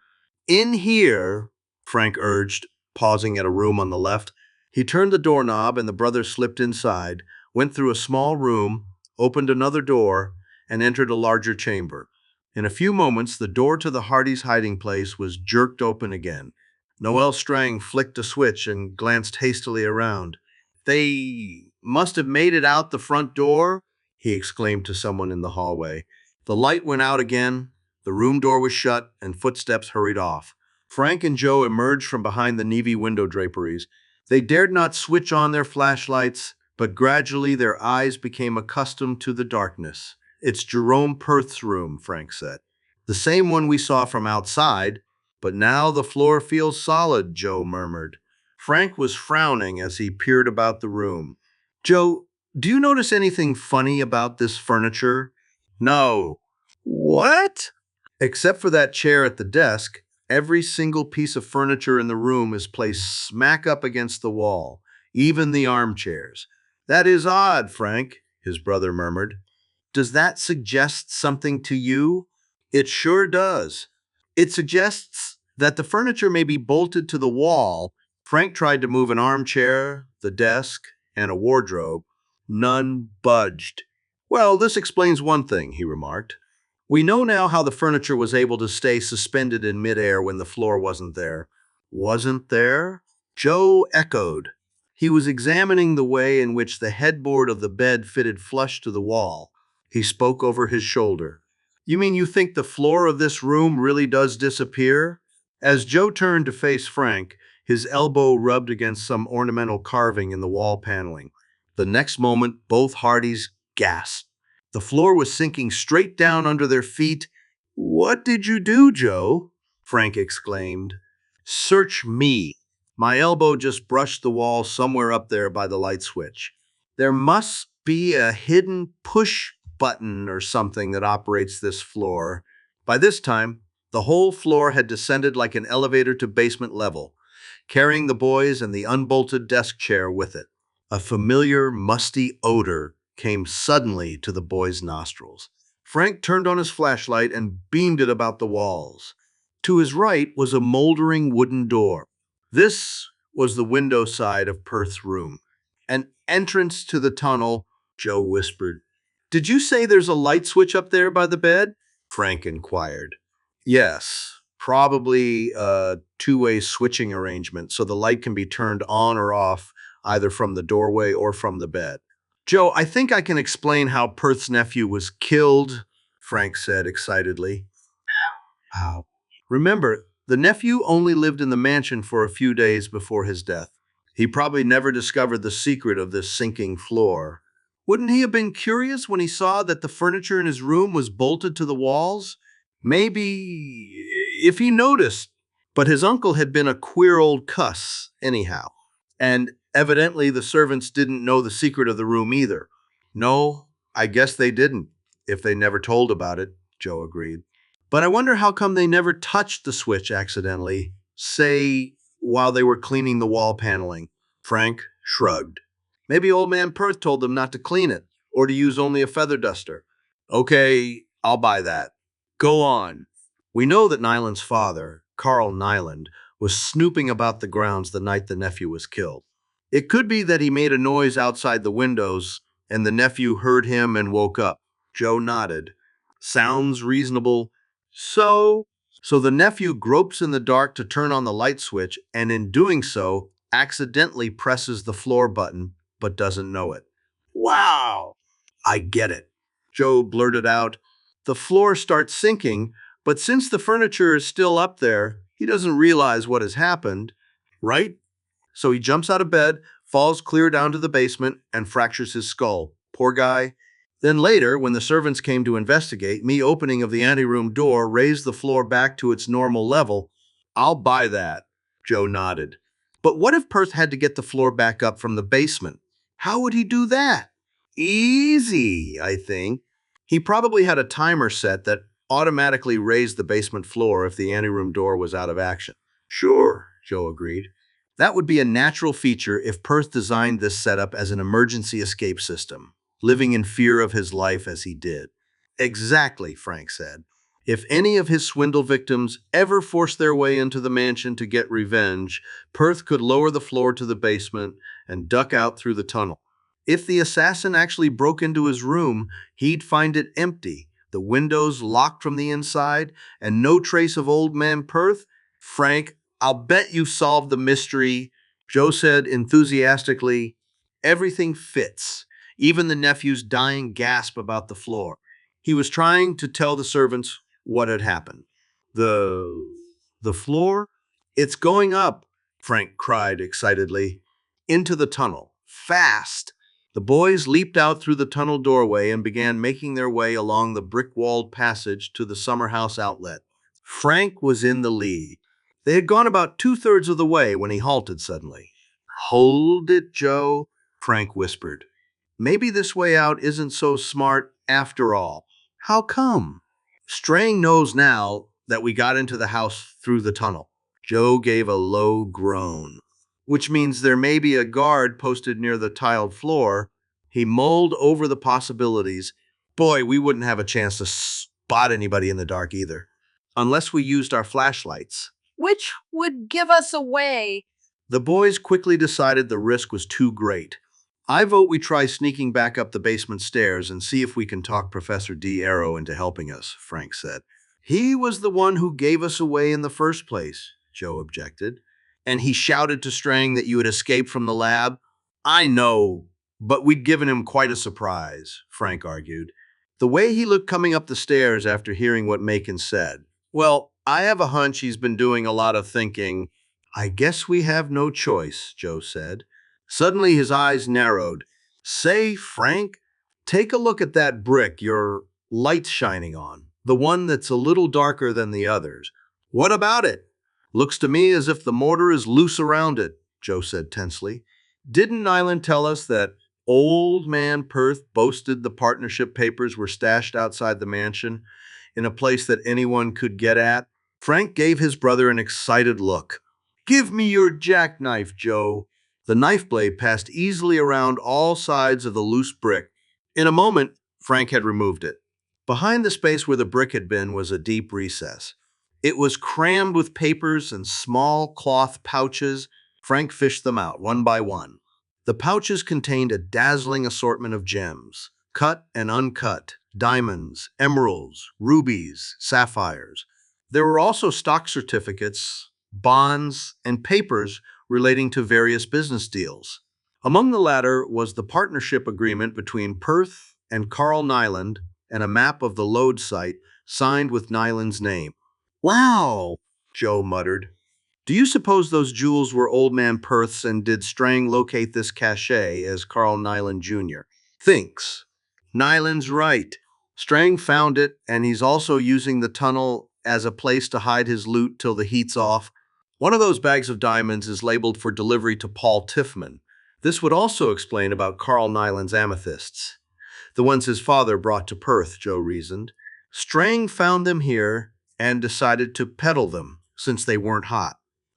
In here, Frank urged, pausing at a room on the left. He turned the doorknob and the brothers slipped inside, went through a small room, opened another door, and entered a larger chamber. In a few moments, the door to the Hardys' hiding place was jerked open again. Noel Strang flicked a switch and glanced hastily around. They must have made it out the front door, he exclaimed to someone in the hallway. The light went out again, the room door was shut, and footsteps hurried off. Frank and Joe emerged from behind the navy window draperies. They dared not switch on their flashlights, but gradually their eyes became accustomed to the darkness. It's Jerome Perth's room, Frank said. The same one we saw from outside, but now the floor feels solid, Joe murmured. Frank was frowning as he peered about the room. Joe, do you notice anything funny about this furniture? No. What? Except for that chair at the desk, every single piece of furniture in the room is placed smack up against the wall, even the armchairs. That is odd, Frank, his brother murmured. Does that suggest something to you? It sure does. It suggests that the furniture may be bolted to the wall. Frank tried to move an armchair, the desk, and a wardrobe. None budged. Well, this explains one thing, he remarked. We know now how the furniture was able to stay suspended in midair when the floor wasn't there. Wasn't there? Joe echoed. He was examining the way in which the headboard of the bed fitted flush to the wall. He spoke over his shoulder. You mean you think the floor of this room really does disappear? As Joe turned to face Frank, his elbow rubbed against some ornamental carving in the wall paneling. The next moment, both Hardys gasped. The floor was sinking straight down under their feet. What did you do, Joe? Frank exclaimed. Search me. My elbow just brushed the wall somewhere up there by the light switch. There must be a hidden push button or something that operates this floor. By this time, the whole floor had descended like an elevator to basement level, carrying the boys and the unbolted desk chair with it. A familiar, musty odor came suddenly to the boys' nostrils. Frank turned on his flashlight and beamed it about the walls. To his right was a moldering wooden door. This was the window side of Perth's room. An entrance to the tunnel, Joe whispered. Did you say there's a light switch up there by the bed? Frank inquired. Yes, probably a two-way switching arrangement so the light can be turned on or off either from the doorway or from the bed. Joe, I think I can explain how Perth's nephew was killed, Frank said excitedly. How? Remember, the nephew only lived in the mansion for a few days before his death. He probably never discovered the secret of this sinking floor. Wouldn't he have been curious when he saw that the furniture in his room was bolted to the walls? Maybe if he noticed. But his uncle had been a queer old cuss, anyhow. And evidently the servants didn't know the secret of the room either. No, I guess they didn't, if they never told about it, Joe agreed. But I wonder how come they never touched the switch accidentally, say, while they were cleaning the wall paneling. Frank shrugged. Maybe old man Perth told them not to clean it, or to use only a feather duster. Okay, I'll buy that. Go on. We know that Nyland's father, Carl Nyland, was snooping about the grounds the night the nephew was killed. It could be that he made a noise outside the windows, and the nephew heard him and woke up. Joe nodded. Sounds reasonable. So the nephew gropes in the dark to turn on the light switch, and in doing so, accidentally presses the floor button, but doesn't know it. Wow! I get it, Joe blurted out. The floor starts sinking, but since the furniture is still up there, he doesn't realize what has happened, right? So he jumps out of bed, falls clear down to the basement, and fractures his skull. Poor guy. Then later, when the servants came to investigate, me opening of the anteroom door raised the floor back to its normal level. I'll buy that, Joe nodded. But what if Perth had to get the floor back up from the basement? How would he do that? Easy, I think. He probably had a timer set that automatically raised the basement floor if the anteroom door was out of action. Sure, Joe agreed. That would be a natural feature if Perth designed this setup as an emergency escape system, living in fear of his life as he did. Exactly, Frank said. If any of his swindle victims ever forced their way into the mansion to get revenge, Perth could lower the floor to the basement and duck out through the tunnel. If the assassin actually broke into his room, he'd find it empty, the windows locked from the inside, and no trace of old man Perth. Frank, I'll bet you solved the mystery, Joe said enthusiastically. Everything fits, even the nephew's dying gasp about the floor. He was trying to tell the servants what had happened. The floor? It's going up, Frank cried excitedly. Into the tunnel. Fast! The boys leaped out through the tunnel doorway and began making their way along the brick-walled passage to the summer house outlet. Frank was in the lead. They had gone about two-thirds of the way when he halted suddenly. Hold it, Joe, Frank whispered. Maybe this way out isn't so smart after all. How come? Strang knows now that we got into the house through the tunnel. Joe gave a low groan, which means there may be a guard posted near the tiled floor. He mulled over the possibilities. Boy, we wouldn't have a chance to spot anybody in the dark either, unless we used our flashlights. Which would give us away. The boys quickly decided the risk was too great. I vote we try sneaking back up the basement stairs and see if we can talk Professor D. Arrow into helping us, Frank said. He was the one who gave us away in the first place, Joe objected. And he shouted to Strang that you had escaped from the lab. I know, but we'd given him quite a surprise, Frank argued. The way he looked coming up the stairs after hearing what Macon said. Well, I have a hunch he's been doing a lot of thinking. I guess we have no choice, Joe said. Suddenly his eyes narrowed. Say, Frank, take a look at that brick your light's shining on, the one that's a little darker than the others. What about it? Looks to me as if the mortar is loose around it, Joe said tensely. Didn't Nyland tell us that old man Perth boasted the partnership papers were stashed outside the mansion in a place that anyone could get at? Frank gave his brother an excited look. Give me your jackknife, Joe. The knife blade passed easily around all sides of the loose brick. In a moment, Frank had removed it. Behind the space where the brick had been was a deep recess. It was crammed with papers and small cloth pouches. Frank fished them out, one by one. The pouches contained a dazzling assortment of gems, cut and uncut, diamonds, emeralds, rubies, sapphires. There were also stock certificates, bonds, and papers relating to various business deals. Among the latter was the partnership agreement between Perth and Carl Nyland and a map of the load site signed with Nyland's name. Wow, Joe muttered. Do you suppose those jewels were old man Perth's, and did Strang locate this cachet as Carl Nyland Jr.? Thinks. Nyland's right. Strang found it, and he's also using the tunnel as a place to hide his loot till the heat's off. One of those bags of diamonds is labeled for delivery to Paul Tiffman. This would also explain about Carl Nyland's amethysts, the ones his father brought to Perth, Joe reasoned. Strang found them here and decided to peddle them since they weren't hot.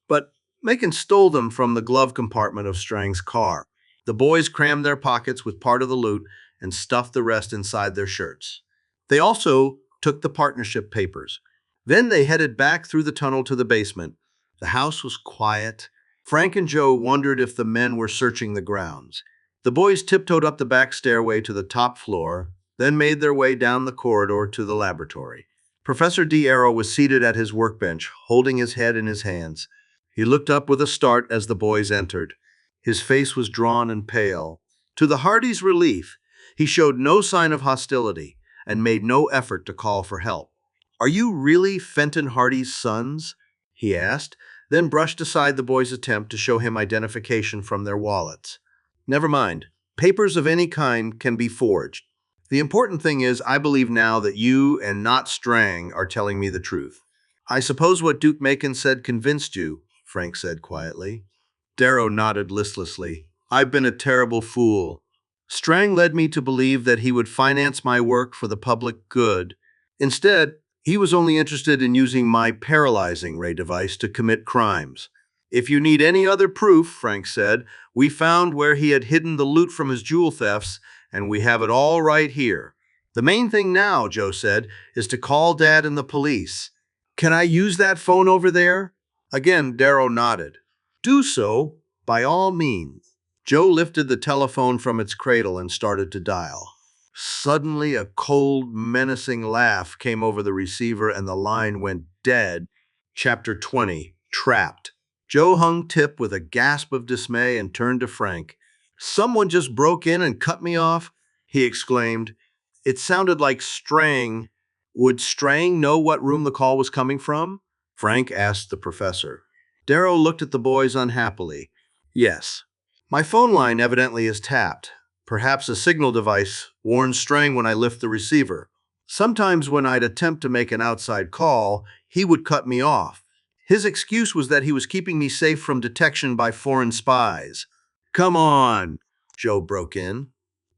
But Macon stole them from the glove compartment of Strang's car. The boys crammed their pockets with part of the loot and stuffed the rest inside their shirts. They also took the partnership papers. Then they headed back through the tunnel to the basement. The house was quiet. Frank and Joe wondered if the men were searching the grounds. The boys tiptoed up the back stairway to the top floor, then made their way down the corridor to the laboratory. Professor D. Arrow was seated at his workbench, holding his head in his hands. He looked up with a start as the boys entered. His face was drawn and pale. To the Hardys' relief, He showed no sign of hostility and made no effort to call for help. "Are you really Fenton Hardy's sons?" he asked, then brushed aside the boy's attempt to show him identification from their wallets. "Never mind. Papers of any kind can be forged. The important thing is I believe now that you and not Strang are telling me the truth." "I suppose what Duke Macon said convinced you," Frank said quietly. Darrow nodded listlessly. "I've been a terrible fool. Strang led me to believe that he would finance my work for the public good. Instead, he was only interested in using my paralyzing ray device to commit crimes. If you need any other proof," Frank said, "we found where he had hidden the loot from his jewel thefts, and we have it all right here." "The main thing now," Joe said, "is to call Dad and the police. Can I use that phone over there?" Again, Darrow nodded. "Do so, by all means." Joe lifted the telephone from its cradle and started to dial. Suddenly, a cold, menacing laugh came over the receiver and the line went dead. Chapter 20, Trapped. Joe hung tip with a gasp of dismay and turned to Frank. "Someone just broke in and cut me off," he exclaimed. It sounded like Strang. "Would Strang know what room the call was coming from?" Frank asked the professor. Darrow looked at the boys unhappily. "Yes. My phone line evidently is tapped. Perhaps a signal device warns Strang when I lift the receiver. Sometimes when I'd attempt to make an outside call, he would cut me off. His excuse was that he was keeping me safe from detection by foreign spies." "Come on," Joe broke in.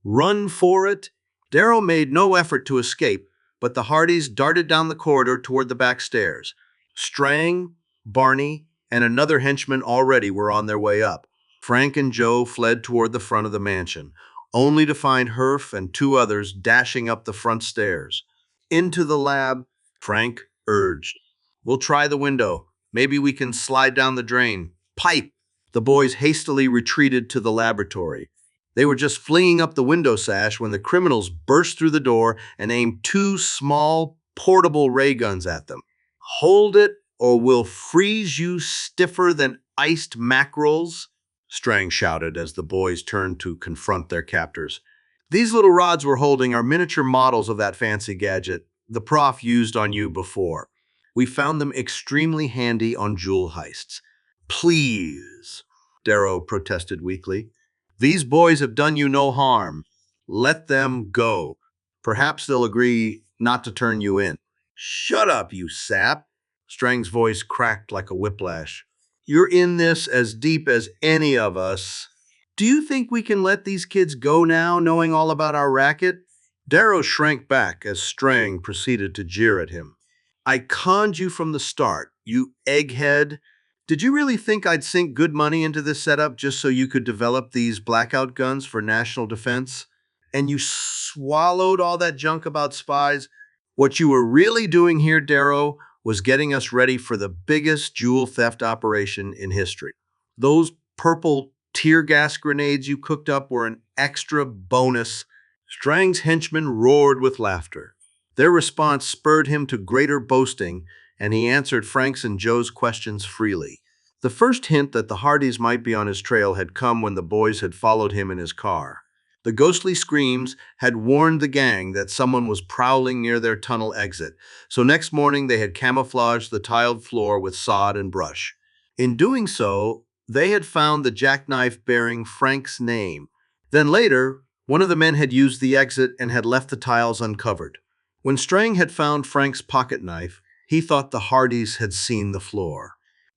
"Run for it?" Darrow made no effort to escape, but the Hardys darted down the corridor toward the back stairs. Strang, Barney, and another henchman already were on their way up. Frank and Joe fled toward the front of the mansion, only to find Herf and two others dashing up the front stairs. "Into the lab," Frank urged. "We'll try the window. Maybe we can slide down the drain." "Pipe!" The boys hastily retreated to the laboratory. They were just flinging up the window sash when the criminals burst through the door and aimed two small, portable ray guns at them. "Hold it, or we'll freeze you stiffer than iced mackerels," Strang shouted as the boys turned to confront their captors. "These little rods we're holding are miniature models of that fancy gadget the prof used on you before. We found them extremely handy on jewel heists." "Please," Darrow protested weakly. "These boys have done you no harm. Let them go. Perhaps they'll agree not to turn you in." "Shut up, you sap!" Strang's voice cracked like a whiplash. "You're in this as deep as any of us. Do you think we can let these kids go now, knowing all about our racket?" Darrow shrank back as Strang proceeded to jeer at him. "I conned you from the start, you egghead. Did you really think I'd sink good money into this setup just so you could develop these blackout guns for national defense? And you swallowed all that junk about spies? What you were really doing here, Darrow, was getting us ready for the biggest jewel theft operation in history. Those purple tear gas grenades you cooked up were an extra bonus." Strang's henchmen roared with laughter. Their response spurred him to greater boasting, and he answered Frank's and Joe's questions freely. The first hint that the Hardys might be on his trail had come when the boys had followed him in his car. The ghostly screams had warned the gang that someone was prowling near their tunnel exit, so next morning they had camouflaged the tiled floor with sod and brush. In doing so, they had found the jackknife bearing Frank's name. Then later, one of the men had used the exit and had left the tiles uncovered. When Strang had found Frank's pocket knife, he thought the Hardys had seen the floor.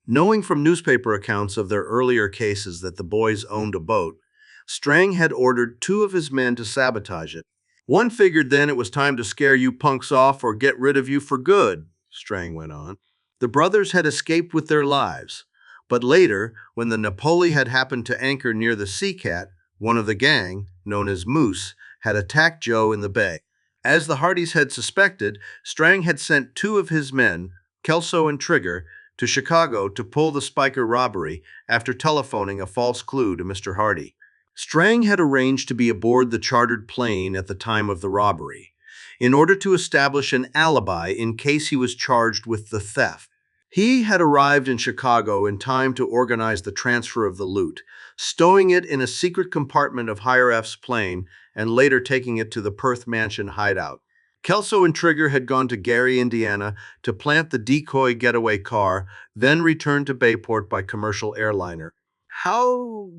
Knowing from newspaper accounts of their earlier cases that the boys owned a boat, Strang had ordered two of his men to sabotage it. "One figured then it was time to scare you punks off or get rid of you for good," Strang went on. The brothers had escaped with their lives, but later, when the Napoli had happened to anchor near the Sea Cat, one of the gang, known as Moose, had attacked Joe in the bay. As the Hardys had suspected, Strang had sent two of his men, Kelso and Trigger, to Chicago to pull the Spiker robbery after telephoning a false clue to Mr. Hardy. Strang had arranged to be aboard the chartered plane at the time of the robbery, in order to establish an alibi in case he was charged with the theft. He had arrived in Chicago in time to organize the transfer of the loot, stowing it in a secret compartment of Higher F's plane and later taking it to the Perth Mansion hideout. Kelso and Trigger had gone to Gary, Indiana, to plant the decoy getaway car, then returned to Bayport by commercial airliner. How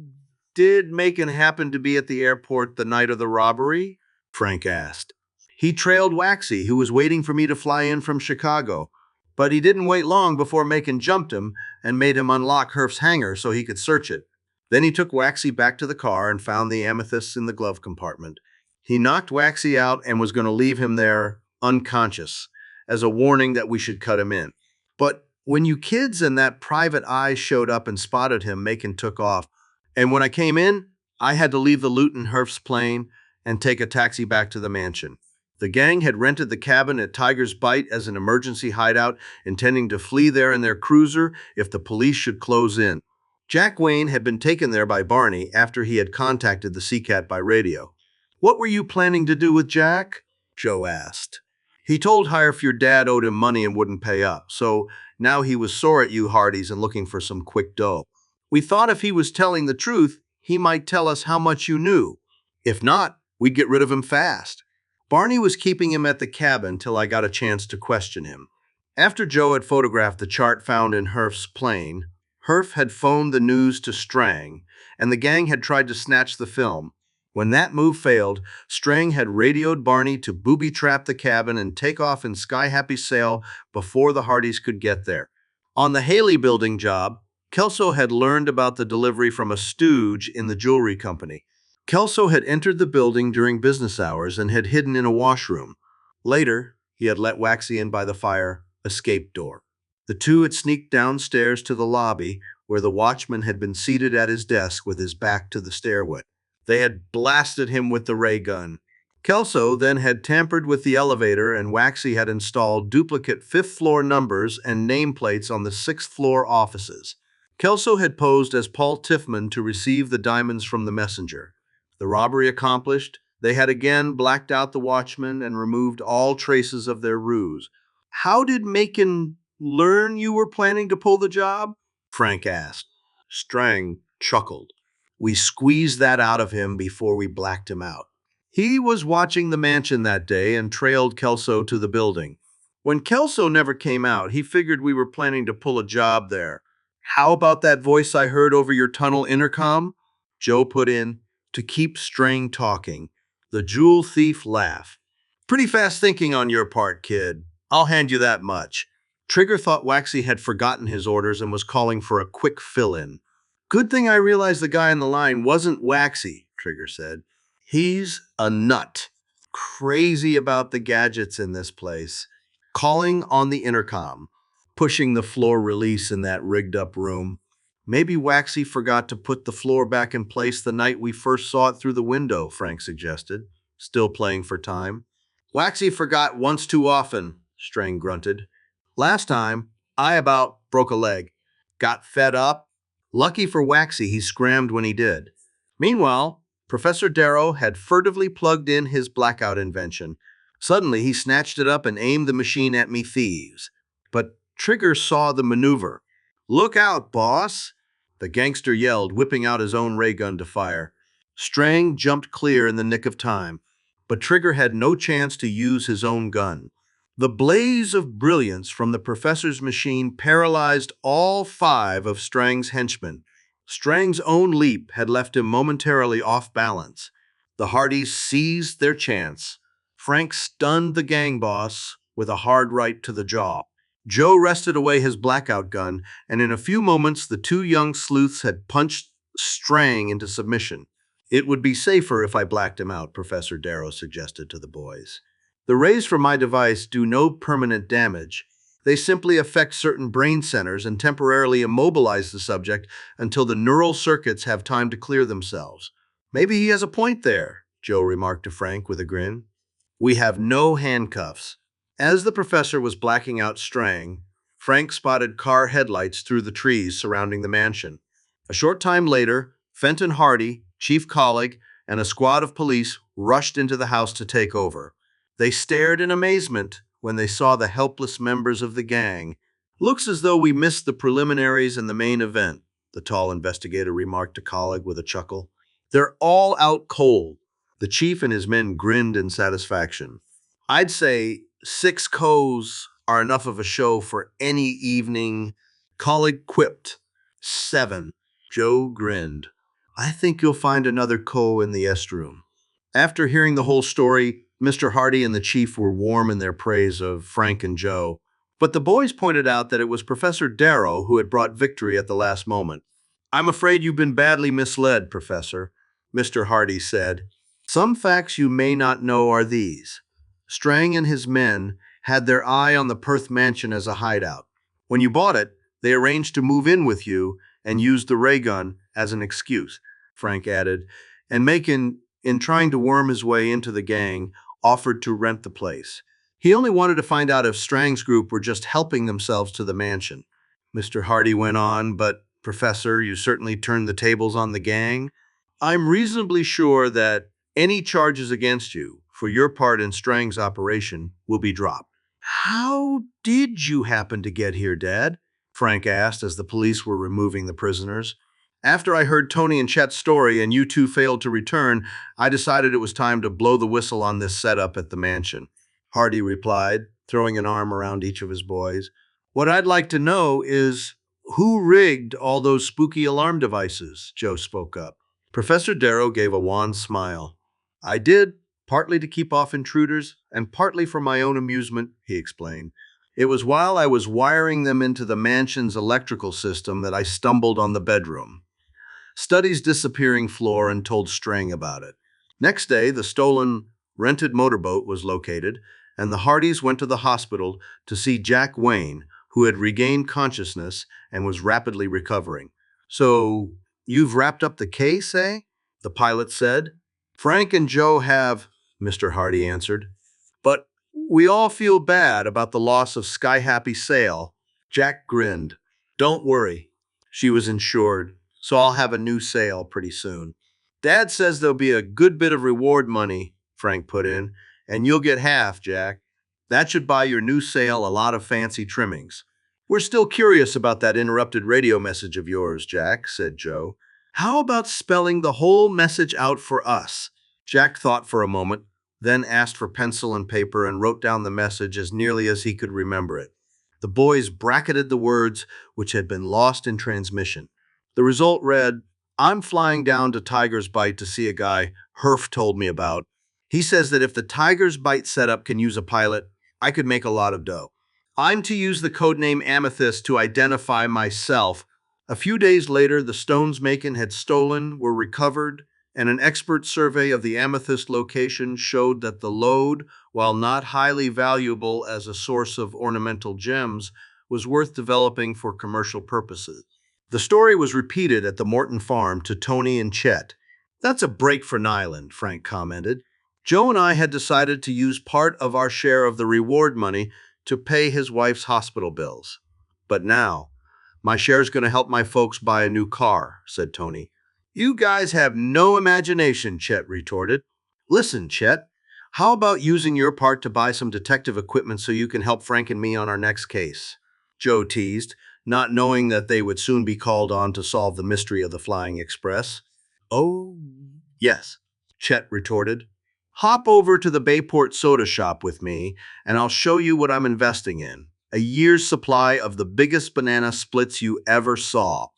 did Macon happen to be at the airport the night of the robbery? Frank asked. He trailed Waxy, who was waiting for me to fly in from Chicago. But he didn't wait long before Macon jumped him and made him unlock Herf's hangar so he could search it. Then he took Waxy back to the car and found the amethysts in the glove compartment. He knocked Waxy out and was going to leave him there unconscious, as a warning that we should cut him in. But when you kids and that private eye showed up and spotted him, Macon took off. And when I came in, I had to leave the loot in Herf's plane and take a taxi back to the mansion. The gang had rented the cabin at Tiger's Bite as an emergency hideout, intending to flee there in their cruiser if the police should close in. Jack Wayne had been taken there by Barney after he had contacted the Seacat by radio. "What were you planning to do with Jack?" Joe asked. "He told Hiref your dad owed him money and wouldn't pay up, so now he was sore at you Hardys and looking for some quick dough. We thought if he was telling the truth, he might tell us how much you knew. If not, we'd get rid of him fast. Barney was keeping him at the cabin till I got a chance to question him." After Joe had photographed the chart found in Herf's plane, Herf had phoned the news to Strang, and the gang had tried to snatch the film. When that move failed, Strang had radioed Barney to booby-trap the cabin and take off in sky-happy sail before the Hardys could get there. On the Haley building job, Kelso had learned about the delivery from a stooge in the jewelry company. Kelso had entered the building during business hours and had hidden in a washroom. Later, he had let Waxy in by the fire escape door. The two had sneaked downstairs to the lobby, where the watchman had been seated at his desk with his back to the stairway. They had blasted him with the ray gun. Kelso then had tampered with the elevator, and Waxy had installed duplicate fifth-floor numbers and nameplates on the sixth-floor offices. Kelso had posed as Paul Tiffman to receive the diamonds from the messenger. The robbery accomplished, they had again blacked out the watchman and removed all traces of their ruse. "How did Macon learn you were planning to pull the job?" Frank asked. Strang chuckled. "We squeezed that out of him before we blacked him out. He was watching the mansion that day and trailed Kelso to the building. When Kelso never came out, he figured we were planning to pull a job there. How about that voice I heard over your tunnel intercom?" Joe put in, to keep Strang talking. The jewel thief laughed. "Pretty fast thinking on your part, kid. I'll hand you that much." Trigger thought Waxy had forgotten his orders and was calling for a quick fill-in. "Good thing I realized the guy on the line wasn't Waxy," Trigger said. "He's a nut. Crazy about the gadgets in this place. Calling on the intercom. Pushing the floor release in that rigged-up room. Maybe Waxy forgot to put the floor back in place the night we first saw it through the window," Frank suggested, still playing for time. "Waxy forgot once too often," Strang grunted. "Last time, I about broke a leg. Got fed up. Lucky for Waxy, he scrammed when he did." Meanwhile, Professor Darrow had furtively plugged in his blackout invention. Suddenly, he snatched it up and aimed the machine at me thieves. But Trigger saw the maneuver. "Look out, boss!" the gangster yelled, whipping out his own ray gun to fire. Strang jumped clear in the nick of time, but Trigger had no chance to use his own gun. The blaze of brilliance from the professor's machine paralyzed all 5 of Strang's henchmen. Strang's own leap had left him momentarily off balance. The Hardys seized their chance. Frank stunned the gang boss with a hard right to the jaw. Joe wrested away his blackout gun, and in a few moments the 2 young sleuths had punched Strang into submission. "It would be safer if I blacked him out," Professor Darrow suggested to the boys. "The rays from my device do no permanent damage. They simply affect certain brain centers and temporarily immobilize the subject until the neural circuits have time to clear themselves." "Maybe he has a point there," Joe remarked to Frank with a grin. "We have no handcuffs." As the professor was blacking out Strang, Frank spotted car headlights through the trees surrounding the mansion. A short time later, Fenton Hardy, Chief Colleague, and a squad of police rushed into the house to take over. They stared in amazement when they saw the helpless members of the gang. "Looks as though we missed the preliminaries and the main event," the tall investigator remarked to Colleague with a chuckle. "They're all out cold. The chief and his men grinned in satisfaction. I'd say 6 cows are enough of a show for any evening. Colleague quipped. 7. Joe grinned. I think you'll find another co in the est room. After hearing the whole story, Mr. Hardy and the chief were warm in their praise of Frank and Joe. But the boys pointed out that it was Professor Darrow who had brought victory at the last moment. I'm afraid you've been badly misled, Professor, Mr. Hardy said. Some facts you may not know are these. Strang and his men had their eye on the Perth mansion as a hideout. When you bought it, they arranged to move in with you and used the ray gun as an excuse, Frank added, and Macon, in trying to worm his way into the gang, offered to rent the place. He only wanted to find out if Strang's group were just helping themselves to the mansion. Mr. Hardy went on, but, Professor, you certainly turned the tables on the gang. I'm reasonably sure that any charges against you for your part in Strang's operation will be dropped. How did you happen to get here, Dad? Frank asked as the police were removing the prisoners. After I heard Tony and Chet's story and you two failed to return, I decided it was time to blow the whistle on this setup at the mansion, Hardy replied, throwing an arm around each of his boys. What I'd like to know is who rigged all those spooky alarm devices, Joe spoke up. Professor Darrow gave a wan smile. I did, partly to keep off intruders and partly for my own amusement, he explained. It was while I was wiring them into the mansion's electrical system that I stumbled on the bedroom. Study's disappearing floor and told Strang about it. Next day, the stolen rented motorboat was located, and the Hardys went to the hospital to see Jack Wayne, who had regained consciousness and was rapidly recovering. So, you've wrapped up the case, eh? The pilot said. Frank and Joe have, Mr. Hardy answered. But we all feel bad about the loss of Sky Happy Sail. Jack grinned. Don't worry. She was insured, so I'll have a new sail pretty soon. Dad says there'll be a good bit of reward money, Frank put in, and you'll get half, Jack. That should buy your new sail a lot of fancy trimmings. We're still curious about that interrupted radio message of yours, Jack, said Joe. How about spelling the whole message out for us? Jack thought for a moment, then asked for pencil and paper and wrote down the message as nearly as he could remember it. The boys bracketed the words which had been lost in transmission. The result read, I'm flying down to Tiger's Bite to see a guy Herf told me about. He says that if the Tiger's Bite setup can use a pilot, I could make a lot of dough. I'm to use the codename Amethyst to identify myself. A few days later, the stones Macon had stolen were recovered, and an expert survey of the Amethyst location showed that the lode, while not highly valuable as a source of ornamental gems, was worth developing for commercial purposes. The story was repeated at the Morton farm to Tony and Chet. That's a break for Nyland, Frank commented. Joe and I had decided to use part of our share of the reward money to pay his wife's hospital bills. But now, my share's going to help my folks buy a new car, said Tony. You guys have no imagination, Chet retorted. Listen, Chet, how about using your part to buy some detective equipment so you can help Frank and me on our next case? Joe teased, not knowing that they would soon be called on to solve the mystery of the Flying Express. Oh, yes, Chet retorted. Hop over to the Bayport soda shop with me, and I'll show you what I'm investing in. A year's supply of the biggest banana splits you ever saw.